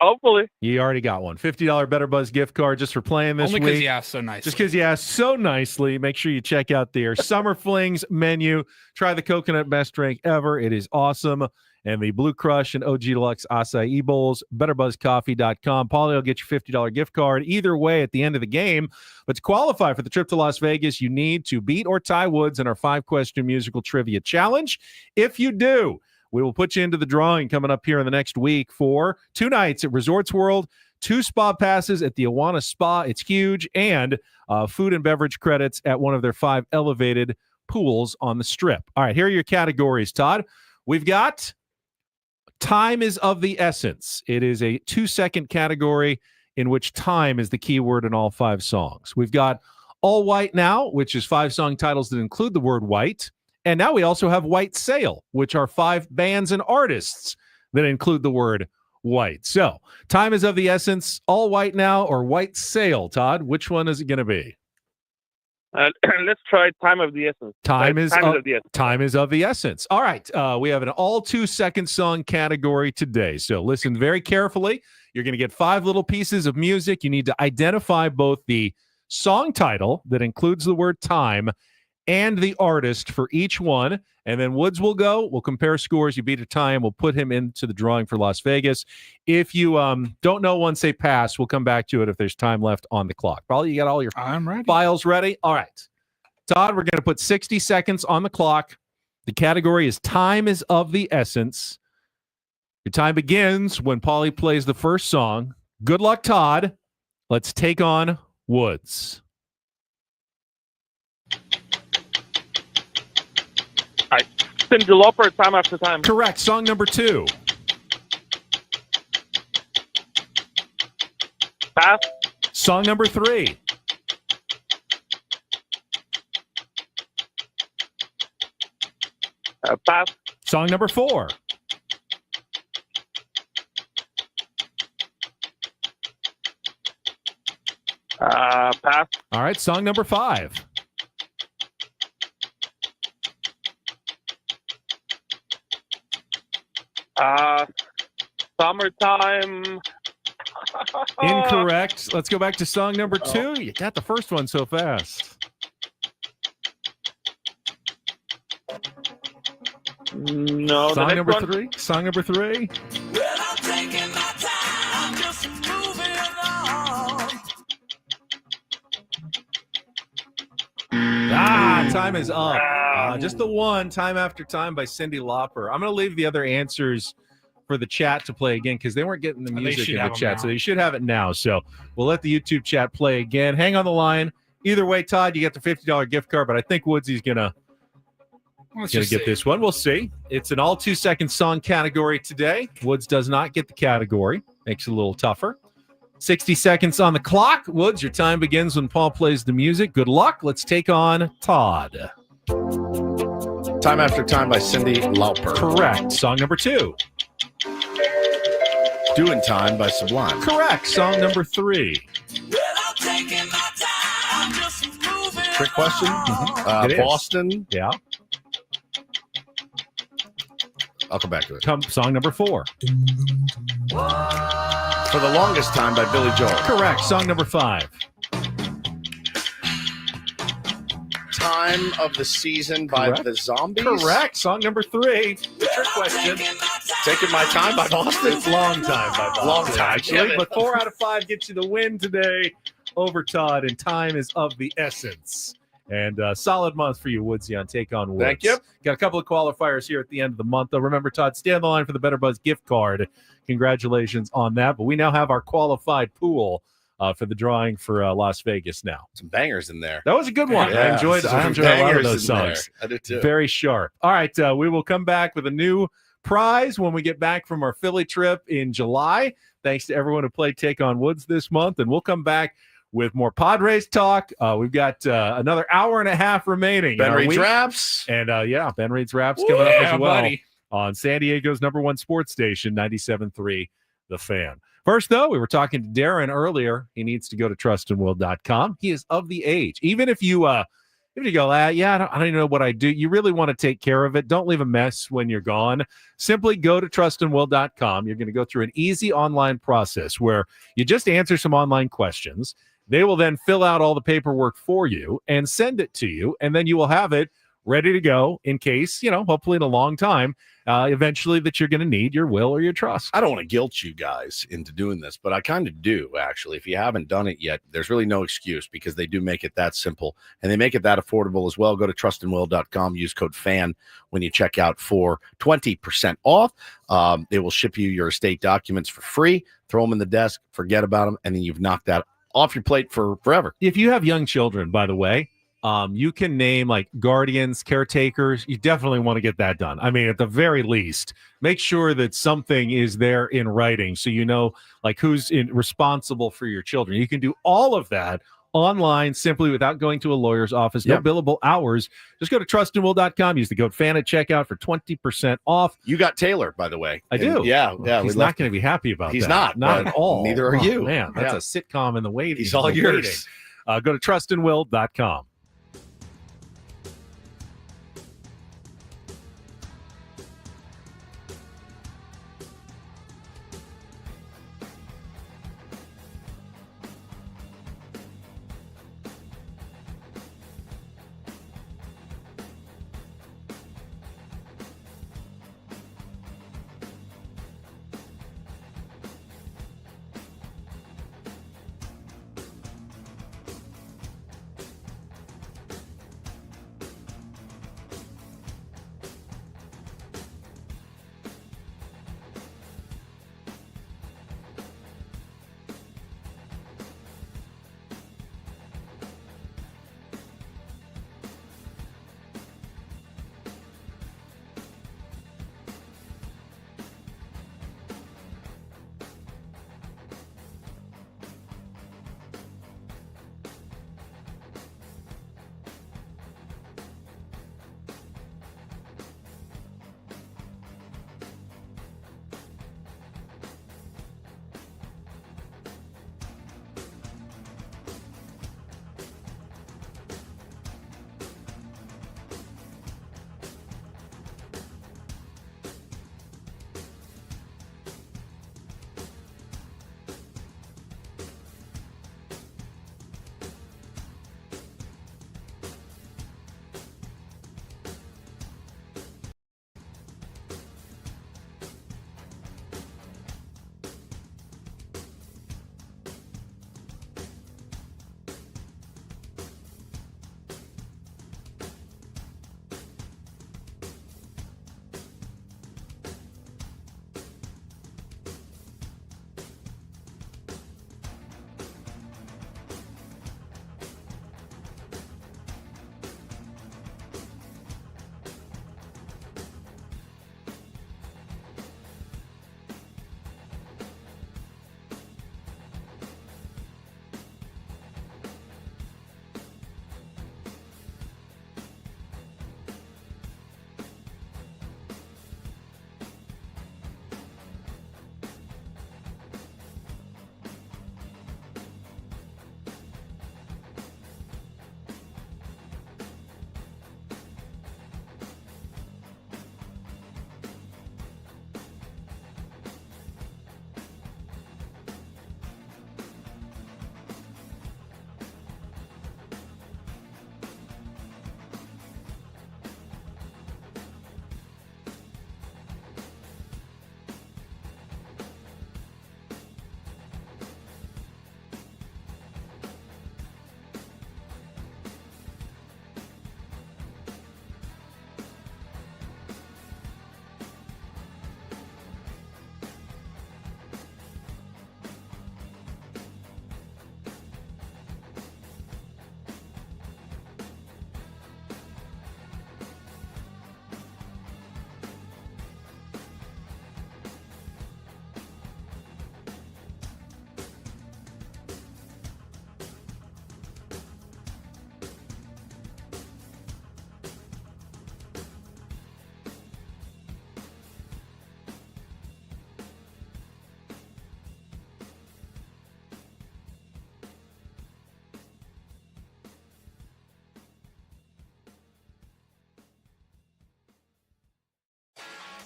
Hopefully. You already got one. $50 Better Buzz gift card just for playing this Only week. because you asked so nicely. Just because you asked so nicely. Make sure you check out their Summer Flings menu. Try the coconut best drink ever. It is awesome. And the Blue Crush and OG Deluxe acai bowls, betterbuzzcoffee.com. Paulie will get you $50 gift card either way at the end of the game. But to qualify for the trip to Las Vegas, you need to beat or tie Woods in our 5-question musical trivia challenge. If you do, we will put you into the drawing coming up here in the next week for 2 nights at Resorts World, 2 spa passes at the Awana Spa. It's huge. And food and beverage credits at one of their 5 elevated pools on the Strip. All right, here are your categories, Todd. We've got time is of the essence. It is a 2-second category in which time is the key word in all 5 songs. We've got All White Now, which is 5 song titles that include the word white. And now we also have White Sail, which are 5 bands and artists that include the word white. So time is of the essence, All White Now or White Sail. Todd, which one is it going to be? Let's try Time of the Essence. Time is of the essence. Time is of the essence. All right. We have an all 2-second song category today. So listen very carefully. You're going to get 5 little pieces of music. You need to identify both the song title that includes the word time and the artist for each one. And then Woods will go. We'll compare scores. You beat a tie, and we'll put him into the drawing for Las Vegas. If you don't know one, say pass. We'll come back to it if there's time left on the clock. Probably you got all your files ready? All right. Todd, we're going to put 60 seconds on the clock. The category is time is of the essence. Your time begins when Paulie plays the first song. Good luck, Todd. Let's take on Woods. Cyndi Lauper, Time After Time. Correct. Song number 2. Pass. Song number 3. Pass. Song number 4. Pass. All right. Song number 5. Summertime. Incorrect. Let's go back to song number 2. You got the first one so fast. No. Song the number next one. 3. Song number 3. Time is up. Just the one, Time After Time by Cyndi Lauper. I'm going to leave the other answers for the chat to play again because they weren't getting the music in the chat. So you should have it now. So we'll let the YouTube chat play again. Hang on the line. Either way, Todd, you get the $50 gift card, but I think Woodsy's going to get this one. We'll see. It's an all 2-second song category today. Woods does not get the category. Makes it a little tougher. 60 seconds on the clock. Woods, your time begins when Paul plays the music. Good luck. Let's take on Todd. Time After Time by Cyndi Lauper. Correct. Song number 2. Doing Time by Sublime. Correct. Song number 3. Trick question? Boston. Yeah. I'll come back to it. Song number 4. For the Longest Time by Billy Joel. Correct. Song number 5. Time of the Season by the Zombies. Correct. Song number 3. The trick question. Taking My Time by Boston. It's Long Time by Boston. Long Time, actually. But 4 out of 5 gets you the win today over Todd, and time is of the essence. And solid month for you, Woodsy, on Take on Woods. Thank you. Got a couple of qualifiers here at the end of the month, though. Remember, Todd, stay on the line for the Better Buzz gift card. Congratulations on that. But we now have our qualified pool for the drawing for Las Vegas now. Some bangers in there. That was a good one. Yeah, I enjoyed a lot of those songs. I did too. Very sharp. All right, we will come back with a new prize when we get back from our Philly trip in July. Thanks to everyone who played Take on Woods this month. And we'll come back with more Padres talk. We've got another hour and a half remaining. Ben Reed's Raps. And Ben Reed's Raps coming up as well buddy. On San Diego's #1 sports station, 97.3 The Fan. First, though, we were talking to Darren earlier. He needs to go to trustandwill.com. He is of the age. Even if you If you go, yeah, I don't even know what I do. You really want to take care of it. Don't leave a mess when you're gone. Simply go to trustandwill.com. You're going to go through an easy online process where you just answer some online questions. They will then fill out all the paperwork for you and send it to you. And then you will have it ready to go in case, hopefully in a long time, eventually that you're going to need your will or your trust. I don't want to guilt you guys into doing this, but I kind of do, actually. If you haven't done it yet, there's really no excuse because they do make it that simple and they make it that affordable as well. Go to trustandwill.com, use code FAN when you check out for 20% off. They will ship you your estate documents for free. Throw them in the desk, forget about them, and then you've knocked that off your plate for forever. If you have young children, by the way, you can name like guardians, caretakers. You definitely want to get that done. I mean, at the very least, make sure that something is there in writing so you know like who's responsible for your children. You can do all of that online simply without going to a lawyer's office. No billable hours. Just go to trustandwill.com. Use the code FAN at checkout for 20% off. You got Taylor, by the way. I do. Yeah. He's not going to be happy about that. He's not at all. Neither are you. Man, that's a sitcom in the waiting. He's all yours. Go to trustandwill.com.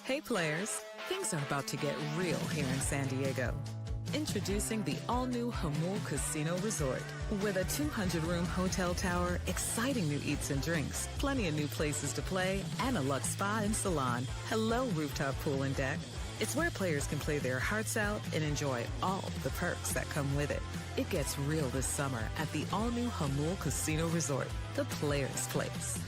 Hey players, things are about to get real here in San Diego. Introducing the all-new Hamul Casino Resort. With a 200-room hotel tower, exciting new eats and drinks, plenty of new places to play, and a luxe spa and salon. Hello, rooftop pool and deck. It's where players can play their hearts out and enjoy all the perks that come with it. It gets real this summer at the all-new Hamul Casino Resort, the players' place.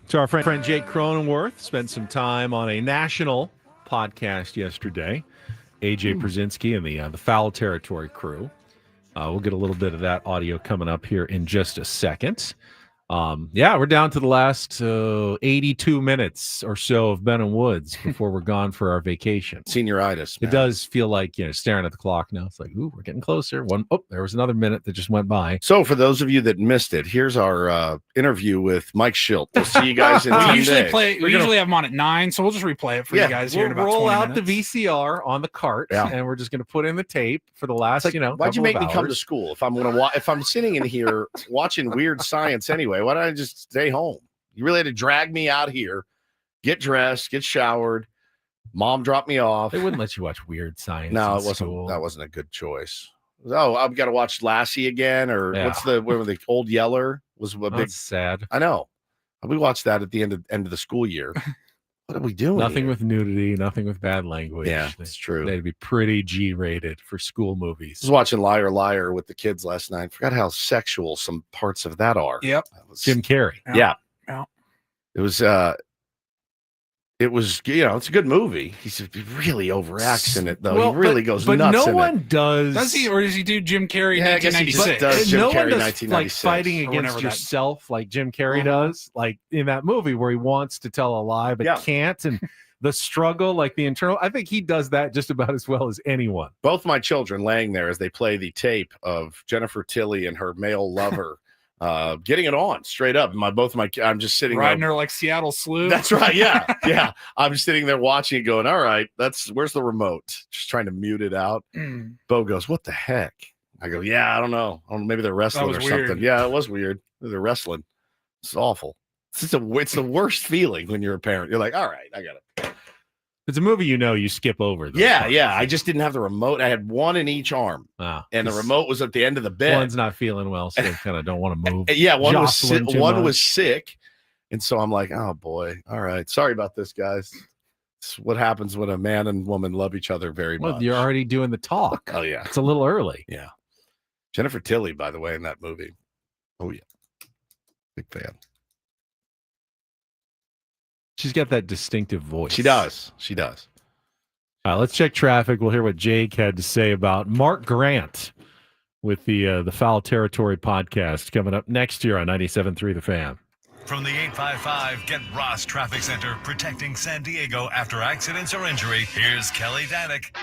So our friend Jake Cronenworth spent some time on a national podcast yesterday. AJ Brzezinski and the Foul Territory crew. We'll get a little bit of that audio coming up here in just a second. We're down to the last 82 minutes or so of Ben and Woods before we're gone for our vacation. Senioritis, man. It does feel like, staring at the clock now. It's like, ooh, we're getting closer. There was another minute that just went by. So for those of you that missed it, here's our interview with Mike Shildt. We'll see you guys in 10 days. We usually have them on at 9, so we'll just replay it for you guys here in about 20 minutes. We'll roll out the VCR on the cart, and we're just going to put in the tape for the last, why'd you make me come to school if I'm going to if I'm sitting in here watching weird science anyway? Why don't I just stay home? You really had to drag me out here, get dressed, get showered. Mom dropped me off. They wouldn't let you watch weird science. No, it wasn't. School. That wasn't a good choice. Oh, I've got to watch Lassie again, or what's the Old Yeller was a big. That's sad. I know. We watched that at the end of the school year. What are we doing? Nothing here? with nudity, nothing with bad language. Yeah, that's true. They'd be pretty G-rated for school movies. I was watching Liar Liar with the kids last night. Forgot how sexual some parts of that are. Yep. Jim Carrey. Yeah. It was it's a good movie. He really overacts in it, though. he really goes nuts. But no one does. Does he, or does he do Jim Carrey? Yeah, I guess he just 1996. does Jim no Carrey one does 1996. like fighting against yourself like Jim Carrey does, like in that movie where he wants to tell a lie but can't, and the struggle, like the internal. I think he does that just about as well as anyone. Both my children laying there as they play the tape of Jennifer Tilly and her male lover. Getting it on straight up. I'm just sitting riding there her like Seattle Slew. That's right. Yeah. I'm just sitting there watching it going, all right, where's the remote? Just trying to mute it out. Bo goes, what the heck? I go, yeah, I don't know. Maybe they're wrestling or weird. something. Yeah, it was weird. They're wrestling. It's awful. It's the worst feeling when you're a parent. You're like, all right, I got it. It's a movie you skip over. Yeah. I just didn't have the remote. I had one in each arm, and the remote was at the end of the bed. One's not feeling well, so they kind of don't want to move. Yeah, one was sick, and so I'm like, oh boy, all right, sorry about this, guys. It's what happens when a man and woman love each other very much. You're already doing the talk. Oh yeah, it's a little early. Yeah, Jennifer Tilly, by the way, in that movie. Oh yeah, big fan. She's got that distinctive voice. She does. She does. All right, let's check traffic. We'll hear what Jake had to say about Mark Grant with the Foul Territory podcast coming up next year on 97.3 The Fan. From the 855 Get Ross Traffic Center, protecting San Diego after accidents or injury, here's Kelly Danick.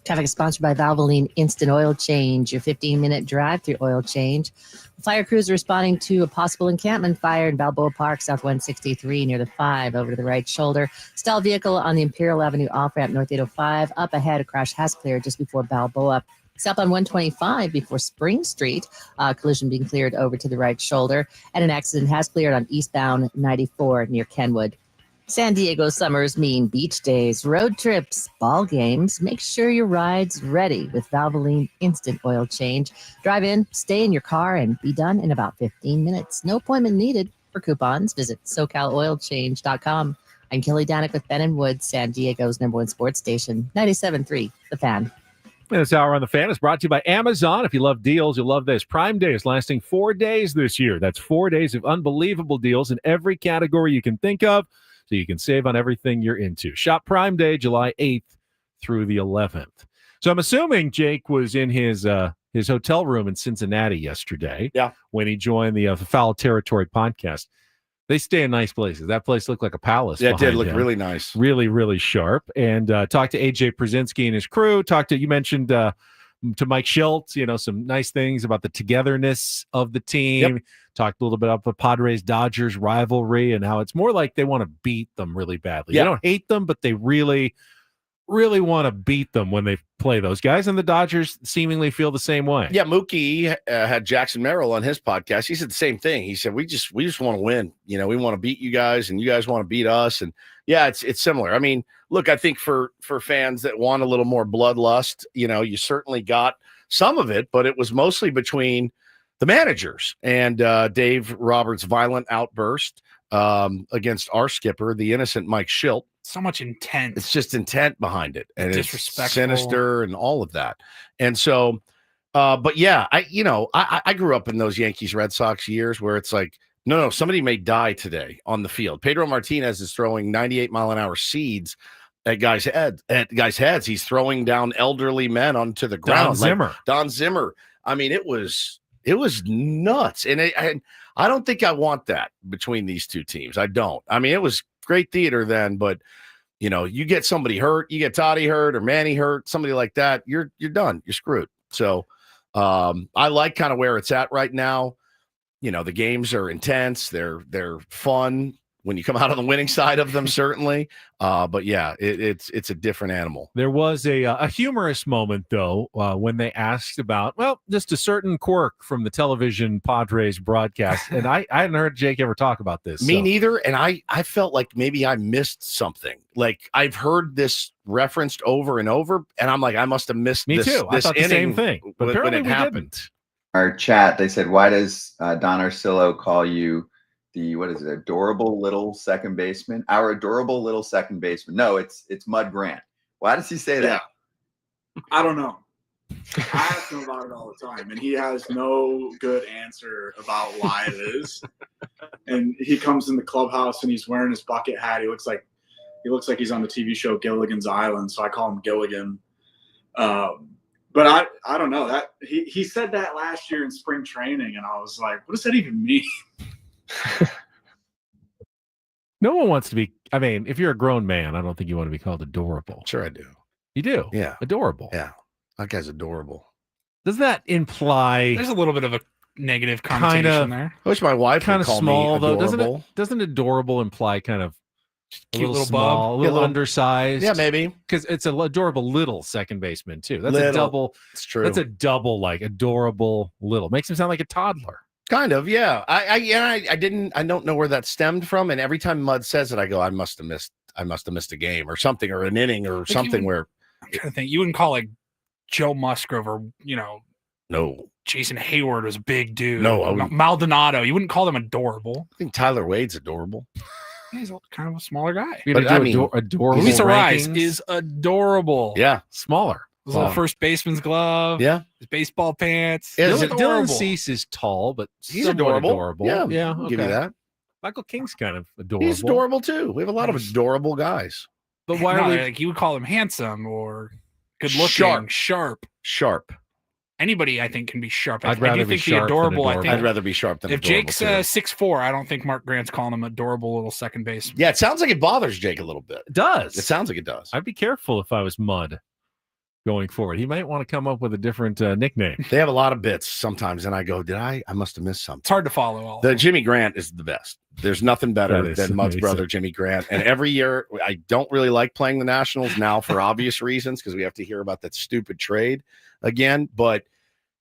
Traffic is sponsored by Valvoline Instant Oil Change, your 15-minute drive-through oil change. Fire crews are responding to a possible encampment fire in Balboa Park, South 163, near the 5, over to the right shoulder. Stalled vehicle on the Imperial Avenue off-ramp, North 805. Up ahead, a crash has cleared just before Balboa. South on 125 before Spring Street, collision being cleared over to the right shoulder. And an accident has cleared on eastbound 94 near Kenwood. San Diego summers mean beach days, road trips, ball games. Make sure your ride's ready with Valvoline Instant Oil Change. Drive in, stay in your car, and be done in about 15 minutes. No appointment needed. For coupons, visit SoCalOilChange.com. I'm Kelly Danick with Ben & Woods, San Diego's #1 sports station, 97.3 The Fan. This hour on The Fan is brought to you by Amazon. If you love deals, you'll love this. Prime Day is lasting 4 days this year. That's 4 days of unbelievable deals in every category you can think of, so you can save on everything you're into. Shop Prime Day, July 8th through the 11th. So I'm assuming Jake was in his hotel room in Cincinnati yesterday. Yeah. When he joined the Foul Territory podcast. They stay in nice places. That place looked like a palace. Yeah, it did behind look him. really nice. Really, really sharp. And talked to AJ Przinsky and his crew. You mentioned to Mike Shildt, some nice things about the togetherness of the team. Yep. Talked a little bit about the Padres-Dodgers rivalry and how it's more like they want to beat them really badly. Yeah. They don't hate them, but they really, really want to beat them when they play those guys. And the Dodgers seemingly feel the same way. Yeah, Mookie had Jackson Merrill on his podcast. He said the same thing. He said, we just want to win. We want to beat you guys, and you guys want to beat us. And yeah, it's similar. I mean, look, I think for fans that want a little more bloodlust, you certainly got some of it, but it was mostly between the managers and Dave Roberts' violent outburst against our skipper, the innocent Mike Shildt. So much intent. It's just intent behind it, and it's disrespectful, sinister, and all of that. And so, but yeah, I grew up in those Yankees Red Sox years where it's like, no, somebody may die today on the field. Pedro Martinez is throwing 98-mile-an-hour seeds at guys' heads. He's throwing down elderly men onto the ground. Don Zimmer. I mean, it was nuts, and I don't think I want that between these two teams. I don't. I mean, it was great theater then, but you get somebody hurt, you get Toddy hurt or Manny hurt, somebody like that, you're done. You're screwed. So I like kind of where it's at right now. The games are intense. They're fun when you come out on the winning side of them, certainly. But yeah, it's a different animal. There was a humorous moment, though, when they asked about, just a certain quirk from the television Padres broadcast. And I hadn't heard Jake ever talk about this. Me neither. And I felt like maybe I missed something. Like I've heard this referenced over and over, and I'm like, I must have missed Me this. too. I thought the same thing. But when apparently it we happened. didn't. Our chat, they said, why does Don Arcillo call you adorable little second baseman? Our adorable little second baseman. No, it's Mud Grant. Why does he say that? I don't know. I ask him about it all the time, and he has no good answer about why it is. And he comes in the clubhouse and he's wearing his bucket hat. He looks like he's on the TV show Gilligan's Island, so I call him Gilligan. But I don't know that he said that last year in spring training, and I was like, what does that even mean? No one wants to be. I mean, if you're a grown man, I don't think you want to be called adorable. Sure, I do. You do? Yeah. Adorable. Yeah. That guy's adorable. Does that imply There's a little bit of a negative connotation there. I wish my wife kind would of call small, me though? adorable. Doesn't adorable imply kind of a Cute little small, bub. a little undersized? Yeah, maybe. Because it's an adorable little second baseman, too. That's Little. a double. It's true. That's a double, like adorable little. Makes him sound like a toddler. Kind of, yeah. I don't know where that stemmed from, and every time Mud says it, I go, I must have missed a game or something, or an inning or something where I'm trying to think. You wouldn't call like Joe Musgrove or no. Jason Hayward was a big dude. No, Maldonado. You wouldn't call them adorable. I think Tyler Wade's adorable. He's kind of a smaller guy. But I mean, adorable. Luis Ariz rankings? is adorable. Yeah, smaller. His little first baseman's glove. Yeah. His baseball pants. Yeah, Dylan Cease is tall, but he's somewhat adorable. Yeah, I'll give you that. Michael King's kind of adorable. He's adorable too. We have a lot of adorable guys. But why no, are we? like you would call him handsome or good looking, sharp. Anybody, I think, can be sharp. I'd I rather do be think the sharp than adorable. I adorable. think I'd rather be sharp than if adorable, Jake's too. 6'4", I don't think Mark Grant's calling him adorable little second baseman. Yeah, it sounds like it bothers Jake a little bit. It does. It sounds like it does. I'd be careful if I was Mud going forward. He might want to come up with a different nickname. They have a lot of bits sometimes, and I go, I must have missed something. It's hard to follow all. The Jimmy Grant is the best. There's nothing better That is than Mud's amazing. brother, Jimmy Grant. And every year, I don't really like playing the Nationals now for obvious reasons because we have to hear about that stupid trade again. But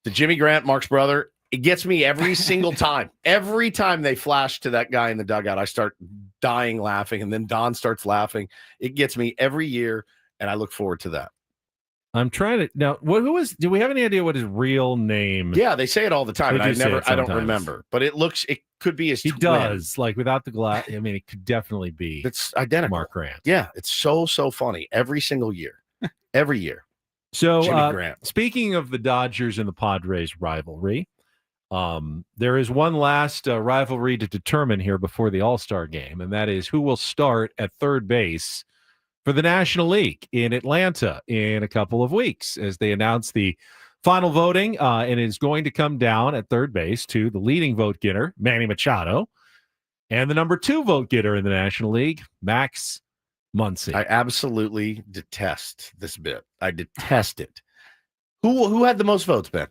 the Jimmy Grant, Mark's brother, it gets me every single time. Every time they flash to that guy in the dugout, I start dying laughing, and then Don starts laughing. It gets me every year, and I look forward to that. I'm trying to now. Do we have any idea what his real name? Yeah, they say it all the time, They and do say it I don't sometimes. remember. But it could be his He twin. does, like without the glass. I mean, it could definitely be. It's identical. Mark Grant. Yeah, it's so funny every single year. Every year. So, Jimmy Grant. Speaking of the Dodgers and the Padres rivalry, there is one last rivalry to determine here before the All-Star game, and that is who will start at third base for the National League in Atlanta in a couple of weeks as they announce the final voting, and it's going to come down at third base to the leading vote getter, Manny Machado, and the number 2 vote getter in the National League, Max Muncy. I absolutely detest this bit. I detest it. Who had the most votes, Ben?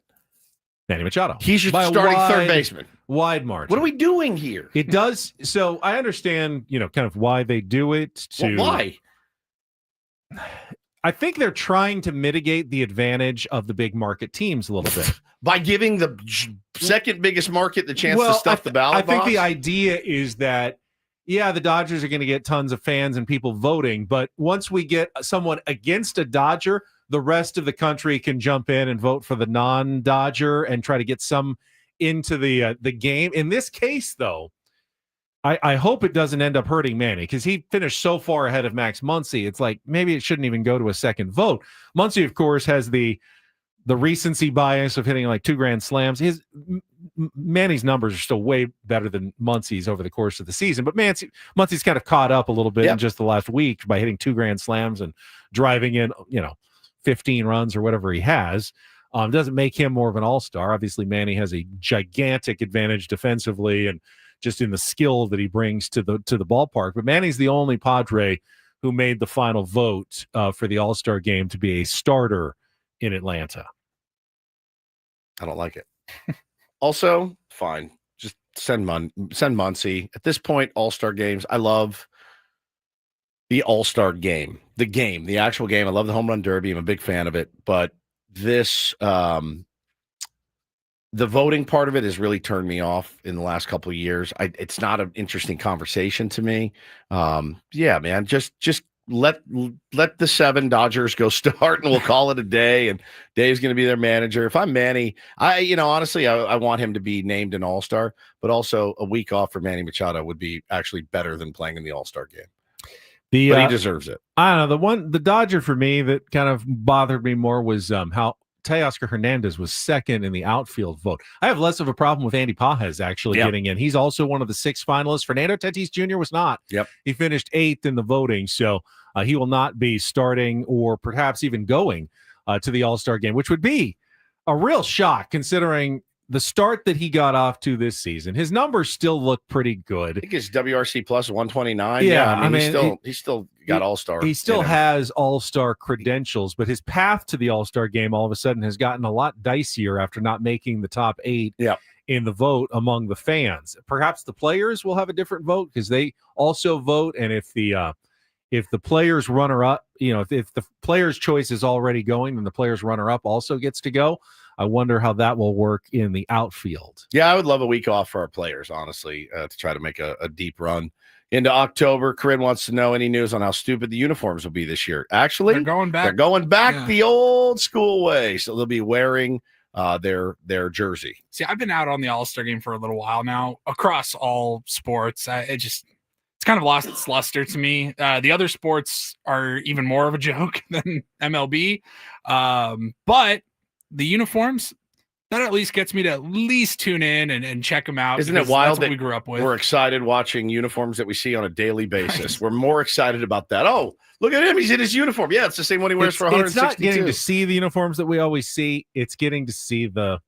Manny Machado. He's your By a starting third wide- baseman. Wide margin. What are we doing here? It does. So I understand, kind of why they do it. Why? I think they're trying to mitigate the advantage of the big market teams a little bit. By giving the second biggest market the chance to stuff the ballot I think box? the idea is that, yeah, the Dodgers are going to get tons of fans and people voting, but once we get someone against a Dodger, the rest of the country can jump in and vote for the non-Dodger and try to get some into the game. In this case, though, I hope it doesn't end up hurting Manny because he finished so far ahead of Max Muncy. It's like maybe it shouldn't even go to a second vote. Muncy, of course, has the recency bias of hitting like 2 grand slams. Manny's numbers are still way better than Muncy's over the course of the season, but Muncy's kind of caught up a little bit in just the last week by hitting 2 grand slams and driving in, 15 runs or whatever he has. Doesn't make him more of an all-star. Obviously, Manny has a gigantic advantage defensively and just in the skill that he brings to the ballpark. But Manny's the only Padre who made the final vote for the All-Star game to be a starter in Atlanta. I don't like it. Also, fine. Just send Muncy. At this point, All-Star games, I love the All-Star game. The actual game. I love the home run derby. I'm a big fan of it. But this, the voting part of it has really turned me off in the last couple of years. It's not an interesting conversation to me. Yeah, man, just let the 7 Dodgers go start and we'll call it a day. And Dave's going to be their manager. If I'm Manny, honestly, I want him to be named an all-star, but also a week off for Manny Machado would be actually better than playing in the all-star game. But he deserves it. I don't know. The Dodger for me that kind of bothered me more was how Teoscar Hernandez was second in the outfield vote. I have less of a problem with Andy Pages actually getting in. He's also one of the 6 finalists. Fernando Tatis Jr. was not. Yep. He finished 8th in the voting, so he will not be starting or perhaps even going to the All-Star game, which would be a real shock considering the start that he got off to this season. His numbers still look pretty good. I think his WRC plus 129. Yeah, I mean, he's still got all-star. He still has all-star credentials, but his path to the all-star game all of a sudden has gotten a lot dicier after not making the top 8 in the vote among the fans. Perhaps the players will have a different vote because they also vote, and if the players runner-up, if the player's choice is already going, then the player's runner-up also gets to go. I wonder how that will work in the outfield. Yeah, I would love a week off for our players, honestly, to try to make a deep run into October. Corinne wants to know any news on how stupid the uniforms will be this year. Actually, They're going back the old school way. So they'll be wearing their jersey. See, I've been out on the All-Star game for a little while now across all sports. It's kind of lost its luster to me. The other sports are even more of a joke than MLB. But the uniforms, That at least gets me to at least tune in and check them out. Isn't it wild that's what that we grew up with? We're excited watching uniforms that we see on a daily basis. Right. We're more excited about that. Oh, look at him. He's in his uniform. Yeah, it's the same one he wears for 162. It's not getting to see the uniforms that we always see. It's getting to see the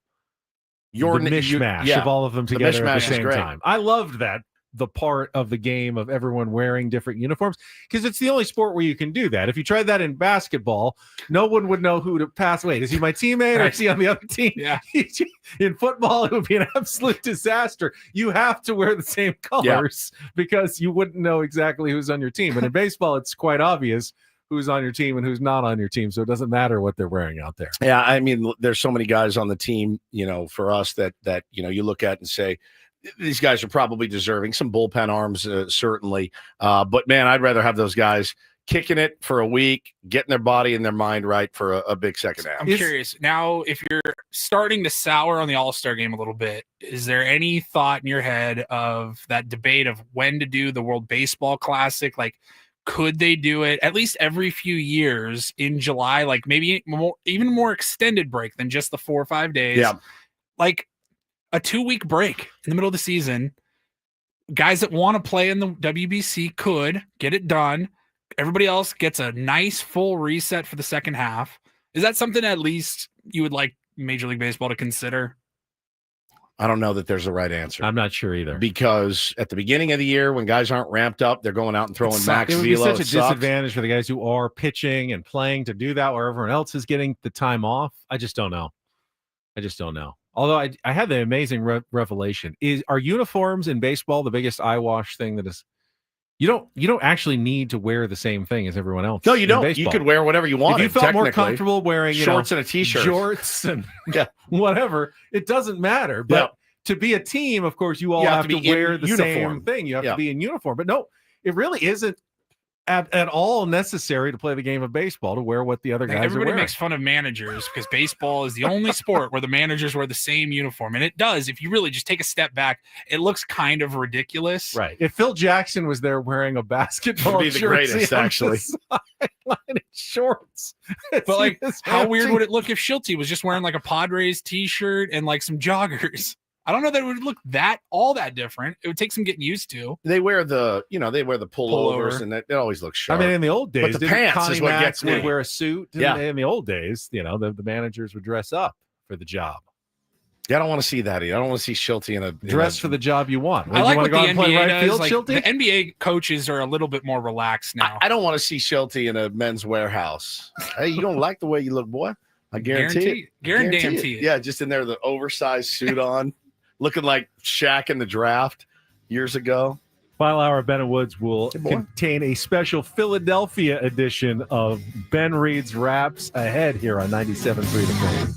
mishmash of all of them together at the same time. I loved that. The part of the game of everyone wearing different uniforms, because it's the only sport where you can do that. If you tried that in basketball, no one would know who to pass. Wait, is he my teammate or is he on the other team? Yeah. In football, it would be an absolute disaster. You have to wear the same colors because you wouldn't know exactly who's on your team. And in baseball, it's quite obvious who's on your team and who's not on your team. So it doesn't matter what they're wearing out there. Yeah, I mean, there's so many guys on the team, for us that you look at and say, these guys are probably deserving some bullpen arms, certainly. But man, I'd rather have those guys kicking it for a week, getting their body and their mind right for a big second half. I'm curious now, if you're starting to sour on the All-Star game a little bit, is there any thought in your head of that debate of when to do the World Baseball Classic? Like, could they do it at least every few years in July? Like maybe even more extended break than just the 4 or 5 days. Yeah. Like a 2-week break in the middle of the season. Guys that want to play in the WBC could get it done. Everybody else gets a nice full reset for the second half. Is that something at least you would like Major League Baseball to consider? I don't know that there's a right answer. I'm not sure either. Because at the beginning of the year, when guys aren't ramped up, they're going out and throwing max velo. It would be such a disadvantage for the guys who are pitching and playing to do that where everyone else is getting the time off. I just don't know. Although I had the amazing revelation. Are uniforms in baseball the biggest eyewash thing that is? You don't actually need to wear the same thing as everyone else. No, you don't. Baseball. You could wear whatever you want. If you felt more comfortable wearing shorts and a t-shirt, shorts and whatever, it doesn't matter. But to be a team, of course, you all have to wear the same thing. You have to be in uniform. But no, it really isn't at all necessary to play the game of baseball to wear what the other guys are wearing. Everybody makes fun of managers because baseball is the only sport where the managers wear the same uniform. And it does. If you really just take a step back, it looks kind of ridiculous. Right. If Phil Jackson was there wearing a basketball jersey, the greatest, actually. Shorts. But like, how weird would it look if Shildt was just wearing like a Padres t-shirt and like some joggers? I don't know that it would look all that different. It would take some getting used to. They wear the pullovers, and it always looks sharp. I mean, in the old days, but the pants Connie is what Mack gets me. Would wear a suit. In the old days, the managers would dress up for the job. Yeah, I don't want to see that. I don't want to see Shildt in a dress for the job you want. I like what the NBA does. Like, the NBA coaches are a little bit more relaxed now. I don't want to see Shildt in a Men's Warehouse. Hey, you don't like the way you look, boy? I guarantee it. Guarantee it. Yeah, just in there, the oversized suit on. Looking like Shaq in the draft years ago. Final hour of Ben and Woods will contain a special Philadelphia edition of Ben Reed's Raps ahead here on 97.3 The Fan.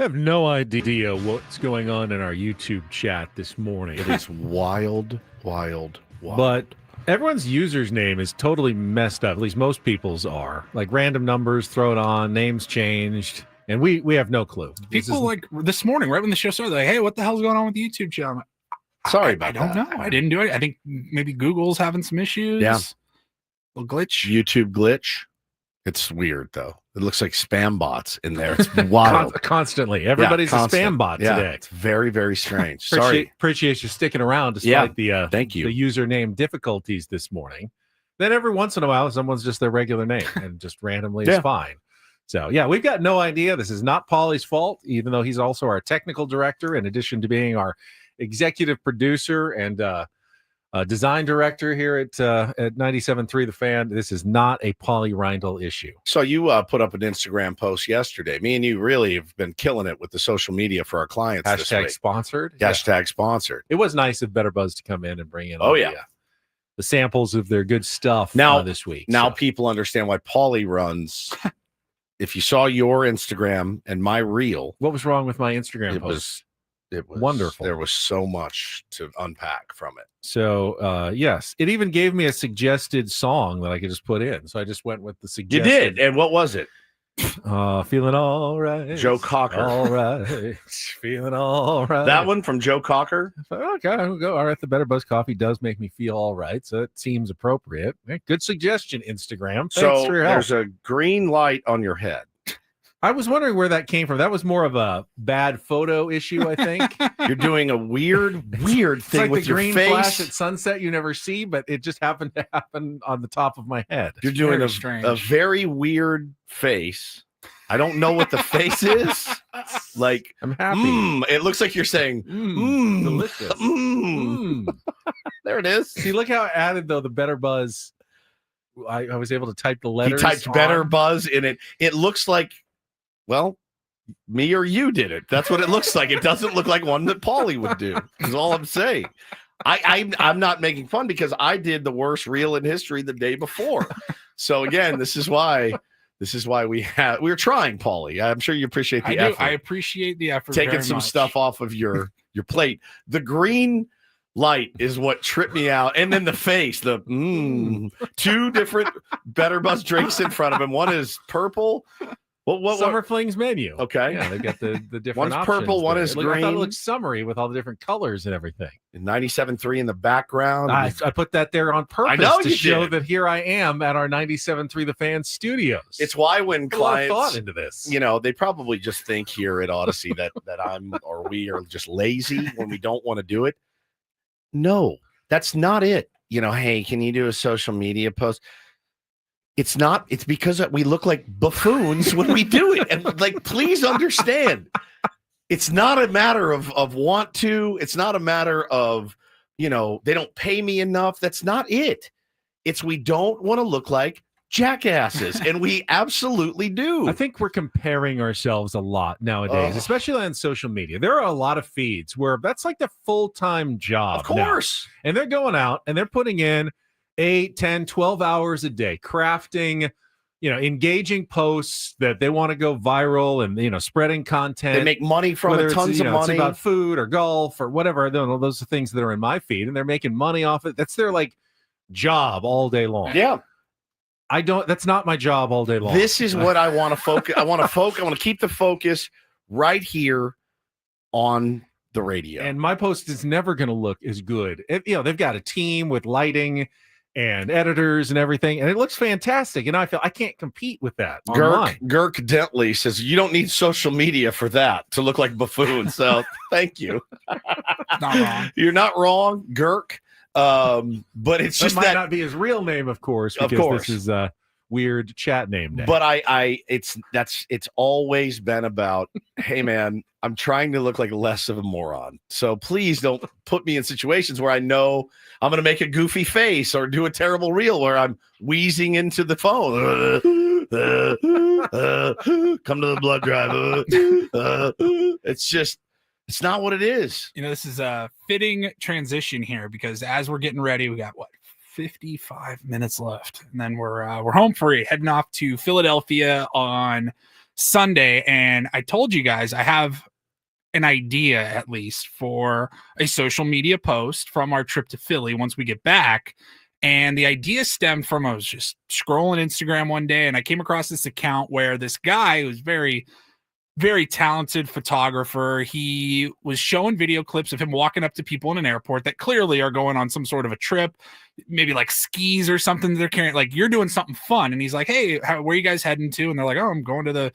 I have no idea what's going on in our YouTube chat this morning. It is wild. But everyone's user's name is totally messed up. At least most people's are. Like random numbers thrown on, names changed, and we have no clue. People like this morning, right when the show started, they're like, hey, what the hell's going on with the YouTube channel? Sorry about I don't know. I didn't do it. I think maybe Google's having some issues. Yeah. Little glitch. YouTube glitch. It's weird though. It looks like spam bots in there. It's wild. Constantly. Everybody's a spam bot today. It's very, very strange. Sorry. Appreciate you sticking around despite the thank you. The username difficulties this morning. Then every once in a while, someone's just their regular name and just randomly is fine. So yeah, we've got no idea. This is not Paulie's fault, even though he's also our technical director, in addition to being our executive producer and design director here at 97.3 The Fan. This is not a Paulie Reindl issue. So you put up an Instagram post yesterday. Me and you really have been killing it with the social media for our clients. Hashtag sponsored. Hashtag sponsored. It was nice of Better Buzz to come in and bring in the samples of their good stuff now this week. Now people understand why Paulie runs. If you saw your Instagram and my reel. What was wrong with my Instagram post? It was wonderful. There was so much to unpack from it. So, yes, it even gave me a suggested song that I could just put in. So I just went with the suggested. You did. And what was it? Feeling all right. Joe Cocker. All right. Feeling all right. That one from Joe Cocker? Okay, I'll go. All right. The Better Buzz Coffee does make me feel all right. So it seems appropriate. Good suggestion, Instagram. Thanks for your help. There's a green light on your head. I was wondering where that came from. That was more of a bad photo issue, I think. You're doing a weird thing like with the your green face. flash at sunset you never see, but it just happened to happen on the top of my head. You're doing a very weird face. I don't know what the face is. Like, I'm happy. It looks like you're saying, delicious. There it is. See, look how it added, though, the Better Buzz. I was able to type the letters. He typed Better Buzz in it. It looks like, well, me or you did it. That's what it looks like. It doesn't look like one that Paulie would do, is all I'm saying. I'm not making fun because I did the worst reel in history the day before. So again, this is why we're trying, Paulie. I'm sure you appreciate the effort. I appreciate the effort. Taking some stuff off of your plate. The green light is what tripped me out, and then the face. The two different Better Buzz drinks in front of him. One is purple. What Summer Flings menu. Okay. Yeah, they got the different One's options purple, one there. is I green. thought it looked summery with all the different colors and everything. And 97.3 in the background. I put that there on purpose I know to you show did. that here I am at our 97.3 The Fan studios. It's why when Put a lot of clients thought into this. they probably just think here at Odyssey that I'm or we are just lazy when we don't want to do it. No, that's not it. Hey, can you do a social media post? It's not. It's because we look like buffoons when we do it. And please understand, it's not a matter of want to. It's not a matter of, they don't pay me enough. That's not it. It's we don't want to look like jackasses. And we absolutely do. I think we're comparing ourselves a lot nowadays, especially on social media. There are a lot of feeds where that's like the full-time job. Of course. Now. And they're going out and they're putting in 8, 10, 12 hours a day, crafting, engaging posts that they want to go viral and, spreading content. They make money from it, tons of money. It's about food or golf or whatever. Those are things that are in my feed and they're making money off it. That's their job all day long. Yeah. That's not my job all day long. This is what I want to focus. I want to keep the focus right here on the radio. And my post is never going to look as good. They've got a team with lighting and editors and everything, and it looks fantastic. And I feel I can't compete with that. Girk Dentley says you don't need social media for that to look like buffoons. So thank you. Not wrong. You're not wrong, Girk. But it's just might not be his real name, of course, because this is a weird chat name. But it's always been about, hey man, I'm trying to look like less of a moron. So please don't put me in situations where I know I'm going to make a goofy face or do a terrible reel where I'm wheezing into the phone. Come to the blood drive. It's not what it is. This is a fitting transition here because as we're getting ready, we got 55 minutes left, and then we're home free, heading off to Philadelphia on Sunday, and I told you guys I have an idea at least for a social media post from our trip to Philly once we get back. And the idea stemmed from, I was just scrolling Instagram one day and I came across this account where this guy who's very, very talented photographer, he was showing video clips of him walking up to people in an airport that clearly are going on some sort of a trip, maybe like skis or something they're carrying, like you're doing something fun. And he's like, hey, where are you guys heading to? And they're like, oh, I'm going to the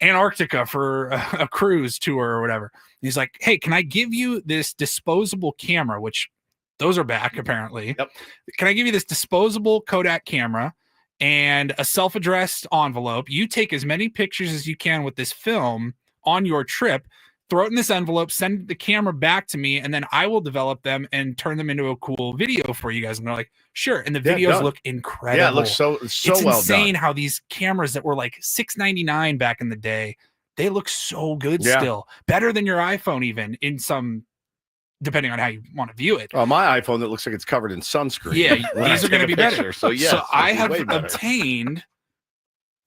Antarctica for a cruise tour or whatever. And he's like, hey, can I give you this disposable camera, which those are back apparently. Yep. Can I give you this disposable Kodak camera and a self-addressed envelope? You take as many pictures as you can with this film on your trip, throw it in this envelope, send the camera back to me, and then I will develop them and turn them into a cool video for you guys. And they're like, sure. And the videos look incredible. Yeah, it looks so it's well done. insane how these cameras that were like $6.99 back in the day, they look so good still. Better than your iPhone even in some, depending on how you want to view it. Oh, my iPhone that looks like it's covered in sunscreen. Yeah, these are going to be better. So yes, so I have way better. obtained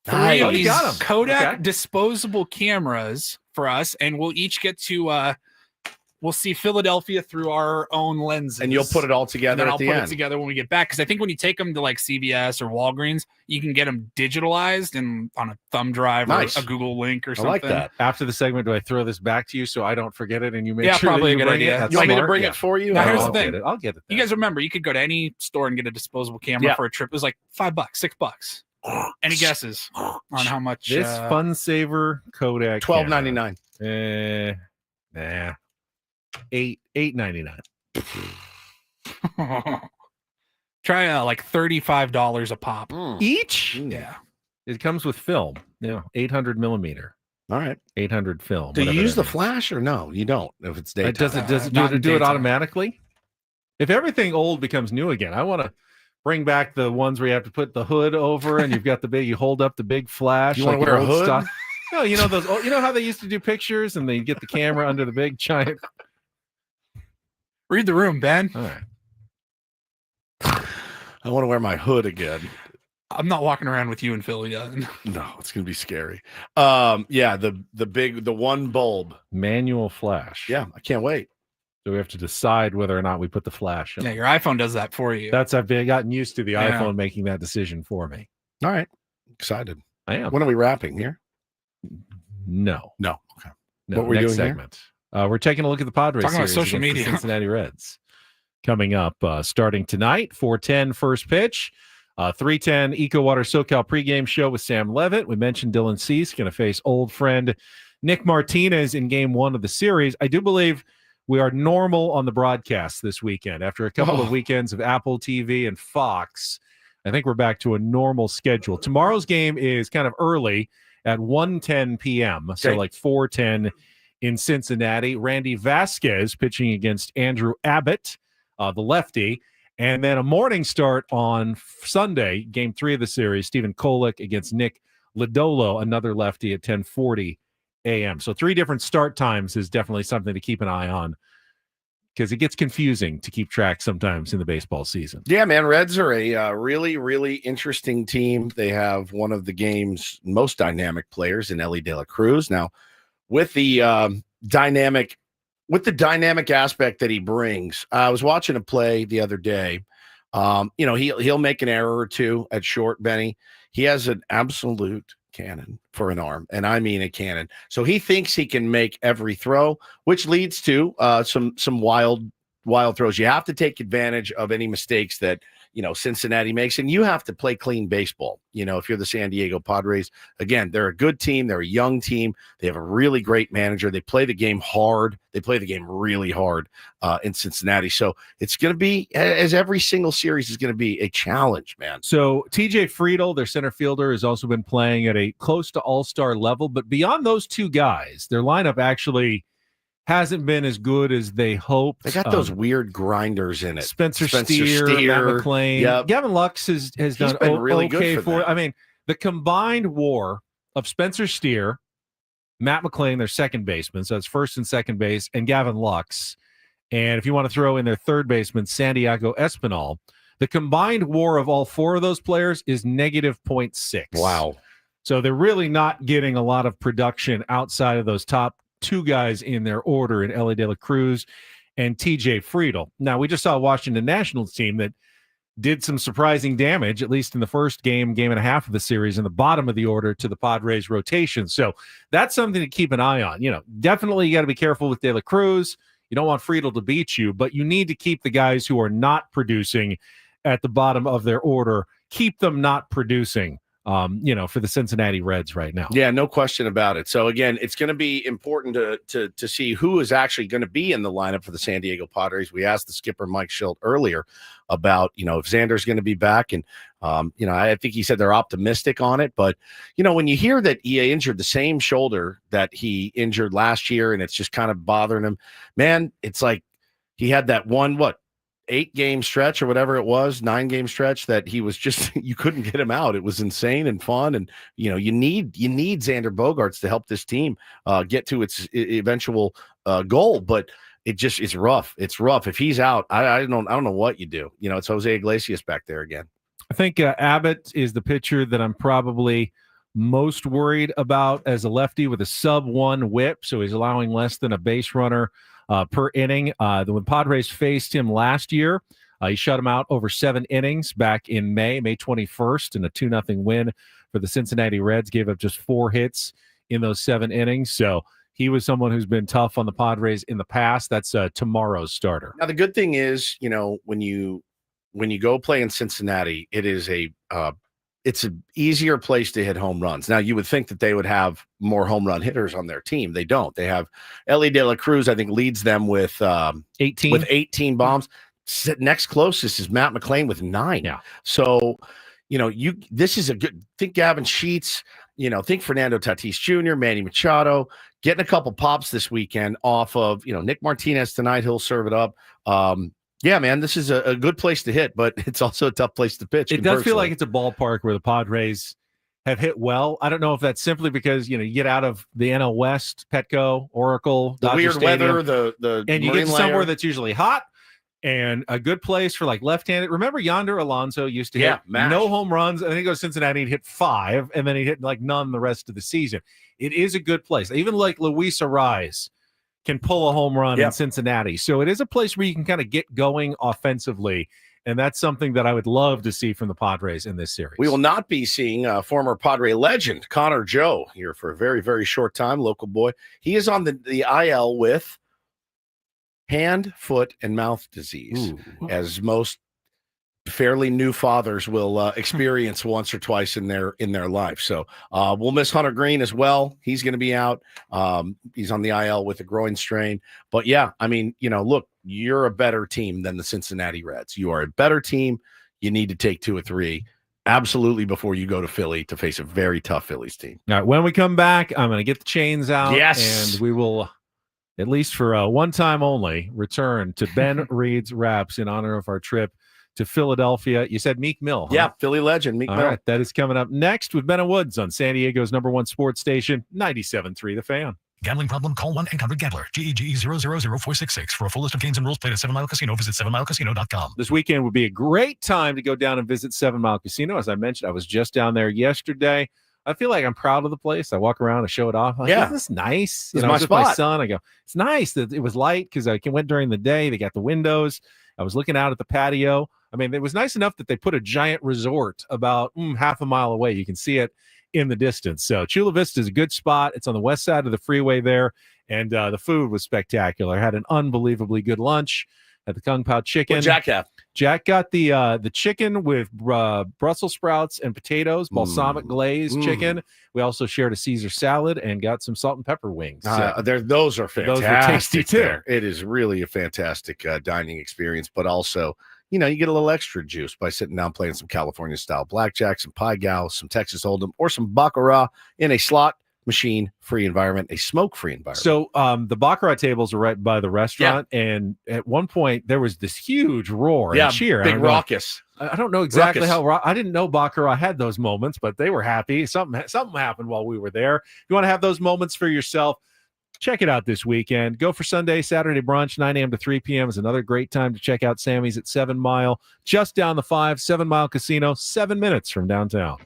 Nice. 3 of Oh, you these got 'em. Kodak disposable cameras for us, and we'll each get to we'll see Philadelphia through our own lenses. And you'll put it all together And then at I'll the put end. it together when we get back, because I think when you take them to like CVS or Walgreens, you can get them digitalized and on a thumb drive Nice. or a Google link or I something. like that. After the segment, do I throw this back to you so I don't forget it and you make Yeah, sure that probably a you good bring idea. it? That's You want me to smart. bring Yeah. it for you? Now, here's I'll the thing. get it. I'll get it. You guys remember, you could go to any store and get a disposable camera for a trip. It was like $5, $6. Any guesses on how much? This Fun Saver Kodak $12.99. Nah. $8.99. Try like $35 a pop. Each? Yeah. It comes with film. 800 millimeter. All right. 800 film. Do you whatever use that the means. flash or no? You don't. If it's daytime. Does it not in do it daytime. automatically? If everything old becomes new again, I want to bring back the ones where you have to put the hood over and you've got the big, you hold up the big flash. You wanna like wear a old hood? Stuff. No, you know those. You know how they used to do pictures and they get the camera under the big giant. Read the room, Ben. All right. I want to wear my hood again. I'm not walking around with you in Philly. No, it's gonna be scary. Yeah, the one bulb Manual flash. Yeah, I can't wait. So we have to decide whether or not we put the flash in. Yeah, your iPhone does that for you. I've gotten used to the Yeah. iPhone making that decision for me. All right, excited. I am. When are we wrapping here? No. Okay. No, What we're next doing here? segment. We're taking a look at the Padres Talking about series social against the media. Cincinnati Reds. Coming up, starting tonight, 4:10 first pitch. 3:10 EcoWater SoCal pregame show with Sam Levitt. We mentioned Dylan Cease going to face old friend Nick Martinez in game 1 of the series. I do believe we are normal on the broadcast this weekend. After a couple of weekends of Apple TV and Fox, I think we're back to a normal schedule. Tomorrow's game is kind of early at 1:10 p.m., so Okay. like 4:10 in Cincinnati. Randy Vasquez pitching against Andrew Abbott, the lefty. And then a morning start on Sunday, game 3 of the series, Stephen Kolek against Nick Lodolo, another lefty at 10:40 a.m. So 3 different start times is definitely something to keep an eye on because it gets confusing to keep track sometimes in the baseball season. Yeah, man, Reds are a really, really interesting team. They have one of the game's most dynamic players in Ellie De La Cruz. Now, with the dynamic aspect that he brings, I was watching a play the other day. He'll make an error or two at short, Benny. He has an absolute cannon for an arm, and I mean a cannon. So he thinks he can make every throw, which leads to some wild throws. You have to take advantage of any mistakes that Cincinnati makes, and you have to play clean baseball. If you're the San Diego Padres, again, they're a good team. They're a young team. They have a really great manager. They play the game hard. They play the game really hard in Cincinnati. So it's going to be, as every single series is going to be, a challenge, man. So TJ Friedl, their center fielder, has also been playing at a close to all-star level. But beyond those two guys, their lineup actually hasn't been as good as they hoped. They got those weird grinders in it. Spencer Steer, Matt McClain. Yep. Gavin Lux has done been really okay good for them. I mean, the combined WAR of Spencer Steer, Matt McClain, their second baseman, so it's first and second base, and Gavin Lux. And if you want to throw in their third baseman, Santiago Espinal, the combined WAR of all 4 of those players is -0.6. Wow. So they're really not getting a lot of production outside of those top two guys in their order in Ellie De La Cruz and TJ Friedl. Now, we just saw a Washington Nationals team that did some surprising damage, at least in the first game and a half of the series, in the bottom of the order to the Padres rotation. So that's something to keep an eye on. Definitely you got to be careful with De La Cruz. You don't want Friedl to beat you, but you need to keep the guys who are not producing at the bottom of their order, keep them not producing. For the Cincinnati Reds right now. Yeah, no question about it. So again, it's going to be important to see who is actually going to be in the lineup for the San Diego Padres. We asked the skipper Mike Shildt earlier about if Xander's going to be back, and I think he said they're optimistic on it. But when you hear that he injured the same shoulder that he injured last year, and it's just kind of bothering him, man, it's like he had that 8-game stretch or whatever it was, 9-game stretch that he was just, you couldn't get him out. It was insane and fun. And, you need Xander Bogaerts to help this team get to its eventual goal. But it's rough. It's rough. If he's out, I don't know what you do. It's Jose Iglesias back there again. I think Abbott is the pitcher that I'm probably most worried about as a lefty with a sub-1 whip. So he's allowing less than a base runner per inning. When Padres faced him last year, he shut him out over 7 innings back in May 21st, in a 2-0 win for the Cincinnati Reds. Gave up just 4 hits in those 7 innings. So he was someone who's been tough on the Padres in the past. That's tomorrow's starter. Now, the good thing is, when you go play in Cincinnati, it is it's an easier place to hit home runs. Now, you would think that they would have more home run hitters on their team. They don't. They have Ellie De La Cruz, I think, leads them with 18. With 18 bombs. Next closest is Matt McClain with 9. Yeah. So, this is a good. Think Gavin Sheets. Think Fernando Tatis Jr., Manny Machado, getting a couple pops this weekend off of Nick Martinez tonight. He'll serve it up. Yeah, man, this is a good place to hit, but it's also a tough place to pitch. It does feel like it's a ballpark where the Padres have hit well. I don't know if that's simply because, you get out of the NL West, Petco, Oracle, the Dodger weird Stadium, weather, and you get somewhere that's usually hot and a good place for left-handed. Remember Yonder Alonso used to hit no home runs, and then he goes to Cincinnati, he'd hit 5, and then he'd hit none the rest of the season. It is a good place. Even Luis Arraez can pull a home run in Cincinnati. So it is a place where you can kind of get going offensively, and that's something that I would love to see from the Padres in this series. We will not be seeing former Padre legend Connor Joe here for a very, very short time, local boy. He is on the IL with hand, foot, and mouth disease, as most fairly new fathers will experience once or twice in their life. So we'll miss Hunter Green as well. He's going to be out. He's on the IL with a groin strain. But yeah, I mean, look, you're a better team than the Cincinnati Reds. You are a better team. You need to take 2 or 3 absolutely before you go to Philly to face a very tough Phillies team. All right, when we come back, I'm going to get the chains out. Yes. And we will, at least for one time only, return to Ben Reed's Raps in honor of our trip to Philadelphia. You said Meek Mill, huh? Yeah, Philly legend, Meek Mill. All right, that is coming up next with Ben and Woods on San Diego's #1 sports station, 97.3 The Fan. Gambling problem? Call 1-800-GAMBLER. GEGE 0000466. For a full list of games and rules, play at 7 Mile Casino. Visit 7milecasino.com. This weekend would be a great time to go down and visit 7 Mile Casino. As I mentioned, I was just down there yesterday. I feel like I'm proud of the place. I walk around and show it off. I'm like, isn't this nice? It's my spot. My son, I go, it's nice that it was light because I went during the day. They got the windows. I was looking out at the patio. I mean, it was nice enough that they put a giant resort about half a mile away. You can see it in the distance. So Chula Vista is a good spot. It's on the west side of the freeway there, and the food was spectacular. I had an unbelievably good lunch at the Kung Pao Chicken. What Jack have? Jack got the chicken with Brussels sprouts and potatoes, balsamic glazed chicken. We also shared a Caesar salad and got some salt and pepper wings. Those are fantastic. Those were tasty too. There. It is really a fantastic dining experience, but also, you get a little extra juice by sitting down playing some California style blackjack, some Pai Gow, some Texas Hold'em, or some Baccarat in a slot machine free environment, a smoke free environment. So the Baccarat tables are right by the restaurant, and at one point there was this huge roar and cheer. Big raucous. I don't know exactly how. I didn't know Baccarat had those moments, but they were happy. Something happened while we were there. If you want to have those moments for yourself, check it out this weekend. Go for Sunday, Saturday brunch, 9 a.m. to 3 p.m. is another great time to check out Sammy's at 7 Mile, just down the 5, 7 Mile Casino, 7 minutes from downtown.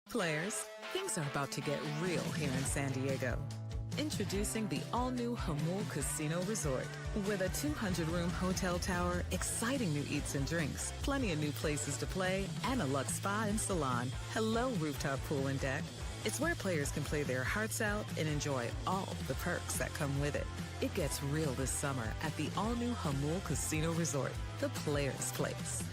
Players, things are about to get real here in San Diego. Introducing the all-new Hamul Casino Resort. With a 200-room hotel tower, exciting new eats and drinks, plenty of new places to play, and a luxe spa and salon. Hello, rooftop pool and deck. It's where players can play their hearts out and enjoy all the perks that come with it. It gets real this summer at the all-new Hamul Casino Resort, the Players' Place.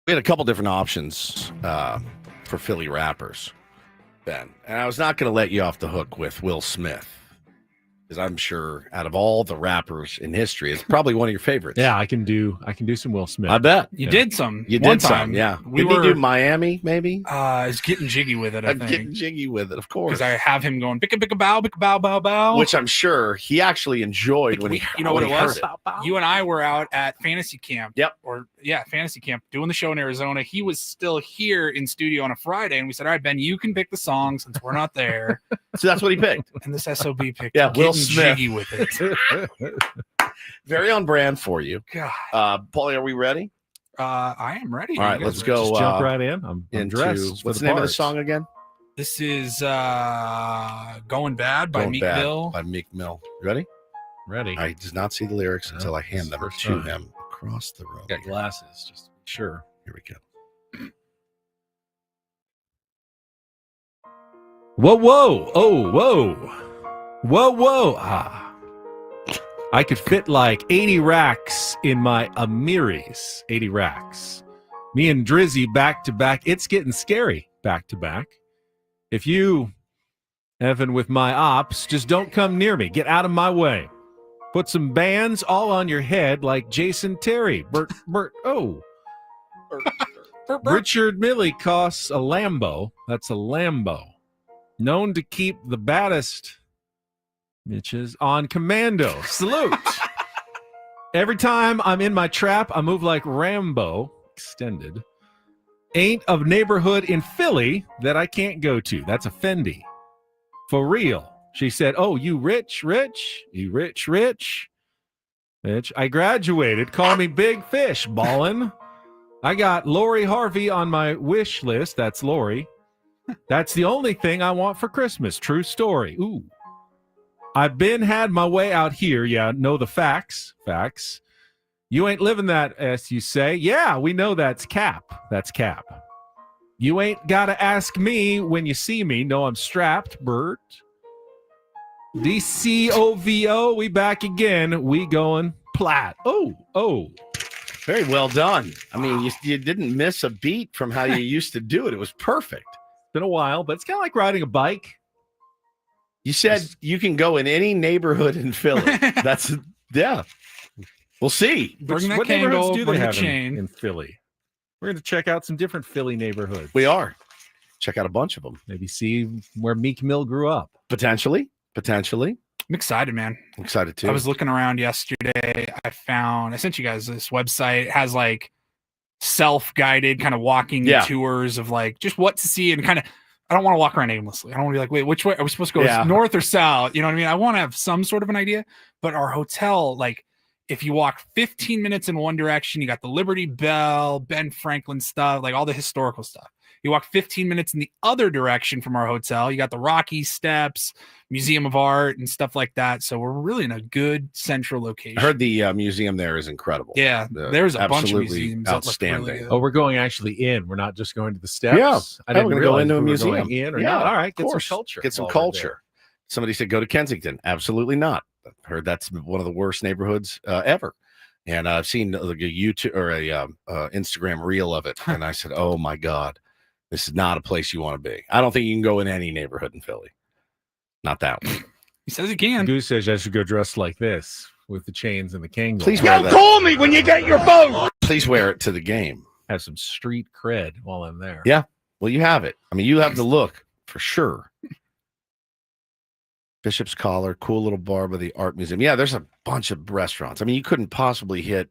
We had a couple different options for Philly rappers, Ben. And I was not going to let you off the hook with Will Smith, because I'm sure out of all the rappers in history, it's probably one of your favorites. Yeah, I can do some Will Smith. I bet. You did some. You one did some, time. yeah. We Did were he do Miami, maybe? He's getting jiggy with it, I I'm think. getting jiggy with it, of course. Because I have him going, bicka bow, bow, bow. Which I'm sure he actually enjoyed when he You know what it was? heard it. You and I were out at Fantasy Camp. Yep. Fantasy Camp, doing the show in Arizona. He was still here in studio on a Friday, and we said, all right, Ben, you can pick the song since we're not there. So that's what he picked. And this SOB picked Yeah, Will Getting Smith. Jiggy with it. Very on brand for you. God. Paulie, are we ready? I am ready. All right, You guys let's ready? go. Just jump right in. I'm into dressed. what's the name of the song again? This is Going Bad by Going Meek Bad Mill. By Meek Mill. Ready? Ready. I did not see the lyrics until I hand them First to time. him across the room. Got glasses, just to be sure. Here we go. Whoa, whoa, oh, whoa, whoa, whoa. Ah, I could fit like 80 racks in my Amiris. 80 racks. Me and Drizzy back to back. It's getting scary back to back. If you, Evan, with my ops, just don't come near me. Get out of my way. Put some bands all on your head like Jason Terry. Oh. Richard Milley costs a Lambo. That's a Lambo. Known to keep the baddest bitches on commando. Salute. Every time I'm in my trap, I move like Rambo. Extended. Ain't of neighborhood in Philly that I can't go to. That's a Fendi. For real. She said, "Oh, you rich, you rich, rich. I graduated. Call me Big Fish, ballin'. I got Lori Harvey on my wish list. That's Lori. That's the only thing I want for Christmas. True story. Ooh. I've had my way out here. Yeah, know the facts. Facts. You ain't living that, as you say. Yeah, we know that's cap. That's cap. You ain't got to ask me when you see me. No, I'm strapped, Bert. DCOVO, we back again. We going plat. Oh. Very well done. I mean, you didn't miss a beat from how you used to do it. It was perfect. It's been a while, but it's kind of like riding a bike. You said you can go in any neighborhood in Philly. That's, yeah. We'll see. Bring that what candle, neighborhoods do bring they the have chain. in Philly? We're going to check out some different Philly neighborhoods. We are. Check out a bunch of them. Maybe see where Meek Mill grew up. Potentially. I'm excited, man. I'm excited too. I was looking around yesterday. I sent you guys this website. It has like self-guided kind of walking tours of like just what to see and kind of, I don't want to walk around aimlessly. I don't want to be like, wait, which way are we supposed to go? North or south? You know what I mean? I want to have some sort of an idea, but our hotel, like if you walk 15 minutes in one direction, you got the Liberty Bell, Ben Franklin stuff, like all the historical stuff. You walk 15 minutes in the other direction from our hotel, you got the Rocky Steps, Museum of Art, and stuff like that. So we're really in a good central location. I heard the museum there is incredible. Yeah, there's a bunch of museums outstanding. That look really Oh, we're going actually in. We're not just going to the steps. Yeah, I didn't we're realize going to a we were museum. going in or not. All right, get some culture. Get some while we're culture. Somebody said go to Kensington. Absolutely not. I heard that's one of the worst neighborhoods ever. And I've seen like a YouTube or a Instagram reel of it, and I said, "Oh my God, this is not a place you want to be." I don't think you can go in any neighborhood in Philly. Not that one. He says he can. Goose says I should go dressed like this with the chains and the Kangol. Please wear that. Call me when you get your phone. Please wear it to the game. Have some street cred while I'm there. Yeah. Well, you have it. I mean, you have the look for sure. Bishop's Collar, cool little bar by the art museum. Yeah, there's a bunch of restaurants. I mean, you couldn't possibly hit,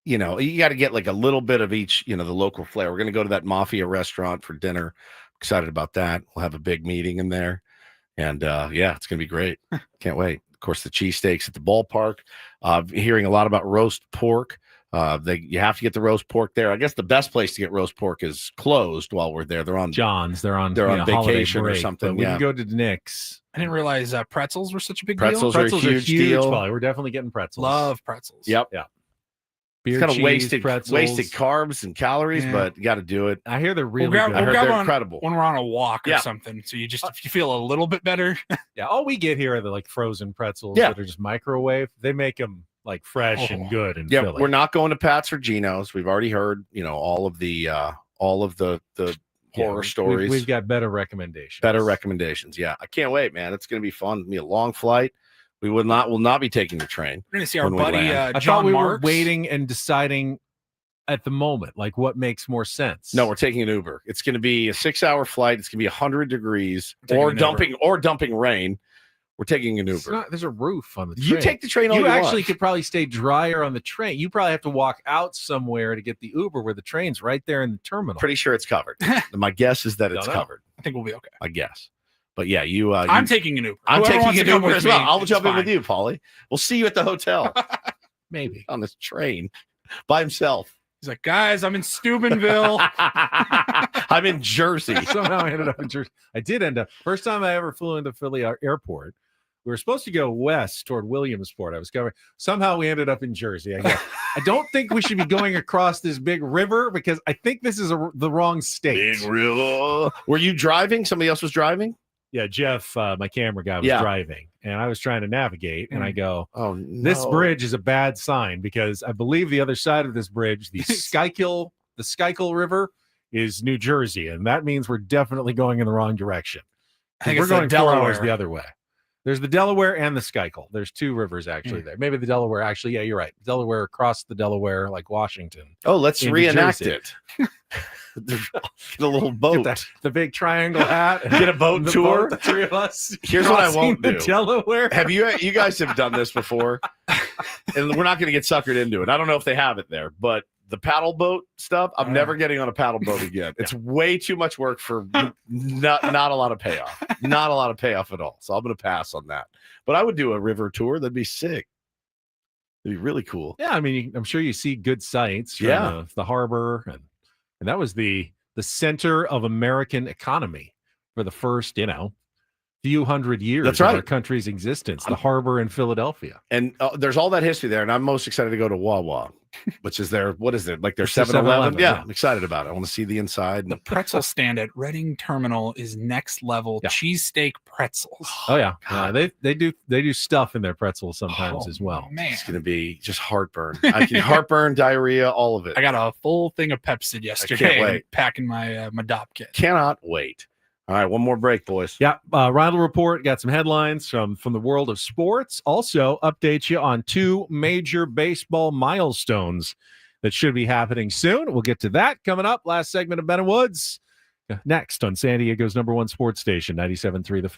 you got to get like a little bit of each, the local flair. We're going to go to that Mafia restaurant for dinner. Excited about that. We'll have a big meeting in there. And it's going to be great. Can't wait. Of course, the cheesesteaks at the ballpark. Hearing a lot about roast pork. You have to get the roast pork there. I guess the best place to get roast pork is closed while we're there. They're on John's. They're on vacation break, or something. We can go to Nick's. I didn't realize pretzels were such a big deal. Pretzels are a huge deal. We're definitely getting pretzels. Love pretzels. Yep. Yeah. Beer, it's kind of wasted carbs and calories, but you got to do it. I hear they're really good. good. They're incredible. When we're on a walk or something, so if you feel a little bit better. Yeah, all we get here are the like frozen pretzels that are just microwave. They make them like fresh and good in Philly. We're not going to Pat's or Gino's. We've already heard, all of the horror stories. We've got better recommendations. Yeah, I can't wait, man. It's going to be fun. It'll be a long flight. We will not be taking the train. We're going to see our buddy I John thought we Marks. were waiting and deciding at the moment, like what makes more sense. No, we're taking an Uber. It's going to be a 6-hour flight. It's going to be 100 degrees or dumping rain. We're taking an Uber. There's a roof on the train. You take the train all you actually want. Could probably stay drier on the train. You probably have to walk out somewhere to get the Uber where the train's right there in the terminal. Pretty sure it's covered. My guess is that it's covered. I think we'll be okay. I guess. But yeah, I'm taking an Uber. I'm Whoever taking an Uber as well. I'll jump in fine. with you, Paulie. We'll see you at the hotel. Maybe. On this train by himself. He's like, guys, I'm in Steubenville. I'm in Jersey. Somehow I ended up in Jersey. I did end up. First time I ever flew into Philly Airport. We were supposed to go west toward Williamsport. I was covering. Somehow we ended up in Jersey. I don't think we should be going across this big river because I think this is the wrong state. Big river. Were you driving? Somebody else was driving? Yeah, Jeff, my camera guy, was driving, and I was trying to navigate, and I go, "Oh, no. This bridge is a bad sign because I believe the other side of this bridge, the Schuylkill River, is New Jersey, and that means we're definitely going in the wrong direction. I think we're it's going 4 Delaware. hours the other way. There's the Delaware and the Schuylkill. There's 2 rivers actually there. Maybe the Delaware actually. Yeah, you're right. Delaware across the Delaware, like Washington. Oh, let's reenact it. Get a little boat. Get the big triangle hat. Get a boat tour. The 3 of us. Here's what I won't do. Delaware. Have you guys have done this before? And we're not going to get suckered into it. I don't know if they have it there, but the paddle boat stuff. I'm never getting on a paddle boat again. It's way too much work for not a lot of payoff. Not a lot of payoff at all. So I'm going to pass on that. But I would do a river tour. That'd be sick. It'd be really cool. Yeah, I mean, I'm sure you see good sights from the harbor, and that was the center of American economy for the first, few hundred years That's of right. our country's existence, the harbor in Philadelphia. And there's all that history there, and I'm most excited to go to Wawa, which is their, what is it, like their It's the 7-Eleven? 7-Eleven, Yeah, yeah. I'm excited about it. I want to see the inside. The pretzel stand at Reading Terminal is next level cheesesteak pretzels. Oh yeah, they do stuff in their pretzels sometimes as well. Man, It's going to be just heartburn. Heartburn, diarrhea, all of it. I got a full thing of Pepsi yesterday. wait. Packing my my DOP kit. Cannot wait. All right, one more break, boys. Yeah, Reindl Report got some headlines from the world of sports. Also, update you on 2 major baseball milestones that should be happening soon. We'll get to that coming up. Last segment of Ben and Woods next on San Diego's #1 sports station, 97.3 The.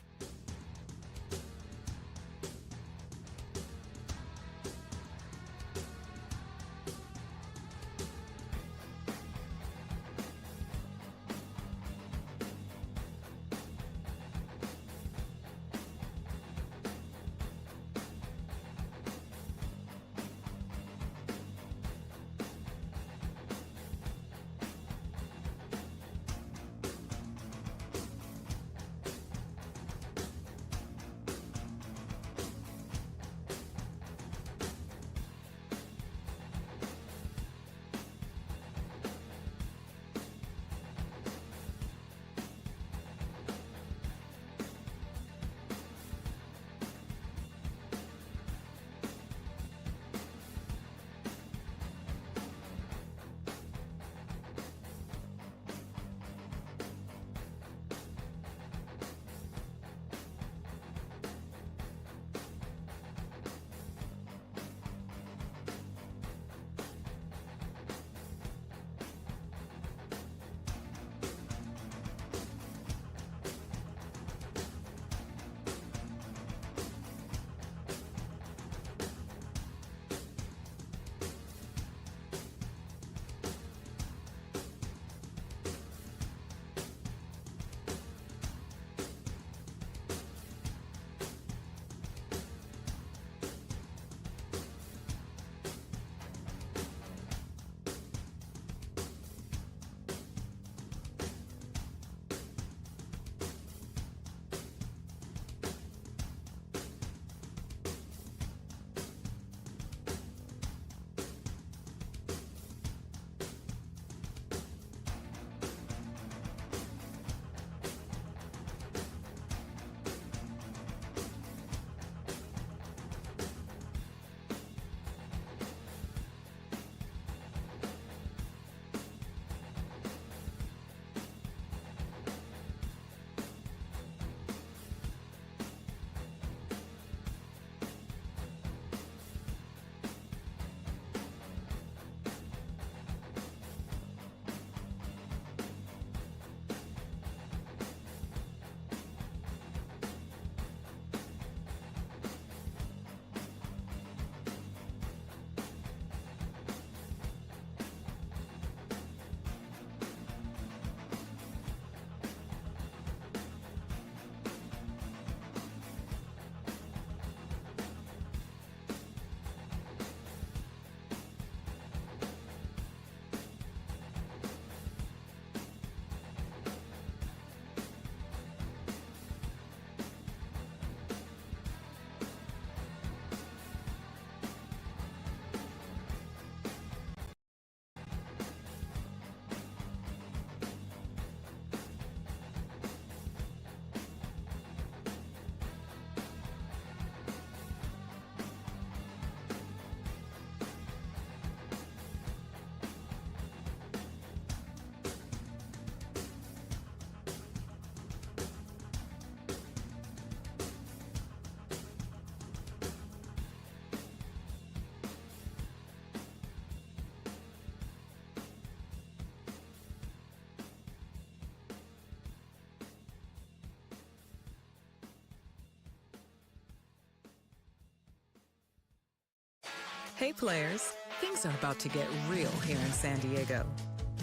Hey players, Things are about to get real here in San Diego.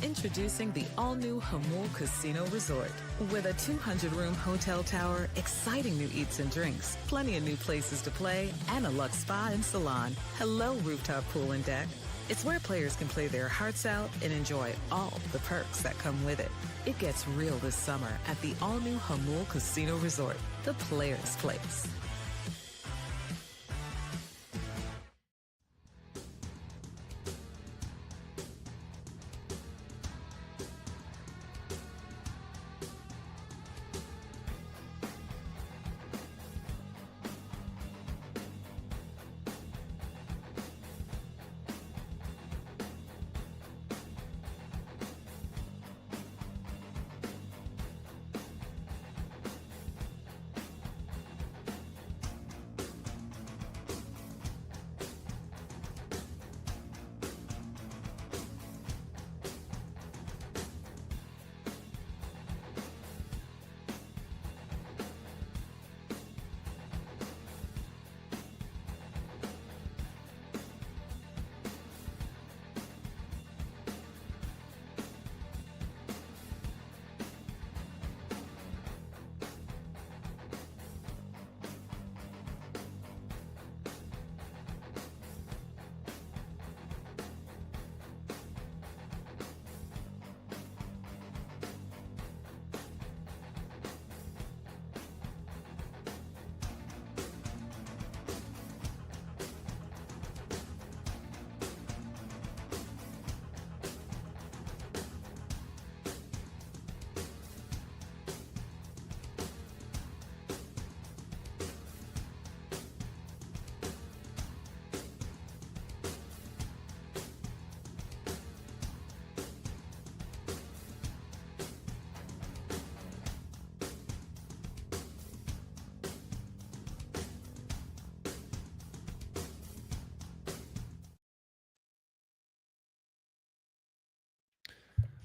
Introducing the all-new Hamul Casino Resort. With a 200-room hotel tower, exciting new eats and drinks, plenty of new places to play, and a luxe spa and salon. Hello, rooftop pool and deck. It's where players can play their hearts out and enjoy all the perks that come with it. It gets real this summer at the all-new Hamul Casino Resort, the player's place.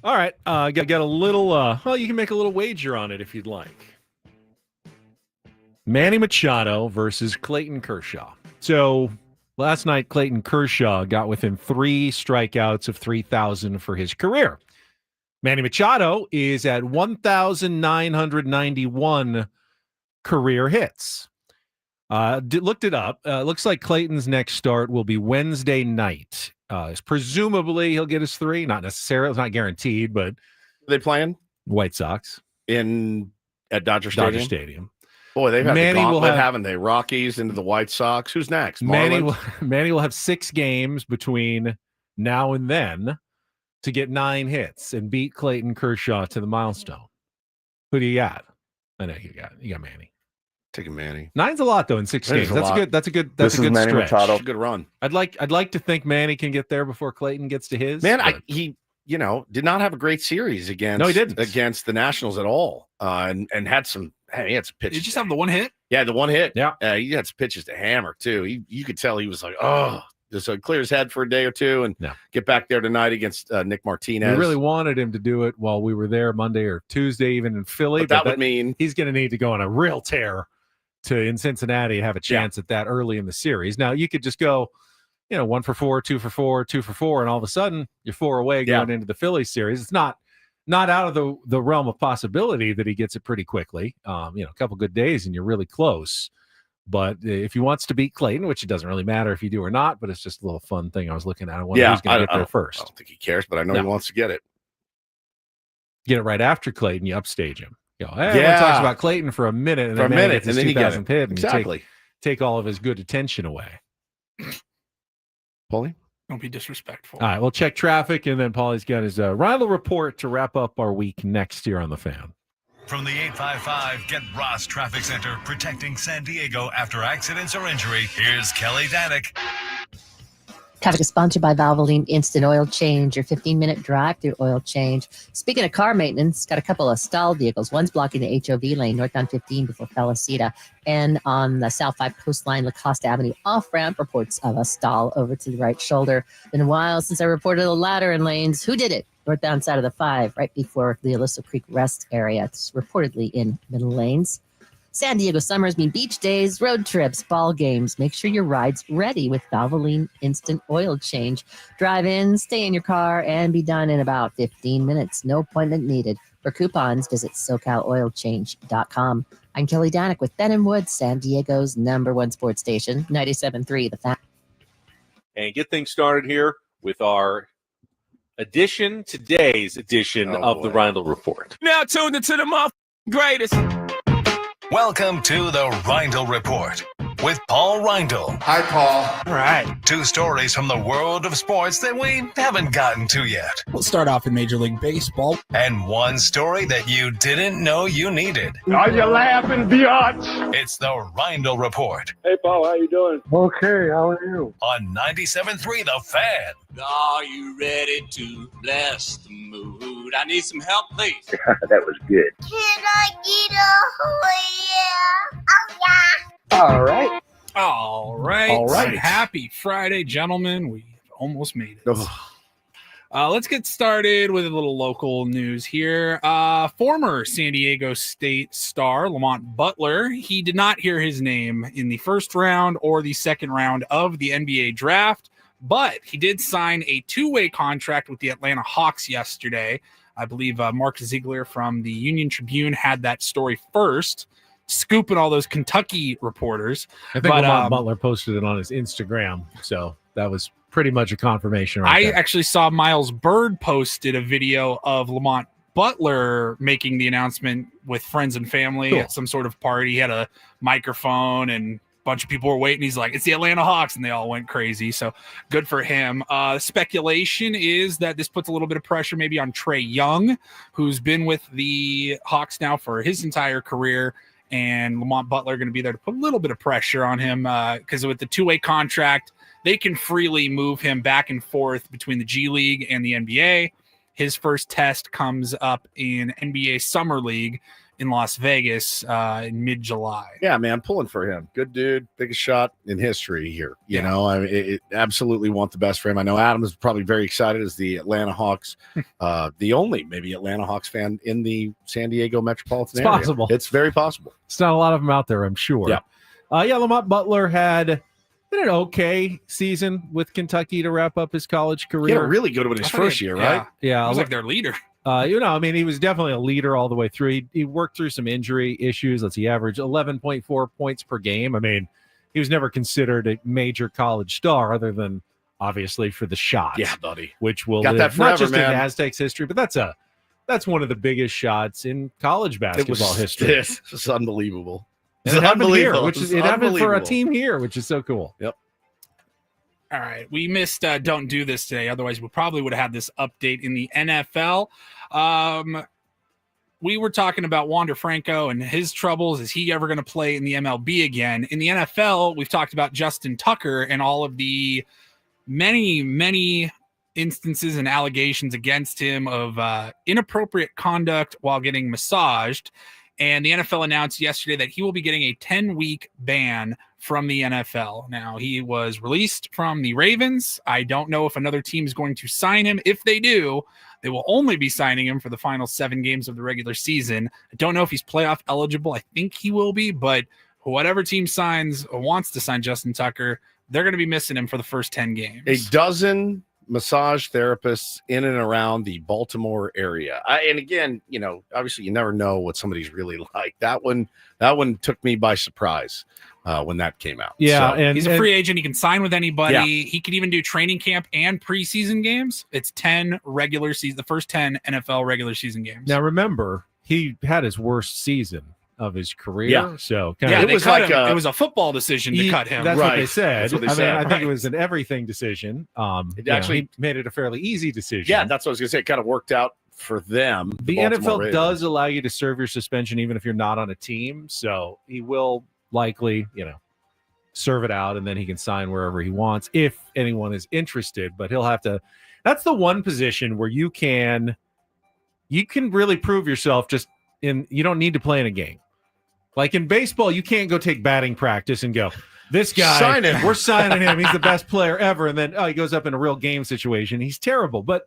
All right, got a little. Well, you can make a little wager on it if you'd like. Manny Machado versus Clayton Kershaw. So last night, Clayton Kershaw got within 3 strikeouts of 3,000 for his career. Manny Machado is at 1,991 career hits. Looked it up. Looks like Clayton's next start will be Wednesday night. Presumably he'll get his 3. Not necessarily. It's not guaranteed, but Are they playing White Sox at Dodger Stadium? Boy, they've had the gauntlet, haven't they? Rockies into the White Sox. Who's next? Manny will have 6 games between now and then to get 9 hits and beat Clayton Kershaw to the milestone. Who do you got? I know you got Manny. Taking Manny. 9's a lot though in 6 games. That's good. That's a good stretch. Machado. Good run. I'd like to think Manny can get there before Clayton gets to his. Man, he did not have a great series against. No, he didn't against the Nationals at all. And had some. He had some pitches. Did you just have the one hit? Yeah, the one hit. Yeah, he had some pitches to hammer too. You could tell he was like, oh, just clear his head for a day or two and get back there tonight against Nick Martinez. We really wanted him to do it while we were there Monday or Tuesday, even in Philly. But that would mean he's going to need to go on a real tear in Cincinnati and have a chance at that early in the series. Now you could just go, 1 for 4, 2 for 4, 2 for 4, and all of a sudden you're 4 away going into the Philly series. It's not out of the realm of possibility that he gets it pretty quickly. A couple good days and you're really close. But if he wants to beat Clayton, which it doesn't really matter if you do or not, but it's just a little fun thing I was looking at. I wonder who's going to get there first. I don't think he cares, but I know he wants to get it. Get it right after Clayton, you upstage him. Everyone talks about Clayton for a minute, and then he gets his 2,000th hit, and you take all of his good attention away. Paulie? Don't be disrespectful. All right, we'll check traffic, and then Paulie's got his Reindl Report to wrap up our week next here on The Fan. From the 855 Get Ross Traffic Center, protecting San Diego after accidents or injury, here's Kelly Danick. Traffic is sponsored by Valvoline Instant Oil Change, your 15-minute drive-through oil change. Speaking of car maintenance, got a couple of stalled vehicles. One's blocking the HOV lane northbound 15 before Felicita, and on the South 5 Coastline Lacoste Avenue off-ramp, reports of a stall over to the right shoulder. Been a while since I reported a ladder in lanes. Who did it? Northbound side of the 5, right before the Aliso Creek Rest area. It's reportedly in middle lanes. San Diego summers mean beach days, road trips, ball games. Make sure your ride's ready with Valvoline Instant Oil Change. Drive in, stay in your car, and be done in about 15 minutes. No appointment needed. For coupons, visit SoCalOilChange.com. I'm Kelly Danik with Ben & Woods, San Diego's #1 sports station, 97.3 The Fan. And get things started here with our today's edition of the Reindl Report. Now tuned into the greatest. Welcome to the Reindl Report with Paul Reindl. Hi, Paul. All right. 2 stories from the world of sports that we haven't gotten to yet. We'll start off in Major League Baseball. And 1 story that you didn't know you needed. Are you laughing, biatch? It's the Reindl Report Hey, Paul, how you doing? Okay, how are you? on 97.3 The Fan. Are you ready to bless the mood? I need some help, please. That was good. Can I get a All right. All right. All right. Happy Friday, gentlemen. We've almost made it. Let's get started with a little local news here. Former San Diego State star Lamont Butler, he did not hear his name in the first round or the second round of the NBA draft, but he did sign a 2-way contract with the Atlanta Hawks yesterday. I believe Mark Ziegler from the Union Tribune had that story first, scooping all those Kentucky reporters. I think Lamont Butler posted it on his Instagram, so that was pretty much a confirmation. I there. actually saw Miles Bird posted a video of Lamont Butler making the announcement with friends and family at some sort of party. He had a microphone and a bunch of people were waiting. He's like, it's the Atlanta Hawks, and they all went crazy. So good for him. Speculation is that this puts a little bit of pressure maybe on Trae Young, who's been with the Hawks now for his entire career. And Lamont Butler going to be there to put a little bit of pressure on him because with the 2-way contract, they can freely move him back and forth between the G League and the NBA. His first test comes up in NBA Summer League in Las Vegas in mid-July. Yeah, man, pulling for him. Good dude, biggest shot in history here. You know, I mean, absolutely want the best for him. I know Adam is probably very excited as the Atlanta Hawks, the only maybe Atlanta Hawks fan in the San Diego metropolitan area. Possible. It's very possible. It's not a lot of them out there, I'm sure. Yeah. Lamont Butler had an okay season with Kentucky to wrap up his college career. Yeah, really good with his first year, right? Yeah. He was like their leader. He was definitely a leader all the way through. He worked through some injury issues. He averaged 11.4 points per game. I mean, he was never considered a major college star other than obviously for the shot. Yeah, buddy. Which will Got live that forever, not just man. in Aztecs history, but that's one of the biggest shots in college basketball history. It's unbelievable. And it happened here, it happened for a unbelievable. team here, which is so cool. Yep. All right. We missed Don't Do This today. Otherwise, we probably would have had this update in the NFL. We were talking about Wander Franco and his troubles. Is he ever going to play in the MLB again? In the NFL, we've talked about Justin Tucker and all of the many instances and allegations against him of inappropriate conduct while getting massaged. And the NFL announced yesterday that he will be getting a 10-week ban from the NFL. Now, he was released from the Ravens. I don't know if another team is going to sign him. If they do, they will only be signing him for the final 7 games of the regular season. I don't know if he's playoff eligible. I think he will be, but whatever team signs or wants to sign Justin Tucker, they're going to be missing him for the first 10 games. A dozen massage therapists in and around the Baltimore area. And again, obviously you never know what somebody's really like. That one took me by surprise when that came out. Yeah, So, and he's a free agent. He can sign with anybody. Yeah. He could even do training camp and preseason games. It's 10 regular season, the first 10 NFL regular season games. Now, remember, he had his worst season of his career. Yeah. So it was like it was a football decision to cut him. That's Right. what they said. That's what they I said. think it was an everything decision. It actually he made it a fairly easy decision. yeah, that's what I was going to say. It kind of worked out for them. The Baltimore NFL Ravens. does allow you to serve your suspension even if you're not on a team. So he will likely, serve it out and then he can sign wherever he wants if anyone is interested. But he'll have to. That's the one position where you can really prove yourself just in. You don't need to play in a game. Like in baseball, you can't go take batting practice and go, this guy, Sign him. we're signing him. He's the best player ever. And then, he goes up in a real game situation. He's terrible. But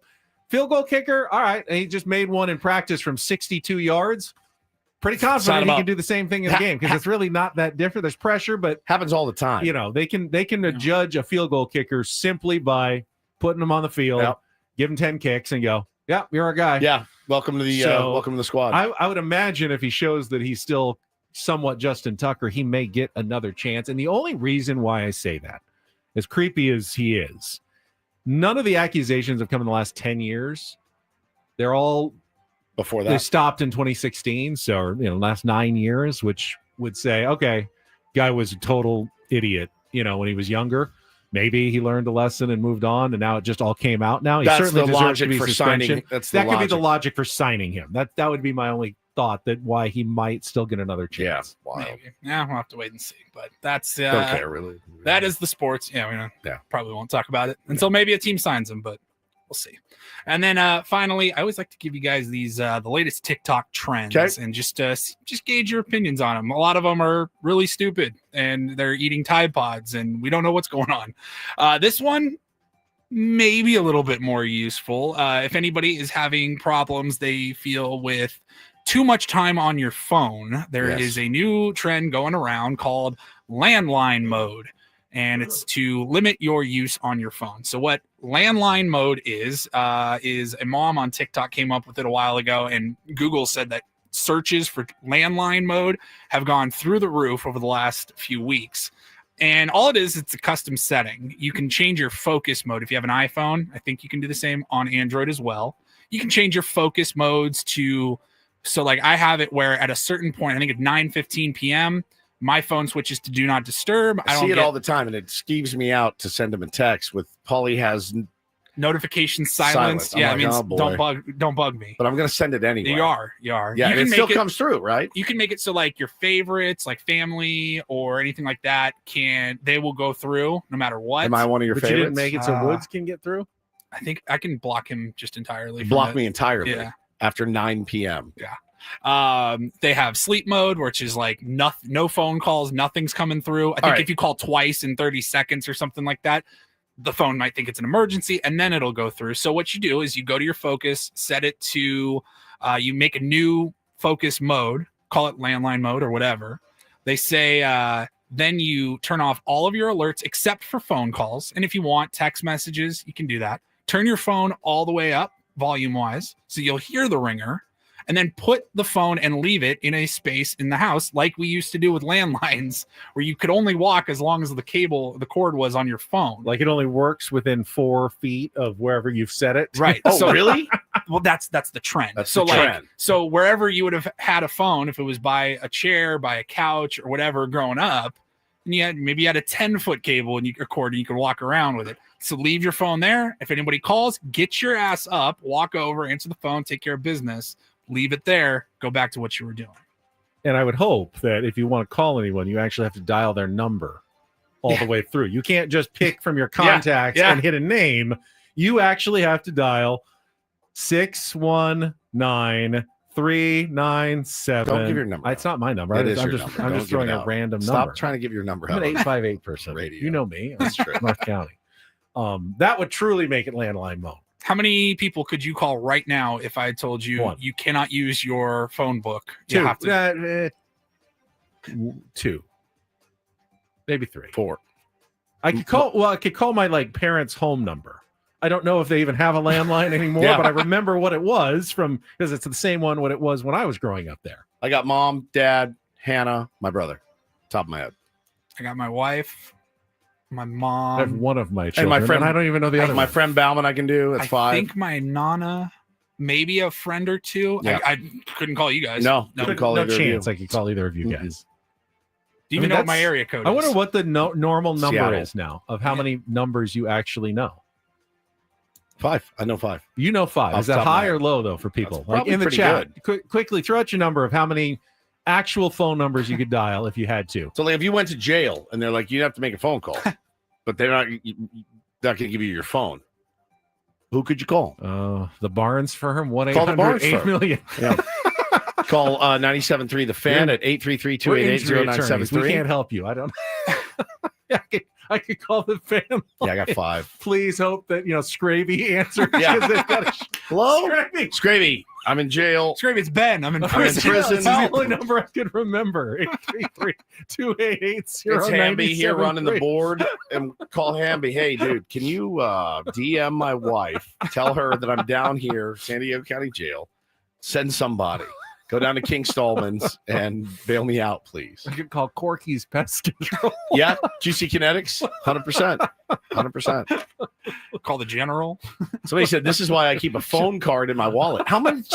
field goal kicker, all right. And he just made one in practice from 62 yards. pretty Sign confident him he up. can do the same thing in the game because it's really not that different. There's pressure, but happens all the time. You know, they can judge a field goal kicker simply by putting him on the field, give him 10 kicks, and go, "Yeah, you're our guy." Yeah, welcome to the squad. I would imagine if he shows that he's still somewhat Justin Tucker, he may get another chance. And the only reason why I say that, as creepy as he is, none of the accusations have come in the last 10 years. They're all before that. They stopped in 2016, so last 9 years, which would say, okay, guy was a total idiot, when he was younger. Maybe he learned a lesson and moved on, and now it just all came out. Now he That's certainly the deserves logic to be for suspension. signing. That could be the logic for signing him. That would be my only thought, that why he might still get another chance. Maybe. Yeah, we'll have to wait and see. But that's Don't care really. That is the sports. Probably won't talk about it until maybe a team signs him, but we'll see. And then finally, I always like to give you guys these the latest TikTok trends and just gauge your opinions on them. A lot of them are really stupid and they're eating Tide Pods and we don't know what's going on. This one maybe a little bit more useful. If anybody is having problems they feel with too much time on your phone, there is a new trend going around called landline mode. And it's to limit your use on your phone. So what landline mode is a mom on TikTok came up with it a while ago, and Google said that searches for landline mode have gone through the roof over the last few weeks. And all it is, it's a custom setting. You can change your focus mode. If you have an iPhone, I think you can do the same on Android as well. You can change your focus modes so like I have it where at a certain point, I think at 9:15 p.m., my phone switches to do not disturb. I see it all the time, and it skeeves me out to send him a text with Paulie has notification silence. Yeah, like, it means don't bug me. But I'm going to send it anyway. You are. Yeah, and it still comes through, right? You can make it so like your favorites, like family or anything like that, they will go through no matter what. Am I one of your favorites? You didn't make it so Woods can get through? I think I can block him just entirely. Block me entirely after 9 p.m. Yeah. They have sleep mode, which is like no phone calls, nothing's coming through. I think if you call twice in 30 seconds or something like that, the phone might think it's an emergency and then it'll go through. So what you do is you go to your focus, set it to you make a new focus mode, call it landline mode or whatever. They say then you turn off all of your alerts except for phone calls, and if you want text messages you can do that. Turn your phone all the way up volume wise so you'll hear the ringer, and then put the phone and leave it in a space in the house like we used to do with landlines, where you could only walk as long as the cord was on your phone. Like it only works within 4 feet of wherever you've set it. Right. Oh, really? Well, that's the trend. That's the trend. So wherever you would have had a phone, if it was by a chair, by a couch or whatever growing up, and maybe you had a 10-foot cable and a cord and you could walk around with it. So leave your phone there. If anybody calls, get your ass up, walk over, answer the phone, take care of business. Leave it there, go back to what you were doing. And I would hope that if you want to call anyone, you actually have to dial their number all the way through. You can't just pick from your contacts and hit a name. You actually have to dial 619-397. Don't give your number. It's not my number. It is your number. I'm just throwing a random number. Stop trying to give your number I'm out. an 858 person. Radio. You know me. That's true. North County. That would truly make it landline mode. How many people could you call right now if I told you you cannot use your phone book? You have to. 2, maybe 3, 4. I could call. Well, I could call my parents' home number. I don't know if they even have a landline anymore, but I remember what it was because it's the same one what it was when I was growing up there. I got mom, dad, Hannah, my brother. Top of my head. I got my wife, my mom. I have one of my children, and my friend. I don't even know the other. My one. friend Bauman, I can do. It's 5. I think my nana, maybe a friend or two. Yeah. I couldn't call you guys. No chance I could call either of you guys. Do you even know what my area code is? I wonder what the normal number Seattle. is now of how many numbers you actually know. 5. I know 5. You know 5. Off Is the that top of my high head. or low though for people? That's Like in the probably chat, pretty quickly throw out your number of how many actual phone numbers you could dial if you had to. So like if you went to jail and they're like, you have to make a phone call, but they're not going to give you your phone. Who could you call? The Barnes firm, Call the Barnes 1-800-8 firm. million. Yeah. Call 97.3 The Fan at 833-288-0973. We can't help you. I don't. I could call the family. Yeah, I got 5. Please hope that Scravy answers. Yeah. They've got Hello? Scravy. Scravy, I'm in jail. Scravy, it's Ben. I'm in I'm in prison. prison. It's the only number I could remember. 833-288-0973. It's Hamby here running the board. And call Hamby. Hey, dude, can you DM my wife? Tell her that I'm down here, San Diego County Jail. Send somebody. Go down to King Stallman's and bail me out, please. I could call Corky's Pest Control. Yeah, GC Kinetics, 100%. 100%. Call the general. Somebody said this is why I keep a phone card in my wallet. How much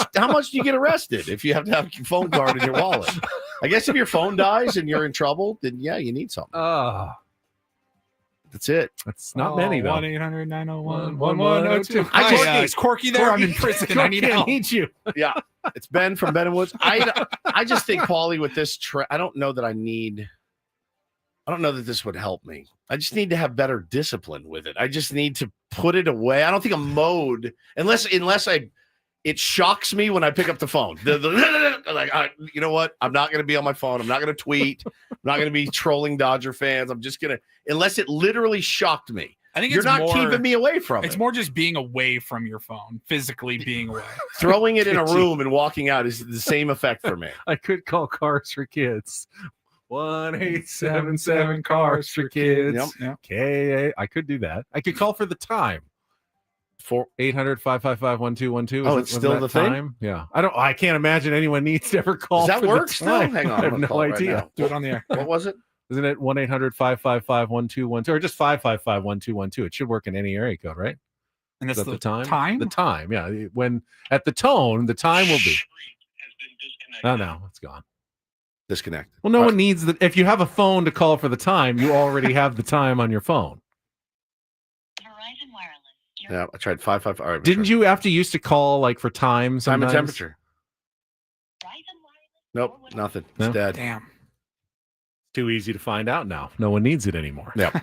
do you get arrested if you have to have a phone card in your wallet? I guess if your phone dies and you're in trouble, then yeah, you need something. That's it. That's not many though. 1-800-901-1102. I just is Corky there? I'm in prison. I need help. you. Yeah, it's Ben from Ben and Woods. I just think, Paulie, with this I don't know that this would help me. I just need to have better discipline with it. I just need to put it away. I don't think a mode, unless it shocks me when I pick up the phone. You know what? I'm not going to be on my phone. I'm not going to tweet. I'm not going to be trolling Dodger fans. I'm just going to, unless it literally shocked me. I think you're it's not more, keeping me away from it. It's more just being away from your phone, physically being away. Throwing it in a room and walking out is the same effect for me. I could call Cars for Kids. 1-877 Cars for Kids. Yep. Okay, I could do that. I could call for the time. 800-555-1212. Oh, it's still the time? Thing? Yeah. I can't imagine anyone needs to ever call. Does that for work the still? time. Hang on. I have no idea. Right, do it on the air. What was it? Isn't it 1-800-555-1212 or just 555-1212? It should work in any area code, right? And that's the time? Time? The time, yeah. When at the tone, the time will be. Oh, no, it's gone. Disconnected. Well, no one needs that. If you have a phone to call for the time, you already have the time on your phone. Yeah, I tried 555. All right, Didn't you have to used to call like for time? Time and sometimes? temperature. Nope, nothing. It's No? dead. Damn. Too easy to find out now. No one needs it anymore. Yep.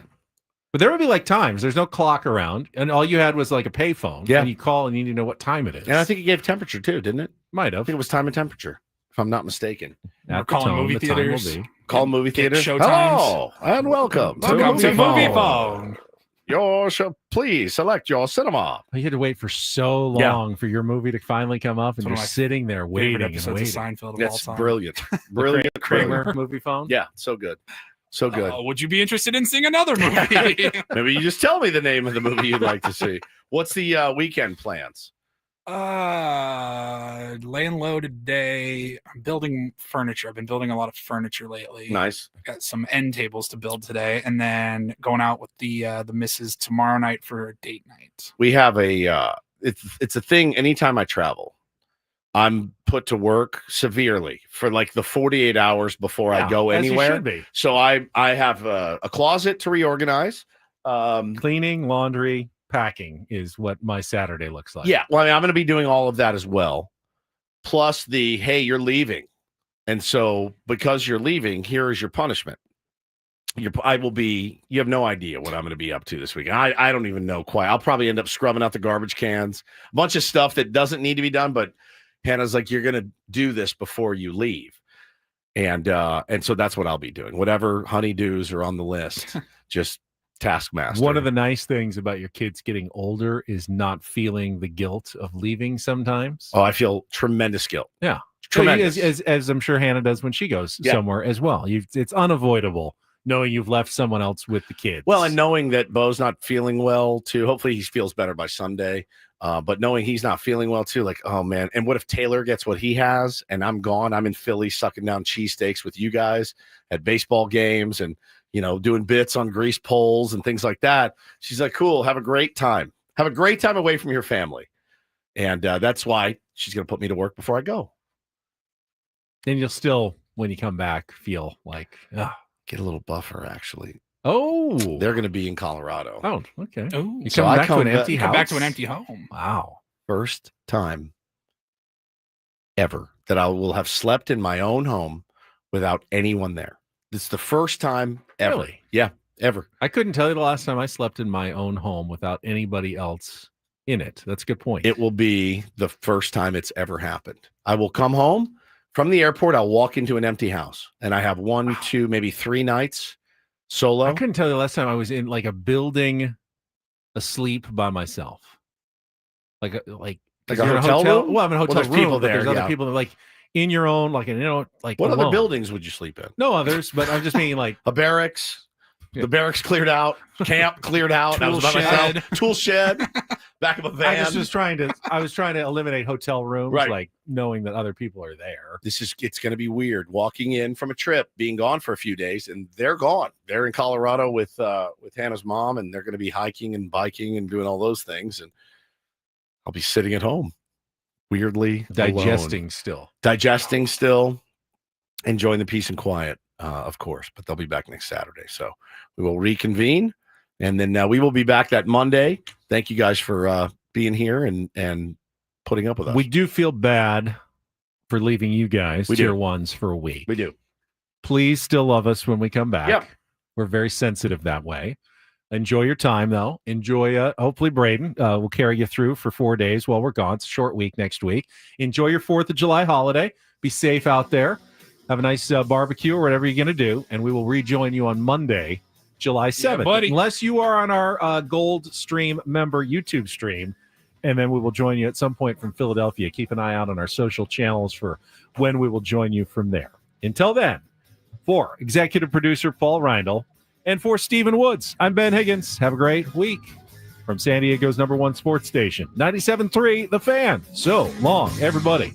But there would be like times. There's no clock around, and all you had was like a payphone. Yeah. And you call and you need to know what time it is. And I think it gave temperature too, didn't it? Might I have. think it was time and temperature, if I'm not mistaken. We're At the calling tone, movie the time will theaters. be. Call movie Get theater. showtimes. Hello and welcome Welcome to Movie Phone. Your show, please select your cinema. You had to wait for so long for your movie to finally come up, and It's one you're of my all there waiting Favorite and episodes waiting. of Seinfeld of all That's time. brilliant. Brilliant. Kramer movie phone. Yeah, so good. So good. Would you be interested in seeing another movie? Maybe you just tell me the name of the movie you'd like to see. What's the weekend plans? Laying low today. I'm building furniture. I've been building a lot of furniture lately. Nice. I got some end tables to build today, and then going out with the missus tomorrow night for a date night. We have a it's a thing. Anytime I travel, I'm put to work severely for like the 48 hours before I go as you anywhere. should be. So I have a closet to reorganize. Cleaning, laundry, packing is what my Saturday looks like. Yeah, well, I mean, I'm going to be doing all of that as well. Plus the, hey, you're leaving. And so because you're leaving, here is your punishment. You have no idea what I'm going to be up to this week. I don't even know quite. I'll probably end up scrubbing out the garbage cans, a bunch of stuff that doesn't need to be done. But Hannah's like, you're going to do this before you leave. And so that's what I'll be doing. Whatever honeydews are on the list, just taskmaster. One of the nice things about your kids getting older is not feeling the guilt of leaving sometimes. Oh, I feel tremendous guilt. Yeah. Tremendous. As I'm sure Hannah does when she goes Yeah. somewhere as well. It's unavoidable knowing you've left someone else with the kids. Well, and knowing that Bo's not feeling well too. Hopefully he feels better by Sunday. But knowing he's not feeling well too, like, oh man. And what if Taylor gets what he has and I'm gone? I'm in Philly sucking down cheesesteaks with you guys at baseball games and, doing bits on grease poles and things like that. She's like, cool, have a great time. Have a great time away from your family. And that's why she's going to put me to work before I go. Then you'll still, when you come back, feel like, get a little buffer, actually. Oh, they're going to be in Colorado. Oh, okay. Oh, You come back to an empty house? Come back to an empty home. Wow. First time ever that I will have slept in my own home without anyone there. It's the first time ever. Really? Yeah, ever. I couldn't tell you the last time I slept in my own home without anybody else in it. That's a good point. It will be the first time it's ever happened. I will come home from the airport. I'll walk into an empty house and I have 1, 2, maybe 3 nights Solo? I couldn't tell you the last time I was in like a building asleep by myself. Like a hotel room? Well, I'm in a hotel there's room. people but there's there, other yeah. people that like in your own, like, like What alone. other buildings would you sleep in? No others, but I'm just meaning like a barracks. The barracks cleared out. Camp cleared out. I was by myself. Tool shed. Back of a van. I was trying to eliminate hotel rooms, Right. like knowing that other people are there. It's going to be weird walking in from a trip, being gone for a few days, and they're gone. They're in Colorado with Hannah's mom, and they're going to be hiking and biking and doing all those things. And I'll be sitting at home, weirdly Digesting still, enjoying the peace and quiet, of course. But they'll be back next Saturday, so we will reconvene, and then we will be back that Monday. Thank you guys for being here and putting up with us. We do feel bad for leaving you guys, We do. tier ones, for a week. We do. Please still love us when we come back. Yep. We're very sensitive that way. Enjoy your time, though. Enjoy, hopefully, Braden will carry you through for 4 days while we're gone. It's a short week next week. Enjoy your 4th of July holiday. Be safe out there. Have a nice barbecue or whatever you're going to do. And we will rejoin you on Monday, July 7th. buddy. Unless you are on our Gold Stream member YouTube stream. And then we will join you at some point from Philadelphia. Keep an eye out on our social channels for when we will join you from there. Until then, for executive producer Paul Reindl and for Stephen Woods, I'm Ben Higgins. Have a great week from San Diego's #1 sports station, 97.3 The Fan. So long, everybody.